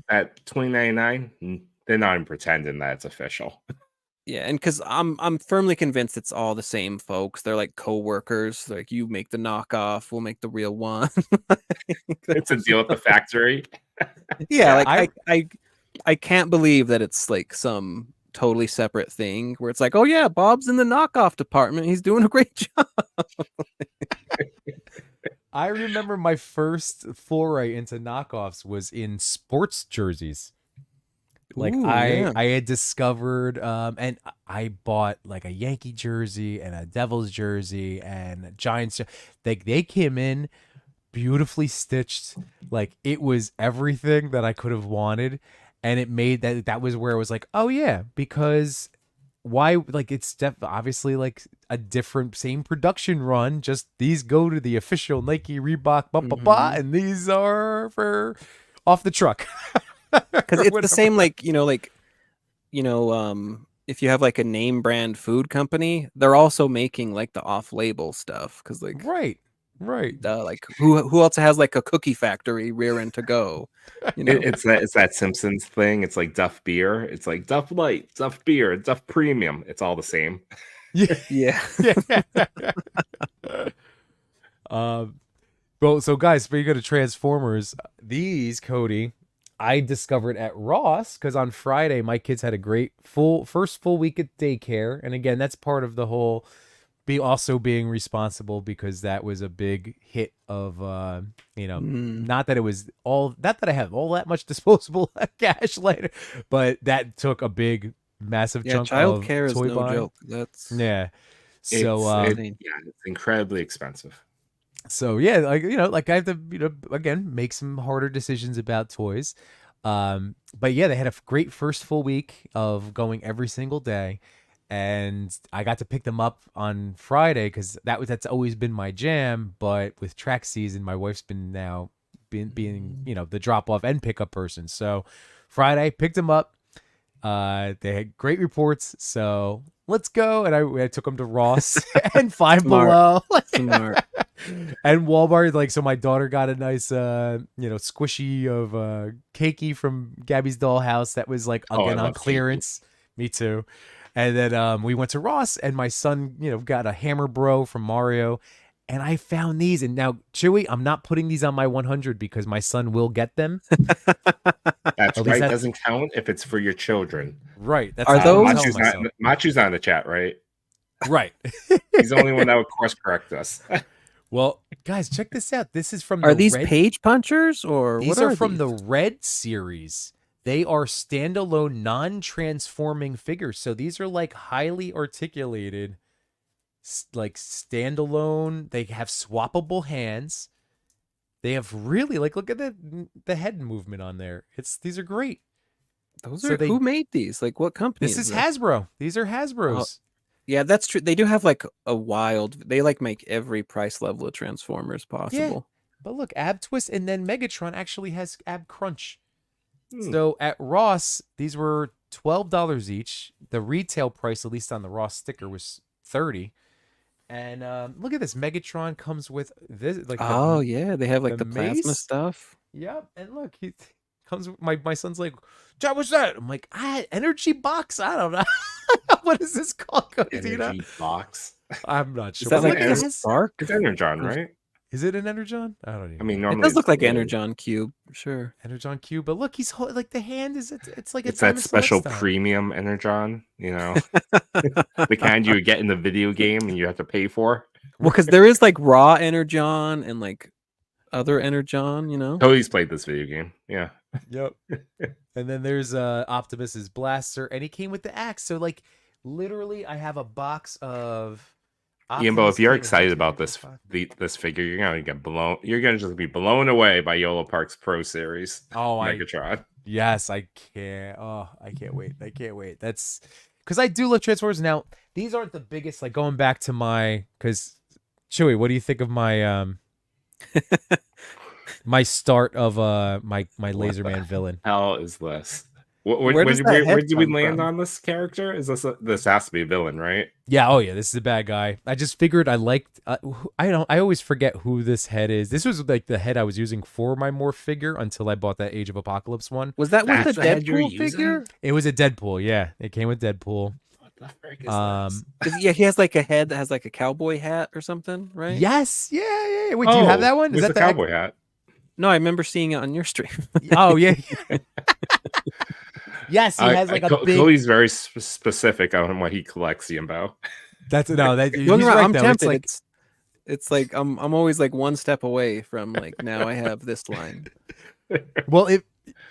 at $20.99, they're not even pretending that it's official. Yeah, and because I'm firmly convinced it's all the same folks. They're like co-workers. Like, you make the knockoff, we'll make the real one. It's a deal with the factory. Yeah, like I can't believe that it's like some totally separate thing where it's like, oh yeah, Bob's in the knockoff department. He's doing a great job. I remember my first foray into knockoffs was in sports jerseys. Like I had discovered and I bought like a Yankee jersey and a Devils jersey and a Giants. They came in beautifully stitched. Like it was everything that I could have wanted. And it made that was where it was like, oh yeah, because why, like it's obviously like a different same production run, just these go to the official Nike Reebok and these are for off the truck. Because it's the same, like if you have like a name brand food company, they're also making like the off-label stuff. Because like right. like who else has like a cookie factory rearing to go? It's that Simpsons thing. It's like Duff beer. It's like Duff Light, Duff beer, Duff Premium. It's all the same. Yeah. Well, so guys, speaking of Transformers, these, Cody, I discovered at Ross because on Friday my kids had a great first full week at daycare, and again, that's part of the whole being responsible, because that was a big hit of not that it was not that I have all that much disposable cash later, but that took a big massive chunk of childcare is toy no buying. joke. That's So it's incredibly expensive. So yeah, like I have to again make some harder decisions about toys. But yeah, they had a great first full week of going every single day, and I got to pick them up on Friday because that's always been my jam. But with track season, my wife's been being the drop off and pickup person. So Friday picked them up. They had great reports, so let's go. And I took them to Ross and Five Below. Smart. And Walmart, like, so my daughter got a nice squishy of cakey from Gabby's Dollhouse that was like again on clearance. Cakey. Me too. And then we went to Ross, and my son got a Hammer Bro from Mario, and I found these. And now, Chewy, I'm not putting these on my 100 because my son will get them. That's right. Doesn't count if it's for your children. Right. That's Are those Machu's not in the chat, right? Right. He's the only one that would course correct us. Well, guys, check this out. This is from Are these page punchers, or these what are from these? the Red series. They are standalone, non-transforming figures. So these are like highly articulated, like standalone. They have swappable hands. They have really look at the head movement on there. These are great. Who made these? Like what company? This is Hasbro. These are Hasbro's. Yeah, that's true. They do have like a wild. They like make every price level of Transformers possible. Yeah. But look, Ab Twist, and then Megatron actually has Ab Crunch. So at Ross, these were $12 each. The retail price, at least on the Ross sticker, was $30. And look at this. Megatron comes with this. Like, yeah, they have like the plasma stuff. Yep. And look, he comes. My son's like, John, what's that? I'm like, energy box. I don't know. What is this called? Energy box. I'm not sure. Is that like a spark? It's Energon, right? Is it an Energon? I don't even. I mean, normally it does look like Energon Cube, sure. Energon Cube, but look, he's like the hand is. It's like it's that special premium Energon. The kind you get in the video game and you have to pay for. Well, because there is like raw Energon and like other Energon. Cody's played this video game. Yeah. Yep. And then there's Optimus's blaster, and he came with the axe. So like, literally, I have a box of. Yimbo, if you're excited about this figure, you're gonna get blown. You're gonna just be blown away by Yolo Park's Pro Series. Oh, Megatron. Yes, I can't. Oh, I can't wait. I can't wait. That's because I do love Transformers. Now, these aren't the biggest. Like going back to because Chewy, what do you think of my my start of my Laser Man villain? Hell is this? Where did we land on this character? Is this has to be a villain, right? Yeah. Oh yeah, this is a bad guy. I just figured I liked. I always forget who this head is. This was like the head I was using for my Morph figure until I bought that Age of Apocalypse one. Was that with the Deadpool figure? It was a Deadpool. Yeah, it came with Deadpool. What the frick is this? Yeah, he has like a head that has like a cowboy hat or something, right? Yes. Yeah. Wait, do you have that one? Is that the cowboy hat? No, I remember seeing it on your stream. Oh yeah. Yes, he has like a big. Cody's very specific on what he collects, Yimbo. That's he's right, I'm though. tempted. It's like I'm always like one step away from like now I have this line. Well,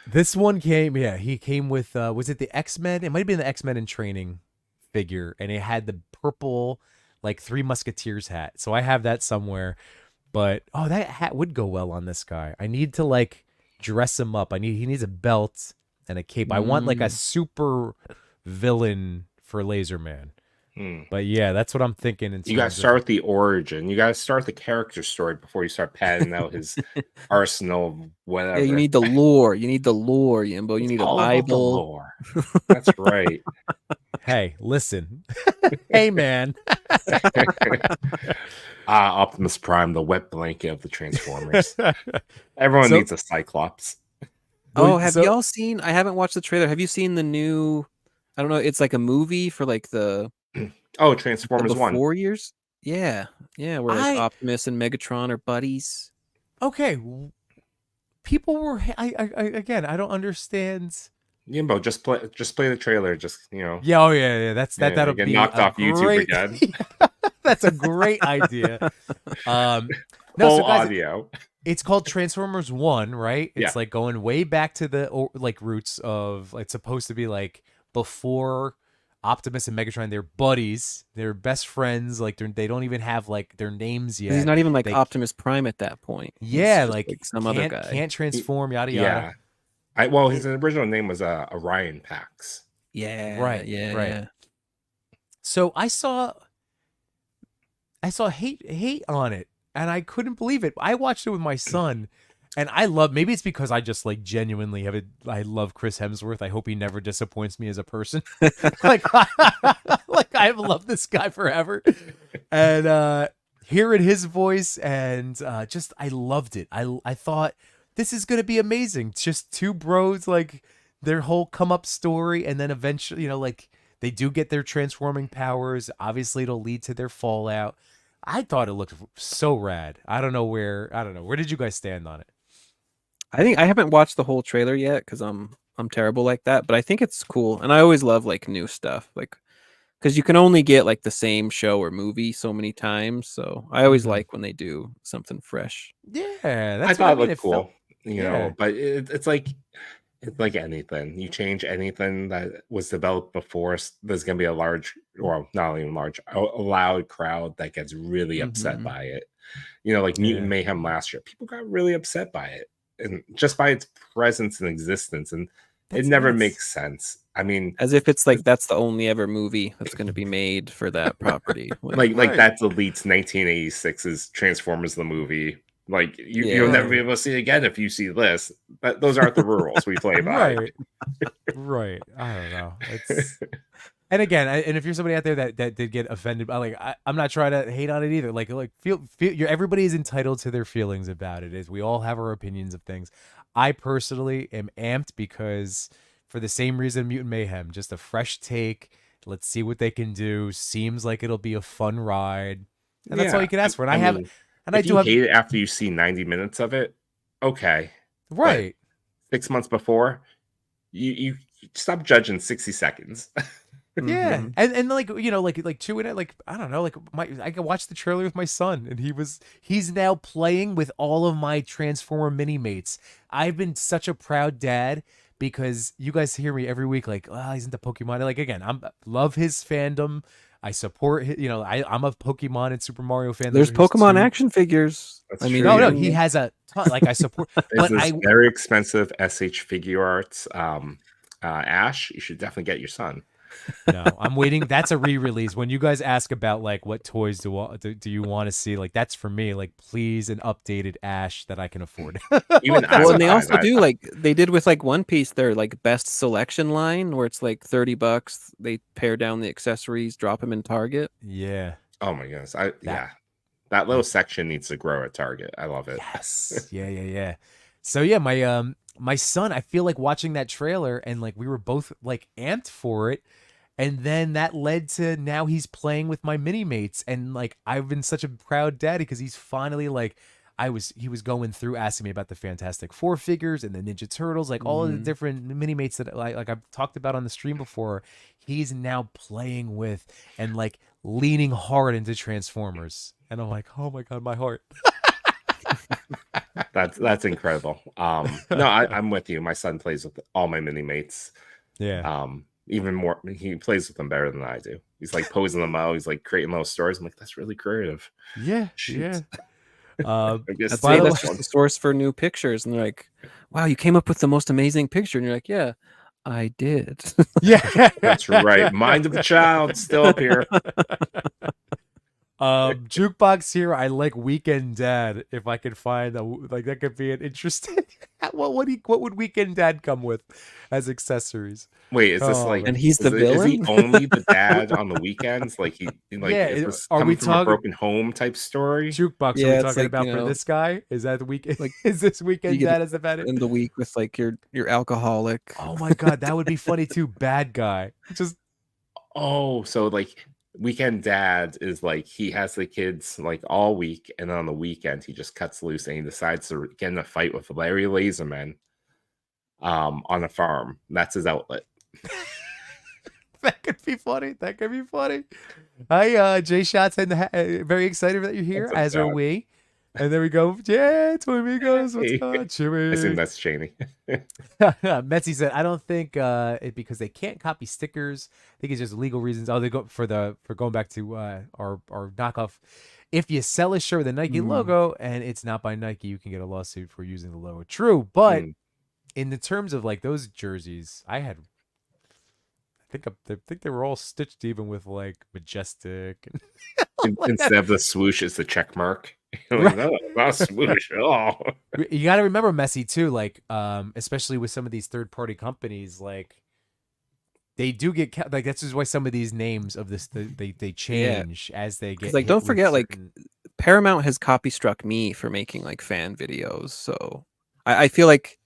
this one came, he came with was it the X-Men? It might have been the X-Men in training figure, and it had the purple like Three Musketeers hat. So I have that somewhere. But that hat would go well on this guy. I need to like dress him up. He needs a belt and a cape. I want like a super villain for Laser Man. But yeah, that's what I'm thinking. You got to start with the origin. You got to start the character story before you start padding out his arsenal of whatever. Yeah, you need the lore. You need the lore, Yimbo. You need a Bible. Lore. That's right. Hey, listen. Hey, man. Optimus Prime, the wet blanket of the Transformers. Everyone needs a Cyclops. Oh, have y'all seen? I haven't watched the trailer. Have you seen the new? I don't know. It's like a movie for like the. Oh, Transformers 1. 4 years? Yeah. Yeah, where like Optimus and Megatron are buddies. Okay. People were again, I don't understand. Yimbo, just play the trailer, just, you know. Yeah, that'll get be knocked off YouTube again. That's a great idea. Full guys, audio. It's called Transformers 1, right? It's like going way back to the like roots of it's supposed to be like before Optimus and Megatron, they're buddies. They're best friends. Like they don't even have like their names yet. He's not even like Optimus Prime at that point. Yeah, like some other guy can't transform. Yada yada. Yeah, his original name was Orion Pax. Yeah, right. Yeah. So I saw hate on it, and I couldn't believe it. I watched it with my son. And maybe it's because I just like genuinely I love Chris Hemsworth. I hope he never disappoints me as a person. like I've loved this guy forever. And hearing his voice and I loved it. I thought this is going to be amazing. Just two bros, like their whole come up story. And then eventually, you know, like they do get their transforming powers. Obviously it'll lead to their fallout. I thought it looked so rad. I don't know. Where did you guys stand on it? I think I haven't watched the whole trailer yet because I'm terrible like that, but I think it's cool. And I always love like new stuff, like because you can only get like the same show or movie so many times. So I always like when they do something fresh. Yeah, I thought it looked cool, you know, but it's like anything. You change anything that was developed before, there's gonna be a large, or not even large, a loud crowd that gets really upset by it. You know, like Mutant Mayhem last year, people got really upset by it. And just by its presence and existence, and it never makes sense. I mean, as if it's like that's the only ever movie that's going to be made for that property. like that's Elite's 1986's Transformers the movie. Like you'll never be able to see it again if you see this. But those aren't the rules we play by. Right. I don't know. And again, and if you're somebody out there that did get offended, I'm not trying to hate on it either. Like feel everybody is entitled to their feelings about it. Is we all have our opinions of things. I personally am amped because for the same reason, Mutant Mayhem, just a fresh take. Let's see what they can do. Seems like it'll be a fun ride, and that's all you can ask for. And I do hate it after you see 90 minutes of it. Okay, right. But 6 months before, you stop judging 60 seconds. Yeah, and like, you know, like chewing it, like I don't know, like I could watch the trailer with my son, and he's now playing with all of my Transformer mini mates. I've been such a proud dad because you guys hear me every week, like, oh, he's into Pokemon. Like again, love his fandom. I support his, you know, I'm a Pokemon and Super Mario fan. There's Pokemon action figures. That's I mean, true. no, he has a ton. Like I support, but very expensive SH Figure Arts. Ash, you should definitely get your son. No, I'm waiting. That's a re-release. When you guys ask about like what toys do you want to see, like that's for me. Like please, an updated Ash that I can afford. Even and they also do like they did with like One Piece, their like best selection line where it's like $30. They pare down the accessories, drop them in Target. Yeah. Oh my goodness. That little section needs to grow at Target. I love it. Yes. Yeah. So yeah, my son, I feel like watching that trailer and like we were both like amped for it. And then that led to now he's playing with my mini mates. And like, I've been such a proud daddy because he's finally like, he was going through asking me about the Fantastic Four figures and the Ninja Turtles, like all of the different mini mates that like I've talked about on the stream before. He's now playing with and like leaning hard into Transformers. And I'm like, oh my God, my heart. That's incredible. No, I'm with you. My son plays with all my mini mates. Yeah. Even more, he plays with them better than I do. He's like posing them out. He's like creating little stories. I'm like, that's really creative. Yeah. Shoot. Yeah. guess That's the that's just the source for new pictures, and they're like, "Wow, you came up with the most amazing picture," and you're like, "Yeah, I did." Yeah, That's right. Mind of the child still up here. Jukebox here. I like Weekend Dad. If I could find like that could be an interesting. What would Weekend Dad come with as accessories? Wait, is this Oh, like, And he's the is he villain? only the dad on the weekends? Like Yeah, is this are we coming from a talking broken home type story? Jukebox? Are we Yeah, it's talking like, about for this guy? Is that the weekend? like Is this you Weekend get Dad as the bad? in the week with like your alcoholic. Oh my god, that would be funny too. Bad guy. Just Oh, so like weekend dad is like he has the kids like all week, and then on the weekend he just cuts loose and he decides to get in a fight with Larry Laserman on a farm. That's his outlet. that could be funny. That could be funny. Hi, Jay Shots, and very excited that you're here, What's up, as are Dad? we. And there we go. Yeah, Toy Amigos. What's Hey. going on, I assume Chewy? that's Cheney. Metzi said, I don't think it because they can't copy stickers. I think it's just legal reasons. Oh, they go for going back to our knockoff. If you sell a shirt with a Nike logo and it's not by Nike, you can get a lawsuit for using the logo. True, but in the terms of like those jerseys, I think they were all stitched even with like Majestic. Instead of the swoosh, it's the check mark. Like, no, not a swoosh. Oh, You got to remember, Messi, too, like especially with some of these third-party companies, like they do get like that's just why some of these names of this they change as they get Like, hit don't with forget, like certain- Paramount has copy struck me for making like fan videos, so I feel like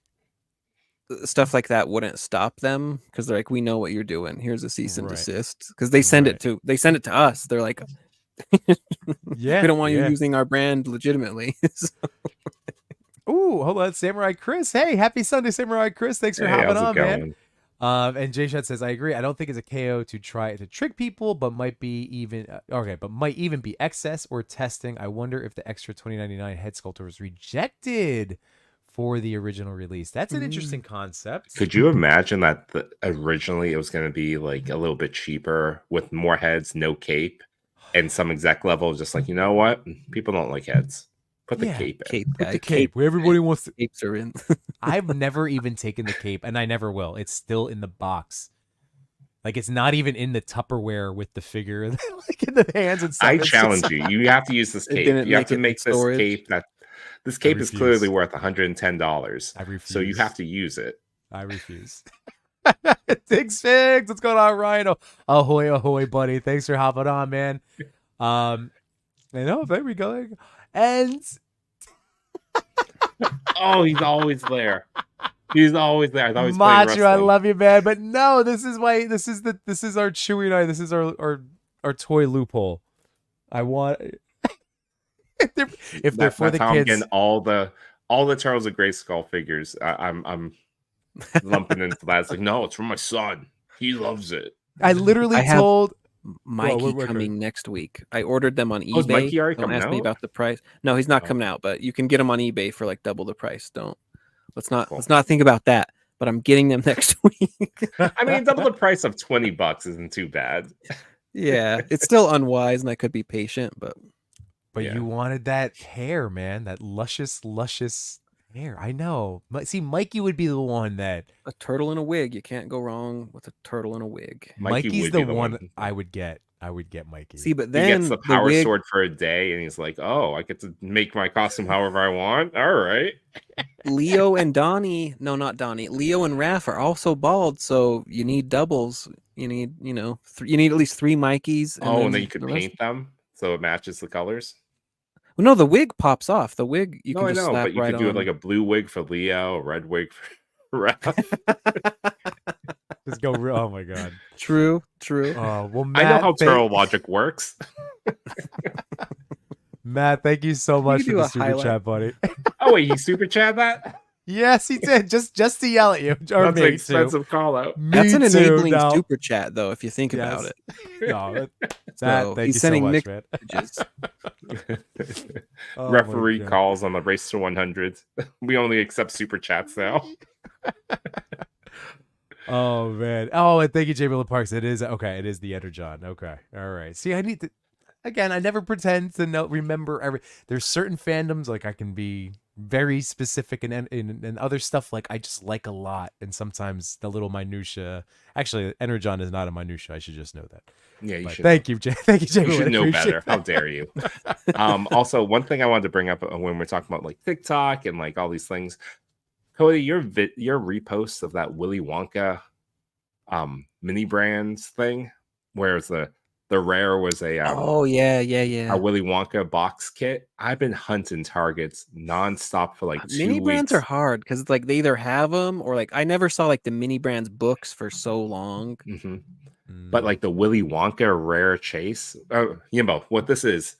stuff like that wouldn't stop them because they're like, we know what you're doing. Here's a cease and Right. desist because they send Right. it to us. They're like, yeah, we don't want you yeah. using our brand legitimately. So, Ooh, hold on, Samurai Chris. Hey, happy Sunday, Samurai Chris. Thanks for hey, hopping how's it on, man. going? And Jay Shot says, I agree. I don't think it's a KO to try to trick people, but might be even but might even be excess or testing. I wonder if the extra $20.99 head sculptor was rejected for the original release. That's an interesting concept. Could you imagine that originally it was going to be like a little bit cheaper with more heads, no cape, and some exec level just like, you know what? People don't like heads. Put the cape in. Put the cape where everybody wants to. Capes are in. I've never even taken the cape, and I never will. It's still in the box. Like it's not even in the Tupperware with the figure, like in the hands and stuff. I challenge you. You have to use this cape. You have to make this cape this cape is clearly worth $110. I refuse. So you have to use it. I refuse. Thanks, Figs. What's going on, Ryan? Ahoy, ahoy, buddy. Thanks for hopping on, man. There we go. And oh, he's always there. He's always there. I thought he was Macho, I wrestling. love you, man. But no, this is our Chewy night. This is our toy loophole. I want if they're for the how kids. I'm getting all the Charles of Grayskull figures. I'm lumping into that. It's like, no, it's from my son. He loves it. I literally told Mikey coming next week. I ordered them on eBay. Oh, is Mikey already Don't coming ask me out? about the price. No, he's not coming out, but you can get them on eBay for like double the price. Let's not think about that. But I'm getting them next week. I mean, double the price of $20 isn't too bad. Yeah, it's still unwise, and I could be patient, but yeah. You wanted that hair, man, that luscious hair. I know. See, Mikey would be the one that a turtle in a wig. You can't go wrong with a turtle in a wig. Mikey's the one I would get. I would get Mikey. See, but then he gets the power sword for a day, and he's like, "Oh, I get to make my costume however I want." All right. Leo and Donnie, no, not Donnie. Leo and Raph are also bald, so you need doubles. You need, you need at least 3 Mikeys. And then you could paint them so it matches the colors. Well, no, the wig pops off. The wig you can just slap but you right could do on. like a blue wig for Leo, a red wig for Raph. Just go. Oh my god. True. Well, Matt, I know how turtle logic works. Matt, thank you so much for the super chat, buddy. Oh wait, he super chat that? Yes, he did. Just to yell at you. Or That's an expensive call out. That's an enabling super chat, though, if you think about it. No, so thank he's you sending so much, messages. Referee calls on the race to 100. We only accept super chats now. Oh man. Oh, and thank you, Jamie Parks. It is okay. It is the Energon. Okay. All right. See, I need to. again, I never pretend to remember every. There's certain fandoms like I can be very specific, and other stuff like I just like a lot, and sometimes the little minutia. Actually, Energon is not a minutia. I should just know that. Yeah, you But should. thank you, thank you, Jay. You should I know appreciate better. How that. dare you? Also, one thing I wanted to bring up when we're talking about like TikTok and like all these things, Cody, your repost of that Willy Wonka mini brands thing, whereas the rare was a Oh yeah. a Willy Wonka box kit. I've been hunting Targets nonstop for like 2 Mini brands are weeks. hard because it's like they either have them or like I never saw like the mini brands books for so long. hmm But like the Willy Wonka rare chase, what this is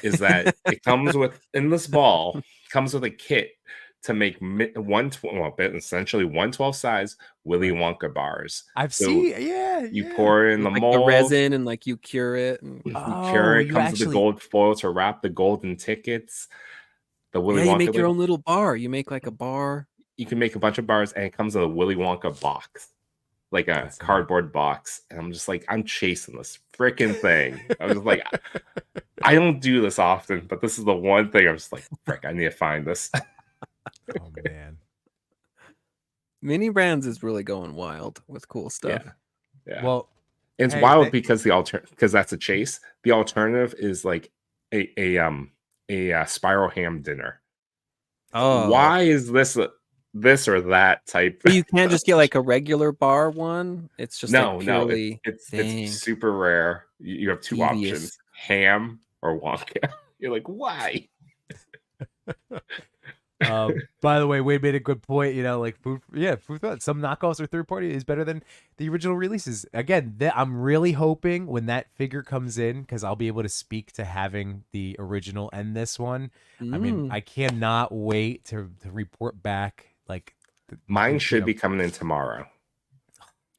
that it comes with in this ball comes with a kit to make essentially 1/12 size Willy Wonka bars. I've So seen, yeah. you pour it in the Like mold, the resin and like you cure it. And... you Oh, cure it. you Comes with the actually. gold foil to wrap the golden tickets. The Willy Yeah, you Wonka make your label. own little bar. You make like a bar. You can make a bunch of bars, and it comes with a Willy Wonka box, like a That's neat. cardboard box. And I'm just like, I'm chasing this freaking thing. I was like, I don't do this often, but this is the one thing I'm just like, frick, I need to find this. Oh man. Mini brands is really going wild with cool stuff. Yeah. Well, it's hey, wild because because that's a chase. The alternative is like a spiral ham dinner. Oh, Why is this or that type? but you can't just get like a regular bar one. It's just no, like purely. it's Dang. super rare. You have two Devious. options: ham or Wonka. You're like, why? By the way, Wade made a good point. You know, like food thought. Some knockoffs or third party is better than the original releases. Again, I'm really hoping when that figure comes in, because I'll be able to speak to having the original and this one. I mean, I cannot wait to report back. Like, mine should be coming in tomorrow.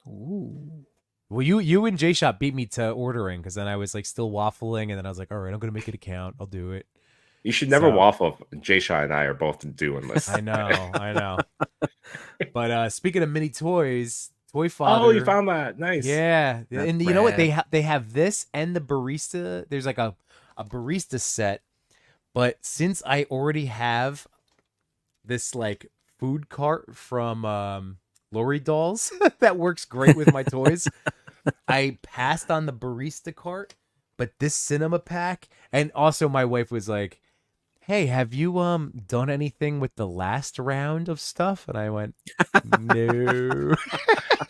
Ooh. Well, you and J Shop beat me to ordering, because then I was like still waffling, and then I was like, all right, I'm gonna make it a count. I'll do it. You should never waffle. Jay-Shaw and I are both doing this. I know. But speaking of mini toys, Toy Father. Oh, you found that? Nice. Yeah. That's and you know what? rad. They have this and the barista. There's like a barista set. But since I already have this like food cart from Lori Dolls that works great with my toys, I passed on the barista cart. But this cinema pack, and also my wife was like, hey, have you done anything with the last round of stuff? And I went, no.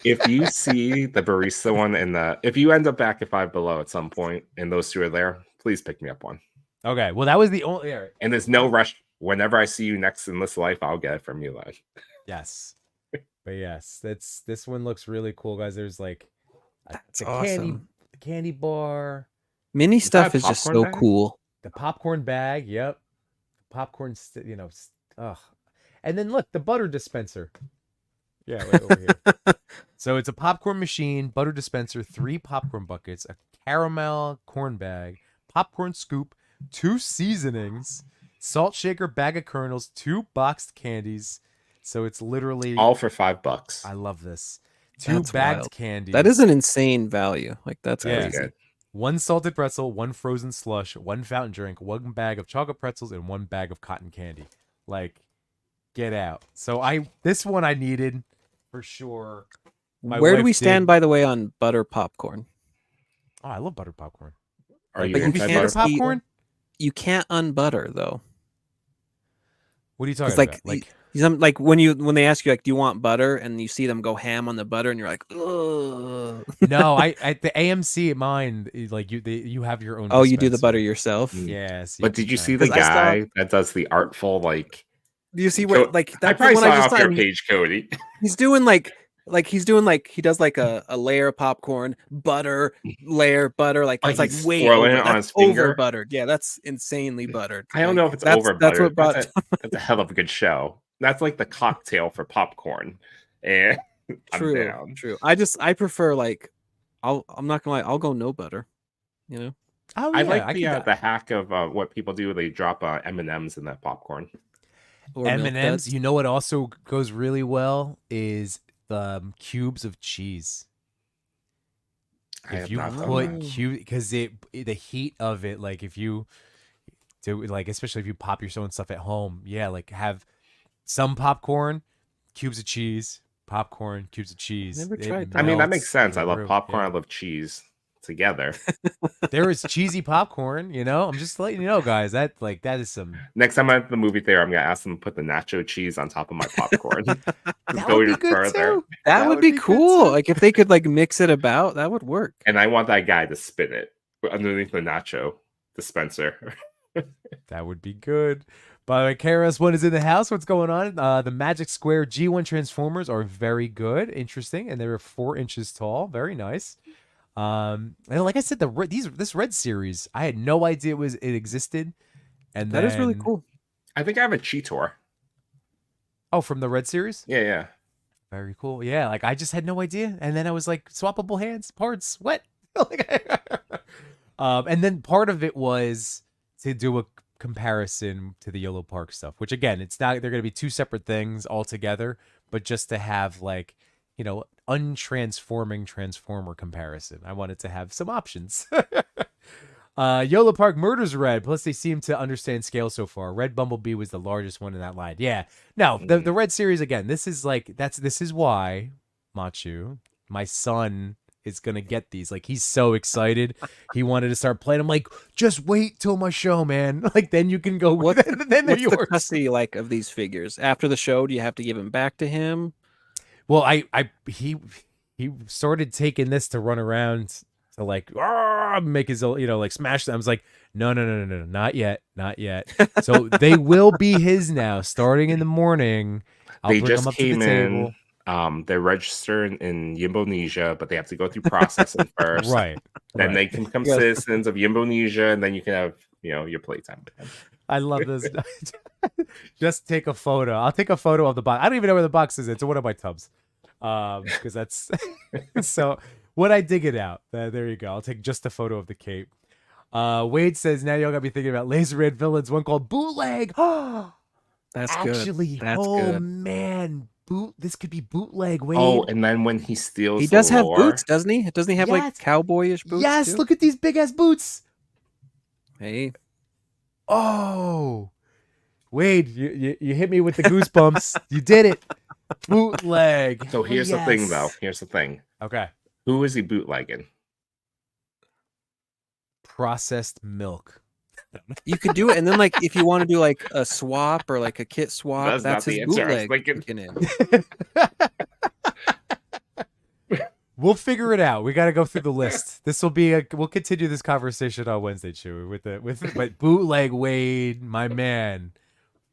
If you see the barista one if you end up back at Five Below at some point and those two are there, please pick me up one. Okay, well, that was the only. And there's no rush. Whenever I see you next in this life, I'll get it from you, like. Yes, but yes, this one looks really cool, guys. There's like That's awesome. candy bar. Mini stuff is just so cool. The popcorn bag, yep. Popcorn, and then look, the butter dispenser. Yeah, right over here. So it's a popcorn machine, butter dispenser, 3 popcorn buckets, a caramel corn bag, popcorn scoop, 2 seasonings, salt shaker, bag of kernels, 2 boxed candies. So it's literally all for $5. I love this. 2 bagged candies. That is an insane value. Like that's really crazy. good. 1 salted pretzel, 1 frozen slush, 1 fountain drink, 1 bag of chocolate pretzels, and 1 bag of cotton candy. Like, get out. So this one I needed for sure. Where do we stand, by the way, on butter popcorn? Oh, I love butter popcorn. Are you anti butter popcorn? You can't unbutter though. What are you talking about? Like when they ask you like, do you want butter, and you see them go ham on the butter, and you're like, ugh. No, I at the AMC at mine, like you have your own. Oh, you do the butter yourself. Yes. But did you see the guy that does the artful like? Do you see what like that? I probably saw off your page, Cody. He's doing like he does like a layer of popcorn, butter, layer butter, like it's like way over. That's over buttered. Yeah, that's insanely buttered. I don't know if it's over buttered. That's what brought. That's a hell of a good show. That's like the cocktail for popcorn. And true. I prefer like I'm not gonna lie, I'll go no butter. You know. Oh, yeah, I like the hack of what people do. They drop M&Ms in that popcorn. M&Ms. You know what also goes really well is the cubes of cheese. I If have you not done put that. cube, because the heat of it, like if you do like, especially if you pop your own stuff at home, yeah, like have some popcorn, cubes of cheese, popcorn, cubes of cheese. Never It tried I that. mean, that makes melts sense. I love through. popcorn. Yeah. I love cheese together. There is cheesy popcorn, you know. I'm just letting you know, guys. That is some. Next time I'm at the movie theater, I'm gonna ask them to put the nacho cheese on top of my popcorn. Just That go would be even good further. too. That would be good, cool. too. Like if they could like mix it about, that would work. And I want that guy to spin it underneath the nacho dispenser. That would be good. By the way, KRS-One is in the house. What's going on? The Magic Square G1 Transformers are very good, interesting, and they're 4 inches tall. Very nice. And like I said, this Red series, I had no idea it existed. And That is really then- cool. I think I have a Cheetor. Oh, from the Red series? Yeah. Very cool. Yeah, like I just had no idea. And then I was like, swappable hands, parts, what? And then part of it was to do a comparison to the Yellow Park stuff, which again, it's not, they're going to be 2 separate things altogether, but just to have like, you know, untransforming transformer comparison. I wanted to have some options. YOLO Park murders Red. Plus, they seem to understand scale so far. Red Bumblebee was the largest one in that line. Yeah. No, the Red series again. This is why Machu, my son, is gonna get these. Like he's so excited. He wanted to start playing. I'm like, just wait till my show, man. Like then you can go. Then they're What's yours. the custody like of these figures? After the show, do you have to give them back to him? Well, he started taking this to run around to like make his own, you know, like smash them. I was like, no, not yet. So they will be his now, starting in the morning. I'll They bring just them up to came the in. table. They're registered in Yimbonesia, but they have to go through processing first. Right. Then they can become Yes. citizens of Yimbonesia, and then you can have, you know, your playtime with them. I love this. Just take a photo. I'll take a photo of the box. I don't even know where the box is. It's in one of my tubs. Because that's so when I dig it out. There you go. I'll take just a photo of the cape. Wade says now y'all gotta be thinking about laser red villains, one called Bootleg. That's Actually, good. That's oh good. man, this could be Bootleg. Wade. Oh, and then when he steals, He does the have lore, boots, doesn't he? Doesn't he have Yes. like cowboyish boots? yes, too? look at these big ass boots. Hey, Oh, Wade, you hit me with the goosebumps. You did it. Bootleg. So here's the thing, Yes. though. Here's the thing. Okay. Who is he bootlegging? Processed milk. you could do it, and then like if you want to do like a swap or like a kit swap, That's that's not his the answer I was bootleg. thinking. kicking in. We'll figure it out. We got to go through the list. We'll continue this conversation on Wednesday, Chewy, but Bootleg Wade, my man,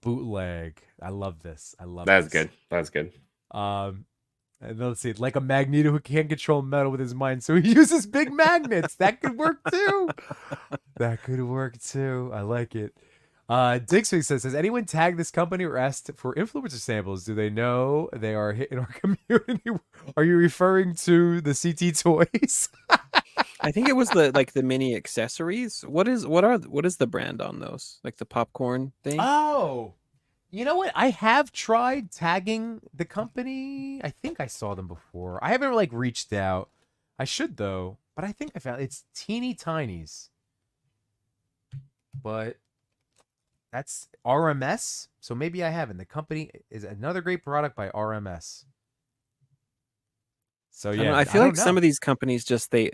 Bootleg. I love this. That's good. That's good. And let's see, like a Magneto who can't control metal with his mind, so he uses big magnets. That could work too. I like it. Dixie says, has anyone tagged this company or asked for influencer samples? Do they know they are hitting our community? Are you referring to the CT toys? I think it was the mini accessories. What is the brand on those? Like the popcorn thing? Oh, you know what? I have tried tagging the company. I think I saw them before. I haven't like reached out. I should though, but I think I found it's Teeny Tinies. But that's RMS, so maybe I haven't. The company is another great product by RMS. So I don't yeah, know, I feel like don't some know. of these companies just they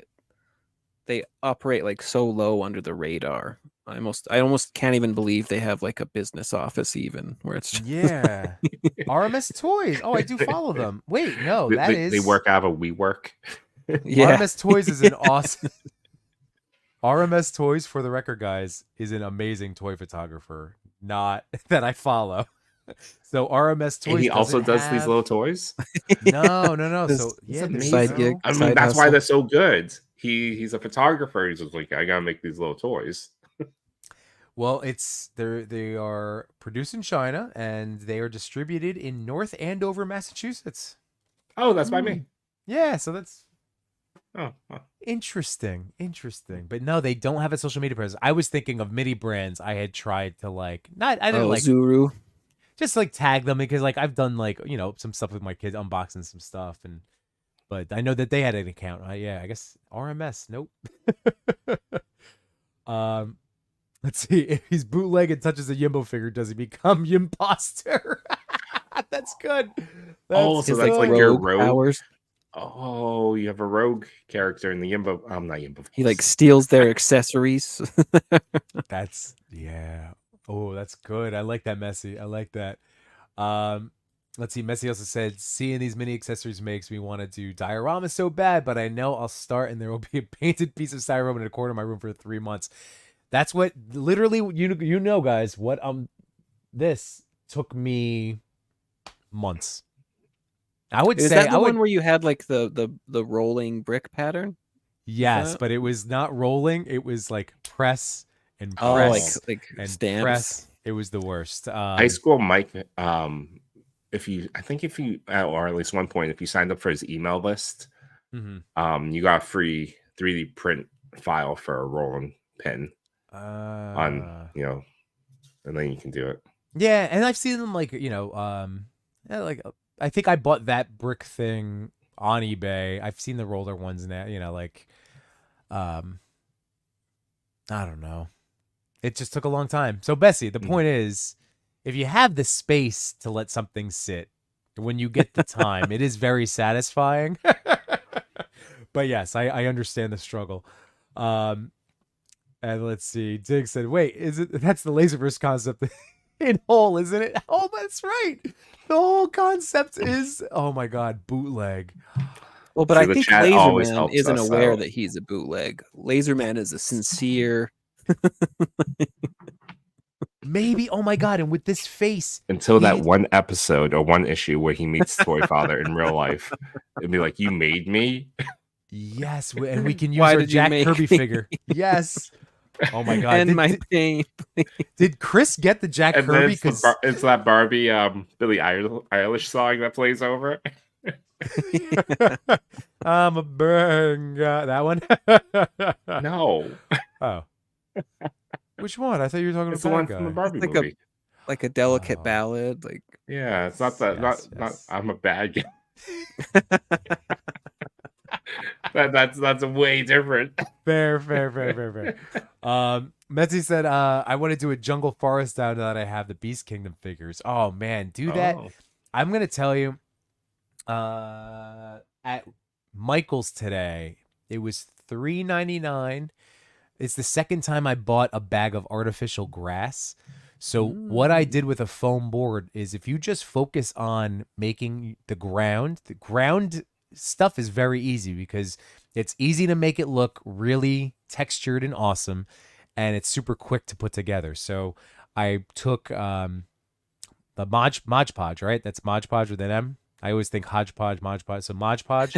operate like so low under the radar. I almost can't even believe they have like a business office even where it's just... Yeah, RMS Toys. Oh, I do follow them. Wait, no, They work out of WeWork. yeah. RMS Toys is an awesome. RMS Toys, for the record, guys, is an amazing toy photographer. Not that I follow. So RMS Toys. And he also doesn't does these have- little toys. No. This- So it's yeah, a there you side go. gig. I mean, Side that's why hustle. they're so good. He's a photographer. He's just like, I gotta make these little toys. Well, they are produced in China and they are distributed in North Andover, Massachusetts. Oh, that's by me. Yeah, so that's Oh, well. interesting. But no, they don't have a social media presence. I was thinking of mini brands I had tried to I didn't like Zuru. just like tag them because like I've done like, you know, some stuff with my kids, unboxing some stuff but I know that they had an account. Yeah, I guess RMS. Nope. Let's see. If he's bootleg and touches a Yimbo figure, does he become Yimposter? That's good. So that's like rogue your rogue powers. Oh, you have a rogue character in the Yimbo. I'm not Yimbo. He like steals their accessories. That's Oh, that's good. I like that, Messi. I like that. Let's see. Messi also said, seeing these mini accessories makes me want to do dioramas so bad, but I know I'll start and there will be a painted piece of styrofoam in a corner of my room for 3 months. That's what literally you know, guys. What this took me months. I would Is say that the one where you had like the rolling brick pattern? Yes, but it was not rolling. It was like press and Oh, press like and stamps. press. It was the worst. High school Mike, if you or at least one point, if you signed up for his email list, you got a free 3D print file for a rolling pin on, and then you can do it. Yeah, and I've seen them like, I think I bought that brick thing on eBay. I've seen the roller ones now, I don't know. It just took a long time. So Bessie, the point is, if you have the space to let something sit, when you get the time, it is very satisfying. But yes, I understand the struggle. And let's see. Dig said, wait, that's the Laserverse concept in whole, isn't it? Oh, that's right. The whole concept is, oh my God, bootleg. Well, but I think Laserman isn't aware that he's a bootleg. Laserman is a sincere. Maybe, oh my God, and with this face. Until that one episode or one issue where he meets Toy Father in real life. It'd be like, you made me? Yes, and we can use our Jack Kirby figure. Yes. Oh my God. And my pain. Did Chris get the Jack Kirby? It's that Barbie Billie Eilish song that plays over it. I'm a burn guy. That one? No. Oh. Which one? I thought you were talking about the one from the Barbie movie. Like a delicate ballad. Like, yeah, it's not that. Not I'm a bad guy. That's way different. Fair. Metzi said, I want to do a Jungle Forest now that I have the Beast Kingdom figures. Oh man, do that. I'm gonna tell you, at Michael's today, it was $3.99. It's the second time I bought a bag of artificial grass. So what I did with a foam board is, if you just focus on making the ground stuff is very easy, because it's easy to make it look really textured and awesome, and it's super quick to put together. So I took the Mod Podge, right? That's Mod Podge with an M. I always think hodgepodge, Mod Podge. So Mod Podge.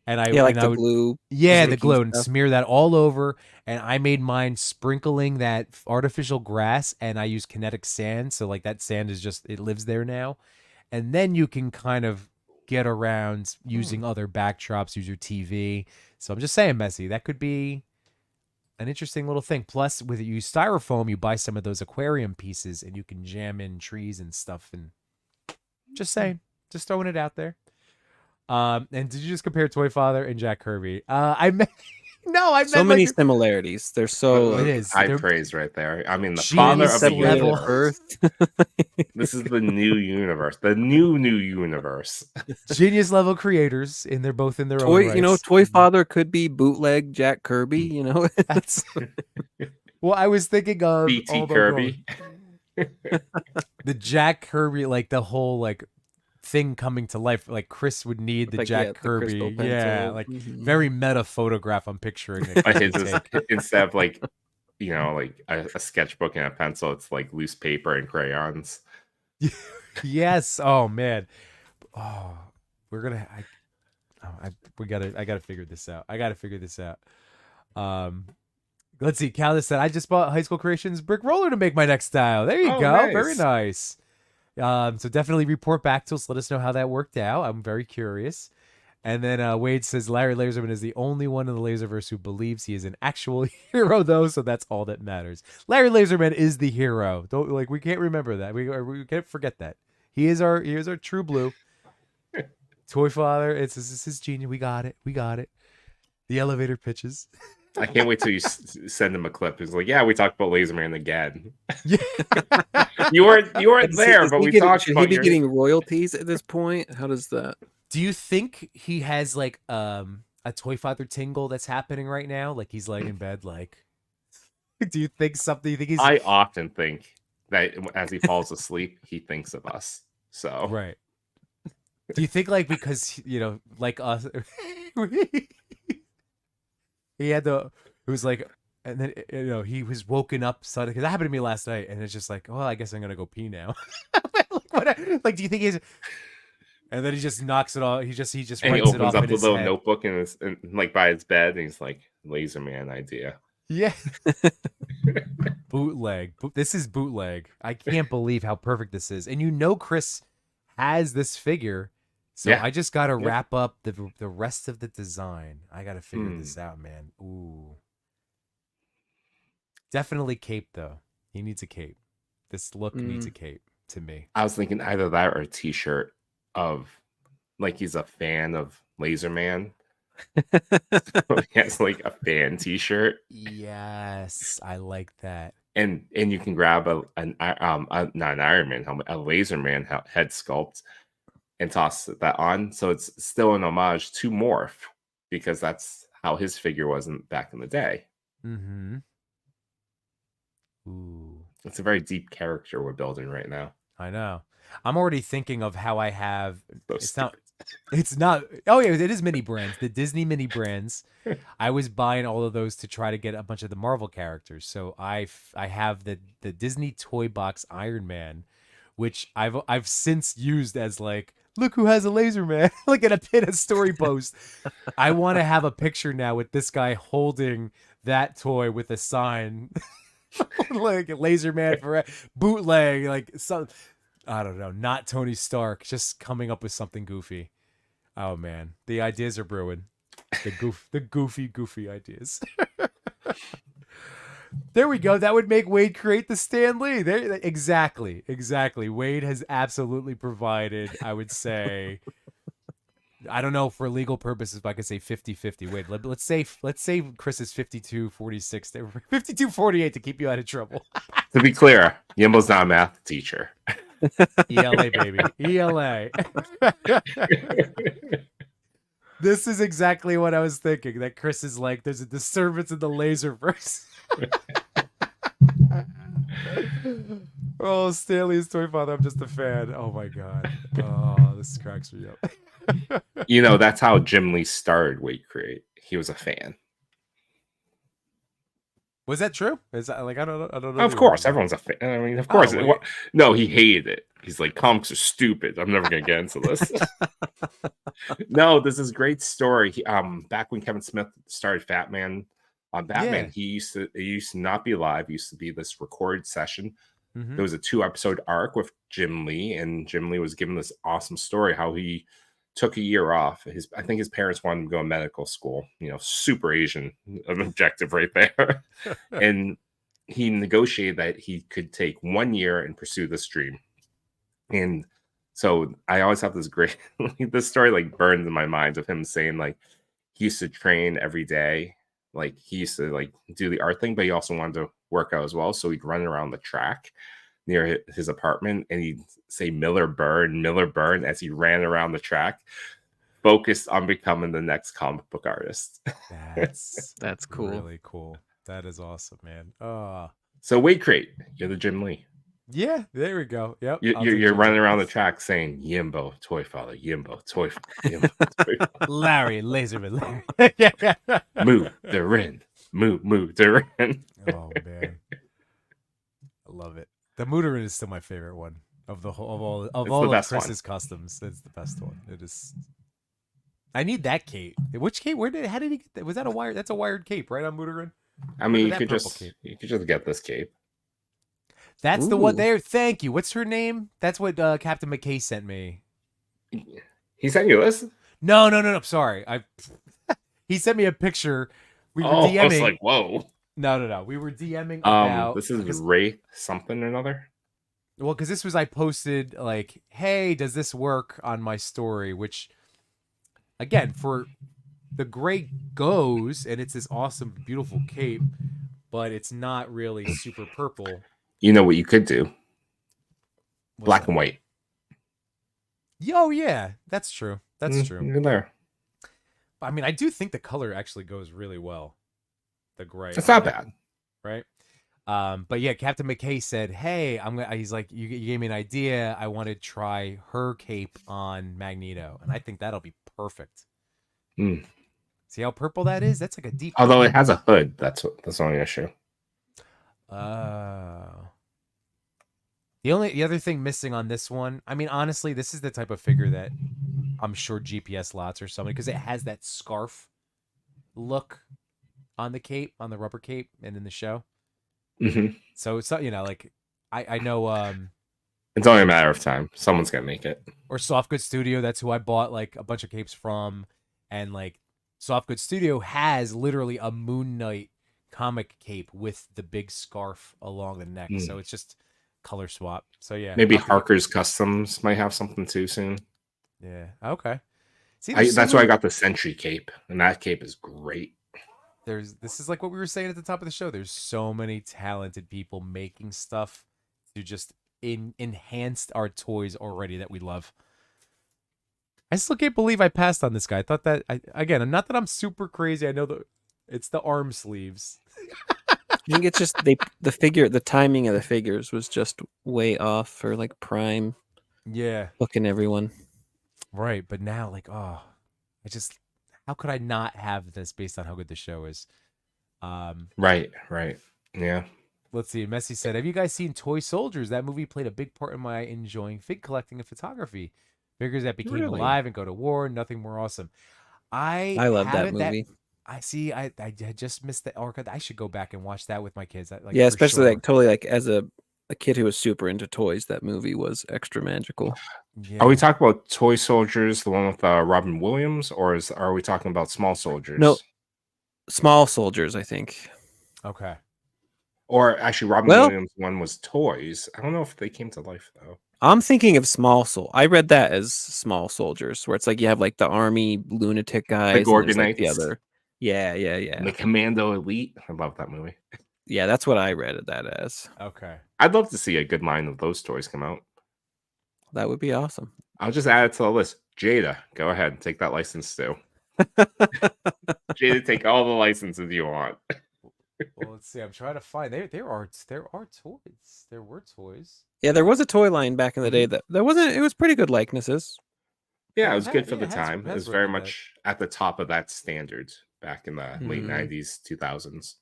And the glue. Yeah, the glue, and smear that all over. And I made mine sprinkling that artificial grass, and I use kinetic sand. So like that sand is just, it lives there now. And then you can kind of get around using other backdrops, use your TV. So I'm just saying, Messi, that could be an interesting little thing. Plus, with you styrofoam, you buy some of those aquarium pieces, and you can jam in trees and stuff. And just saying, just throwing it out there. And did you just compare Toy Father and Jack Kirby? I meant so many similarities. They're so it is high praise right there. I mean, the father of the universe. This is the new universe, the new universe. Genius level creators, and they're both in their own rights. Toy Father could be bootleg Jack Kirby. That's. Well, I was thinking of BT Kirby, the Jack Kirby, like the whole like thing coming to life. Like Chris would need the Jack Kirby, very meta photograph. I'm picturing it. But his is, instead of like a sketchbook and a pencil, it's like loose paper and crayons. Yes. Oh man. Oh, we're gonna. I gotta figure this out. Let's see. Callis said, I just bought High School Creations brick roller to make my next style. There you go. Nice. Very nice. So definitely report back to us. Let us know how that worked out. I'm very curious. And then Wade says, Larry Laserman is the only one in the Laserverse who believes he is an actual hero, though. So that's all that matters. Larry Laserman is the hero. We can't remember that. We can't forget that. He is our true blue. Toy Father. This is genius. We got it. We got it. The elevator pitches. I can't wait till you send him a clip. He's like, yeah, we talked about Laserman again. Yeah. you weren't there, but we talked should about he be getting royalties at this point? How does that? Do you think he has like a Toy Father tingle that's happening right now? Like he's laying in bed, like. Do you think something? You think he's? I often think that as he falls asleep, he thinks of us. So Right. Do you think like because like us, he had the it was like, and then he was woken up suddenly because that happened to me last night, and it's just like, well, I guess I'm gonna go pee now. Like, do you think he's? And then he just knocks it off. He just and writes he it opens off up in the his little head. notebook and like by his bed, and he's like, Laserman idea. Yeah. Bootleg. This is bootleg. I can't believe how perfect this is. And Chris has this figure. So Yeah. I just got to wrap up the rest of the design. I got to figure this out, man. Ooh. Definitely cape, though. He needs a cape. This look needs a cape to me. I was thinking either that or a t-shirt of like he's a fan of Laserman. So he has like a fan t-shirt. Yes, I like that. And you can grab not an Iron Man helmet, a Laserman head sculpt, and toss that on. So it's still an homage to Morph because that's how his figure was back in the day. Mm-hmm. Ooh. It's a very deep character we're building right now. I know. I'm already thinking of how I have. So It's not. Oh yeah, it is mini brands. The Disney mini brands. I was buying all of those to try to get a bunch of the Marvel characters. So I have the Disney Toy Box Iron Man, which I've since used as like, look who has a laser man, like in a pin of story post. I want to have a picture now with this guy holding that toy with a sign, like Laser Man for bootleg, like some. I don't know, not Tony Stark, just coming up with something goofy. Oh man, the ideas are brewing. The goofy ideas. There we go. That would make Wade create the Stan Lee. There, exactly. Wade has absolutely provided, I would say, I don't know for legal purposes, but I could say 50-50. Wade, let's say Chris is 52-46, 52-48 to keep you out of trouble. To be clear, Yimbo's not a math teacher. ELA, baby. ELA. This is exactly what I was thinking. That Chris is like, there's a disturbance in the Laserverse. Oh, Stanley's Toy Father. I'm just a fan. Oh my god. Oh, this cracks me up. That's how Jim Lee started Weight Create. He was a fan. Was that true? Is that like I don't know. Of course, everyone's a fan. I mean, of course. No, he hated it. He's like, comics are stupid. I'm never gonna get into this. No, this is a great story. Back when Kevin Smith started Fat Man on Batman, it used to not be live. It used to be this recorded session. There was a 2-episode arc with Jim Lee, and Jim Lee was given this awesome story how he took a year off. I think his parents wanted him to go to medical school. Super Asian objective right there. And he negotiated that he could take 1 year and pursue this dream. And so I always have this great, this story like burns in my mind of him saying like he used to train every day. Like he used to like do the art thing, but he also wanted to work out as well. So he'd run around the track near his apartment and he'd say Miller Burn as he ran around the track, focused on becoming the next comic book artist. That's cool. Really cool. That is awesome, man. So Weight Crate, you're the Jim Lee. Yeah, there we go. Yep. You're running around the track saying Yimbo, Toy Father, Yimbo, Toy Father, Yimbo, Toy Father. Larry, Laserman, Larry. Yeah. Move the ring. Move the ring. Oh man. I love it. The Mooterin is still my favorite one of all of Chris's customs. It's the best one. It is. I need that cape. Which cape? How did he get that? Was that a wired? That's a wired cape, right, on Mooterin? I mean, you could just get this cape. That's the one there. Thank you. What's her name? That's what Captain McKay sent me. He sent you this? No. Sorry. He sent me a picture. We were DMing. I was like, whoa. No. We were DMing about. This is Ray something or another. Well, because this was I posted like, hey, does this work on my story? Which again, for the gray goes, and it's this awesome, beautiful cape, but it's not really super purple. You know what you could do? What's Black that? and white. Oh yeah, that's true. That's true. You're there. I mean, I do think the color actually goes really well. The gray. It's not bad. Right? But yeah, Captain McKay said, "Hey, he's like, you gave me an idea. I want to try her cape on Magneto, and I think that'll be perfect." Mm. See how purple that is? That's like a deep. Although purple. it has a hood, that's the only issue. The other thing missing on this one, I mean, honestly, this is the type of figure that I'm sure GPS lots or something, because it has that scarf look on the cape, on the rubber cape, and in the show. Mm-hmm. So it's not, like I know it's only a matter of time. Someone's gonna make it. Or Soft Goods Studio, that's who I bought like a bunch of capes from, and like Soft Goods Studio has literally a Moon Knight comic cape with the big scarf along the neck. So it's just color swap. So yeah, maybe Harker's Customs might have something too soon. Yeah. Okay. See, that's why I got the Sentry cape, and that cape is great. This is like what we were saying at the top of the show. There's so many talented people making stuff to just enhance our toys already that we love. I still can't believe I passed on this guy. I thought that again, not that I'm super crazy. I know that it's the arm sleeves. I think it's just the timing of the figures was just way off for like prime. Yeah. Looking everyone. Right, but now like how could I not have this based on how good the show is? Right. Yeah. Let's see. Messi said, "Have you guys seen Toy Soldiers? That movie played a big part in my enjoying fig collecting and photography. Figures that became alive and go to war. Nothing more awesome." I love that movie. I see. I just missed the arc. I should go back and watch that with my kids. Yeah, especially like totally like as a kid who was super into toys. That movie was extra magical. Yeah. Are we talking about Toy Soldiers, the one with Robin Williams, or are we talking about Small Soldiers? No, Small Soldiers, I think. Okay. Or actually, Robin Williams one was toys. I don't know if they came to life though. I'm thinking of I read that as Small Soldiers, where it's like you have like the army lunatic guys, the Gorgonites, like the other. Yeah. And the Commando Elite. I love that movie. Yeah, that's what I read that as. Okay. I'd love to see a good line of those toys come out. That would be awesome. I'll just add it to the list. Jada, go ahead and take that license too. Jada, take all the licenses you want. Well, let's see. I'm trying to find. There are toys. There were toys. Yeah, there was a toy line back in the day that wasn't. It was pretty good likenesses. Yeah, it was good for the time. It was very much at the top of that standard back in the late 90s, 2000s.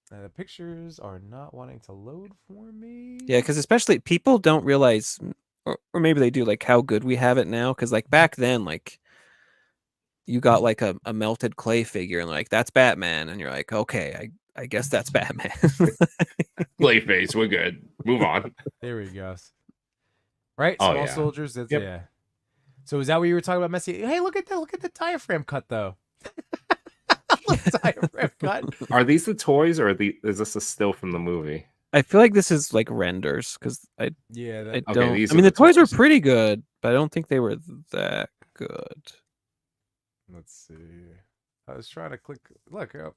The pictures are not wanting to load for me. Yeah, because especially people don't realize, or maybe they do, like how good we have it now. Because like back then, like you got like a melted clay figure and like that's Batman, and you're like, okay, I guess that's Batman. Clayface, we're good. Move on. There we go. Right, Small Soldiers. That's, yeah. So is that what you were talking about, Messi? Hey, look at that! Look at the diaphragm cut, though. Diaphragm cut. Are these the toys, or is this a still from the movie? I feel like this is like renders because I don't. I mean, the toys were pretty good, but I don't think they were that good. Let's see. I was trying to look up,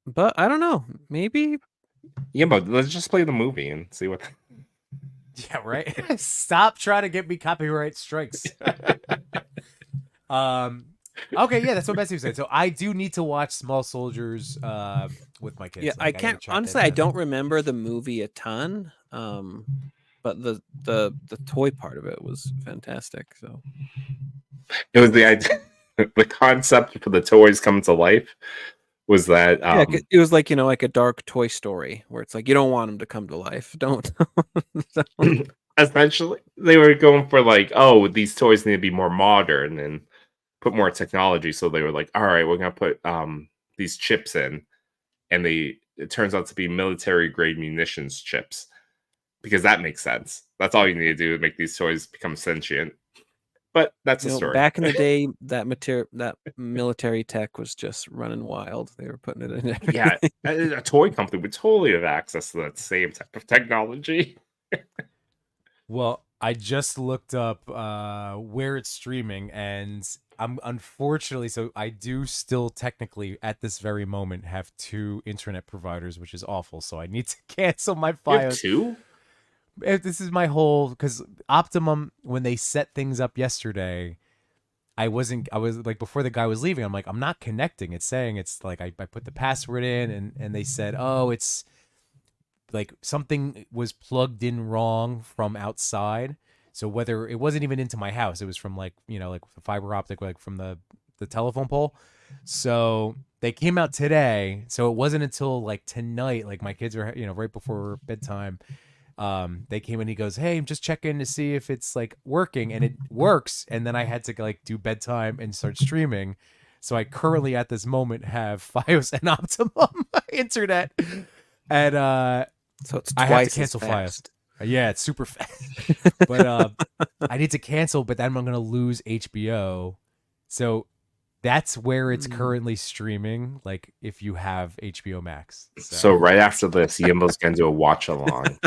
but I don't know. Maybe. Yeah, but let's just play the movie and see what. Yeah, right. Stop trying to get me copyright strikes. Okay, yeah, that's what Messi said. So I do need to watch Small Soldiers with my kids. Yeah, I can't honestly. I don't remember the movie a ton, but the toy part of it was fantastic. So it was the idea, the concept for the toys coming to life was that it was like like a dark Toy Story where it's like you don't want them to come to life. Don't. Essentially, they were going for like, oh, these toys need to be more modern and put more technology. So they were like, all right, we're gonna put these chips in, and it turns out to be military grade munitions chips, because that makes sense. That's all you need to do to make these toys become sentient. But that's a story. Back in the day, that military tech was just running wild. They were putting it in everything. Yeah, a toy company would totally have access to that same type of technology. Well, I just looked up where it's streaming, and I'm unfortunately, so I do still technically at this very moment have 2 internet providers, which is awful. So I need to cancel my You have Fios. 2? If this is my whole, because Optimum, when they set things up yesterday, I was like, before the guy was leaving, I'm like, I'm not connecting. It's saying it's like I put the password in, and they said, oh, it's like something was plugged in wrong from outside. So whether it wasn't even into my house, it was from like, like the fiber optic, like from the telephone pole. So they came out today. So it wasn't until like tonight, like my kids are, right before bedtime. They came in, he goes, hey, I'm just checking to see if it's like working, and it works. And then I had to like do bedtime and start streaming. So I currently at this moment have Fios and Optimum internet. And So it's I have to twice as cancel Fios. fast. Yeah, it's super fast. But I need to cancel, but then I'm going to lose HBO. So that's where it's currently streaming, like if you have HBO Max. So right after this, Yimbo's going to do a watch along.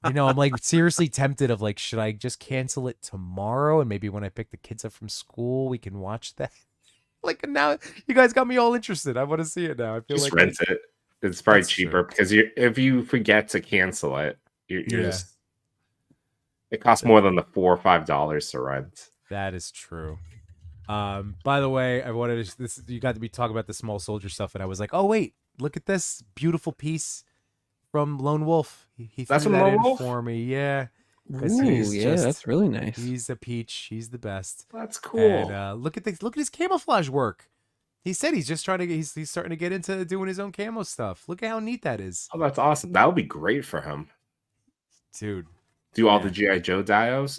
I'm like seriously tempted of like, should I just cancel it tomorrow? And maybe when I pick the kids up from school, we can watch that. Like now you guys got me all interested. I want to see it now. I feel just like rent it. It's probably That's cheaper true. because if you forget to cancel it, you're Yeah. just, it costs more than the $4 or $5 to rent. That is true. By the way, I wanted to, this, you got to be talking about the small soldier stuff, and I was like, oh wait, look at this beautiful piece from Lone Wolf. He That's threw from that Lone in Wolf? for me. Yeah. 'Cause Ooh, he's yeah, just- that's really nice. He's a peach. He's the best. That's cool. And look at this. Look at his camouflage work. He said he's just trying to get. He's starting to get into doing his own camo stuff. Look at how neat that is, Oh, that's awesome. That would be great for him. dude. Do all Yeah. the G.I. Joe dios.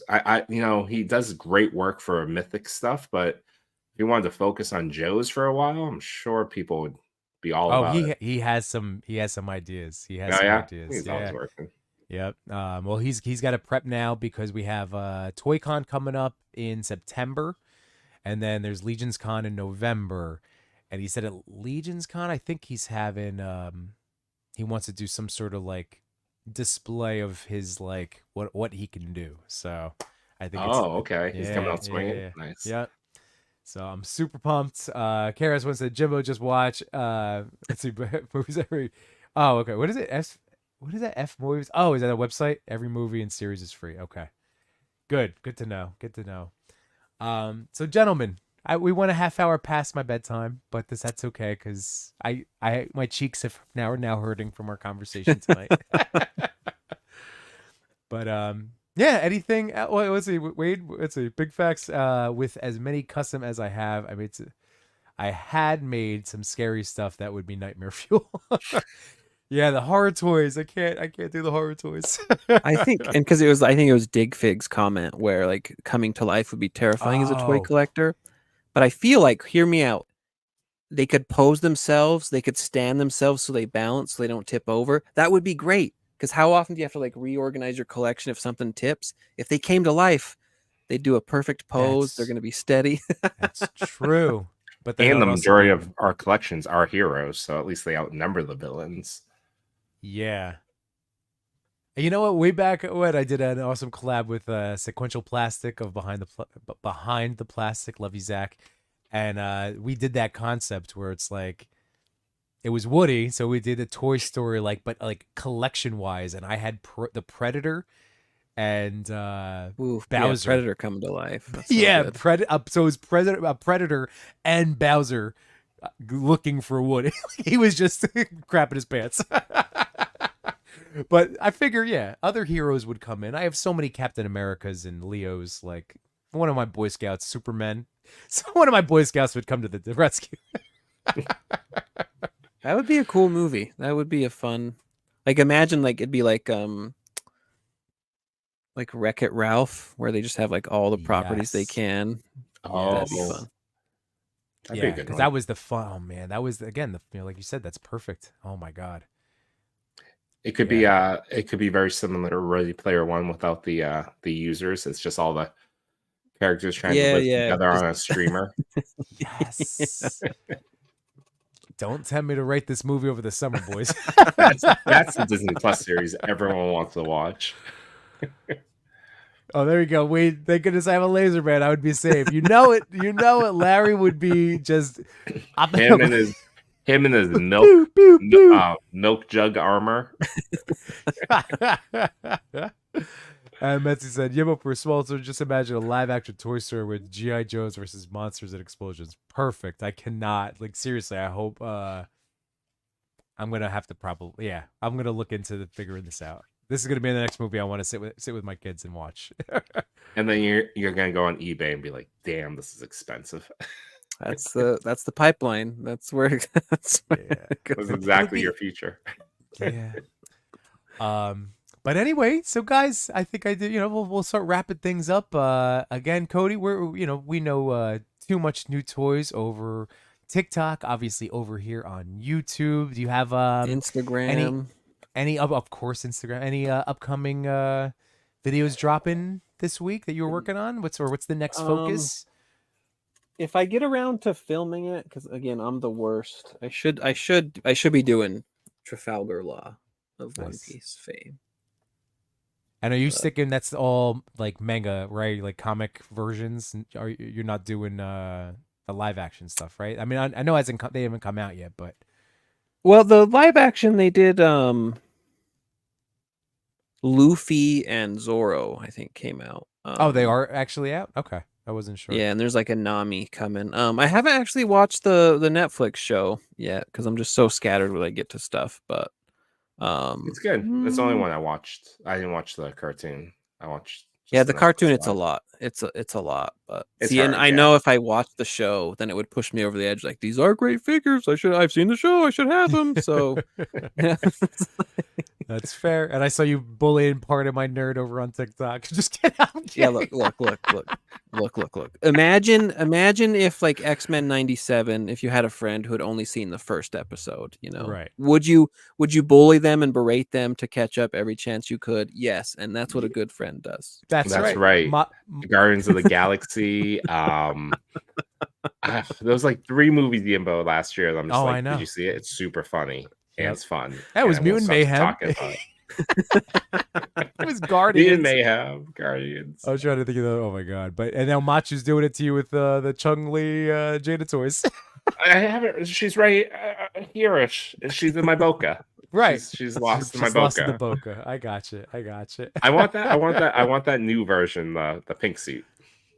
He does great work for mythic stuff, but if he wanted to focus on Joe's for a while, I'm sure people would be all about it. he has some ideas. He has Oh, some yeah? ideas. He's always working. Yep. Well, he's got to prep now because we have ToyCon coming up in September, and then there's Legions Con in November. And he said at Legions Con, I think he's having he wants to do some sort of like display of his like what he can do. So I think. Okay. He's coming out swinging. Yeah. Nice. Yep. So I'm super pumped. Karis wants to Jimbo just watch. Let's see movies every. Oh, okay. What is it? What is that? F movies? Oh, is that a website? Every movie and series is free. Okay. Good to know. Good to know. So gentlemen, we went a half hour past my bedtime, but that's okay because my cheeks are now hurting from our conversation tonight. But yeah, anything? Well, let's see, Wade. Let's see, big facts. With as many custom as I have, I mean, I had made some scary stuff that would be nightmare fuel. Yeah, the horror toys. I can't do the horror toys. I think it was Dig Fig's comment where like coming to life would be terrifying as a toy Oh. collector. But I feel like, hear me out, they could pose themselves, they could stand themselves so they balance, so they don't tip over. That would be great. Because how often do you have to like reorganize your collection if something tips? If they came to life, they'd do a perfect pose. They're going to be steady. That's true. But And the majority of our collections are heroes, so at least they outnumber the villains. Yeah. You know what? Way back when I did an awesome collab with Sequential Plastic of Behind the Plastic. Love you, Zach. And we did that concept where it's like it was Woody, so we did a Toy Story but like collection wise, and I had the Predator and Ooh, Bowser. Yeah, Predator coming to life. That's so Yeah, good. so it was Predator and Bowser looking for Woody. He was just crapping his pants. But I figure, yeah, other heroes would come in. I have so many Captain Americas and Leos. Like one of my Boy Scouts, Superman. So one of my Boy Scouts would come to the rescue. That would be a cool movie. That would be a fun. Like imagine like it'd be like Wreck-It Ralph, where they just have like all the properties they Yes. can. Oh, That'd be fun. That'd be a good because one. that was the fun. Oh man, that was again like you said, that's perfect. Oh my god. It could be very similar to Ready Player One without the users. It's just all the characters trying to live together on a streamer. Yes. Don't tempt me to write this movie over the summer, boys. That's the Disney Plus series everyone wants to watch. Oh, there you go. Wait, thank goodness I have a laser man. I would be safe. You know it. You know it. Larry would be just him and his milk pew, pew, pew. Milk jug armor. And Metzi said, "Yimbo for small, so just imagine a live action Toy Story with G.I. Joes versus monsters and explosions. Perfect. I cannot. Like, seriously, I hope I'm gonna have to I'm gonna look into figuring this out. This is gonna be the next movie I want to sit with my kids and watch." And then you're gonna go on eBay and be like, "Damn, this is expensive." That's the pipeline. That's where that's exactly your future. Yeah. But anyway, so guys, I think I did. We'll start wrapping things up. Again, Cody, we know too much new toys over TikTok, obviously over here on YouTube. Do you have Instagram? Any of course Instagram? Any upcoming videos dropping this week that you're working on? What's the next focus? If I get around to filming it, because again, I'm the worst. I should be doing Trafalgar Law of One Piece fame. And are you sticking? That's all like manga, right? Like comic versions. You're not doing the live action stuff, right? I mean, I know they haven't come out yet, but well, the live action they did, Luffy and Zoro, I think, came out. They are actually out. Okay, I wasn't sure. Yeah, and there's like a Nami coming. I haven't actually watched the Netflix show yet because I'm just so scattered when I get to stuff, but. It's good. That's the only one I watched. I didn't watch the cartoon. I watched the cartoon. It's a lot. It's a lot. But and I know if I watched the show, then it would push me over the edge. Like, these are great figures. I've seen the show. I should have them. So yeah. That's fair. And I saw you bullying part of my nerd over on TikTok. Just kidding. Yeah, look. Imagine if like X-Men 97, if you had a friend who had only seen the first episode, right? Would you bully them and berate them to catch up every chance you could? Yes, and that's what a good friend does. That's right. Guardians of the Galaxy. There was like 3 movies Yimbo last year. I'm just I know. Did you see it? It's super funny. And it's fun. That was Mutant Mayhem. It was Guardians. Mutant Mayhem. Guardians. I was trying to think of that. Oh my god! And now Machu's doing it to you with the Chung Li Jada toys. I haven't. She's right here. She's in my Boca. Right. She's lost in my Boca. Lost in the Boca. I got you. I want that. I want that new version. The pink suit.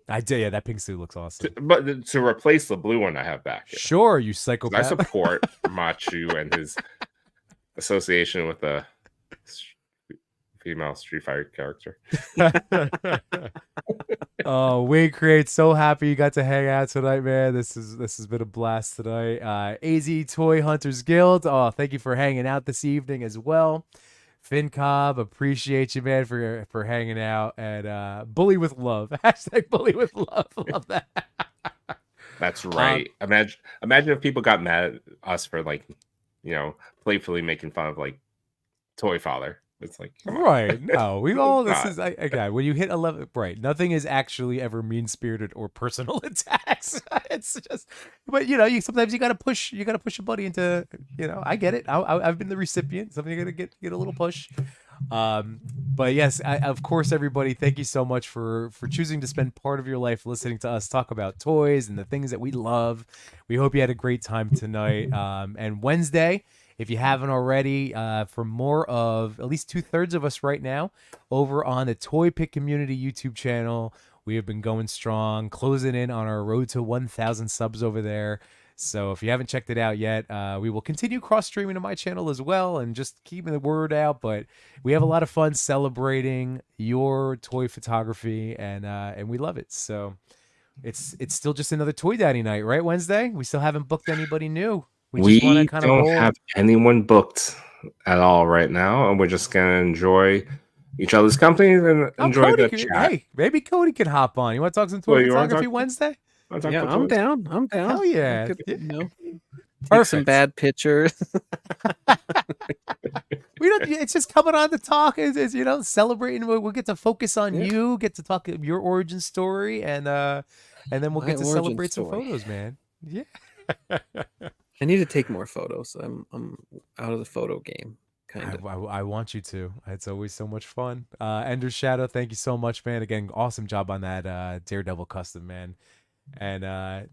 I did. Yeah, that pink suit looks awesome. But to replace the blue one I have back here. Sure, you psychopath. I support Machu and his association with the female Street Fighter character. Oh, Wade Create, so happy you got to hang out tonight, man. This has been a blast tonight. AZ Toy Hunters Guild. Oh, thank you for hanging out this evening as well. Finn Cobb, appreciate you, man, for hanging out. And Bully with Love. Hashtag Bully with Love. Love that. That's right. Imagine if people got mad at us for playfully making fun of like Toy Father. It's like, right. No, we all, this is, again, when you hit 11, right, nothing is actually ever mean-spirited or personal attacks. It's just, but sometimes you got to push a buddy into, I get it. I've been the recipient. Sometimes you got to get a little push. But yes, of course, everybody, thank you so much for choosing to spend part of your life listening to us talk about toys and the things that we love. We hope you had a great time tonight. And Wednesday, if you haven't already, for more of at least 2/3 of us right now over on the Toy Pick Community YouTube channel. We have been going strong, closing in on our road to 1,000 subs over there. So if you haven't checked it out yet, we will continue cross-streaming to my channel as well and just keeping the word out. But we have a lot of fun celebrating your toy photography, and we love it. So it's still just another Toy Daddy night, right? Wednesday. We still haven't booked anybody new. We don't have anyone booked at all right now, and we're just gonna enjoy each other's company and enjoy the chat. Hey, maybe Cody can hop on. You want to talk some toy photography Wednesday? Yeah, I'm down. Hell yeah! Take some bad pictures. We don't. It's just coming on to talk. Is celebrating. We'll get to focus on you. Get to talk your origin story, and then we'll get to celebrate some photos, man. Yeah. I need to take more photos. I'm out of the photo game. kind of. I want you to. It's always so much fun. Ender's Shadow, thank you so much, man. Again, awesome job on that Daredevil custom, man. And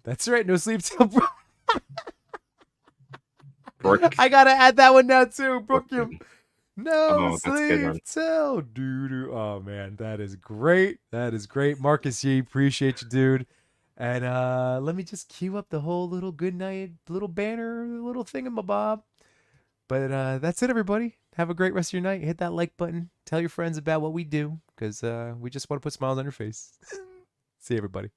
that's right, no sleep till Brooke. I gotta add that one now too, Brooklyn. No Oh, that's a good one. sleep till doo. Oh man, that is great. That is great. Marcus Yee, appreciate you, dude. And let me just cue up the whole little good night, little banner, little thingamabob. But that's it, everybody. Have a great rest of your night. Hit that like button. Tell your friends about what we do, because we just want to put smiles on your face. See you, everybody.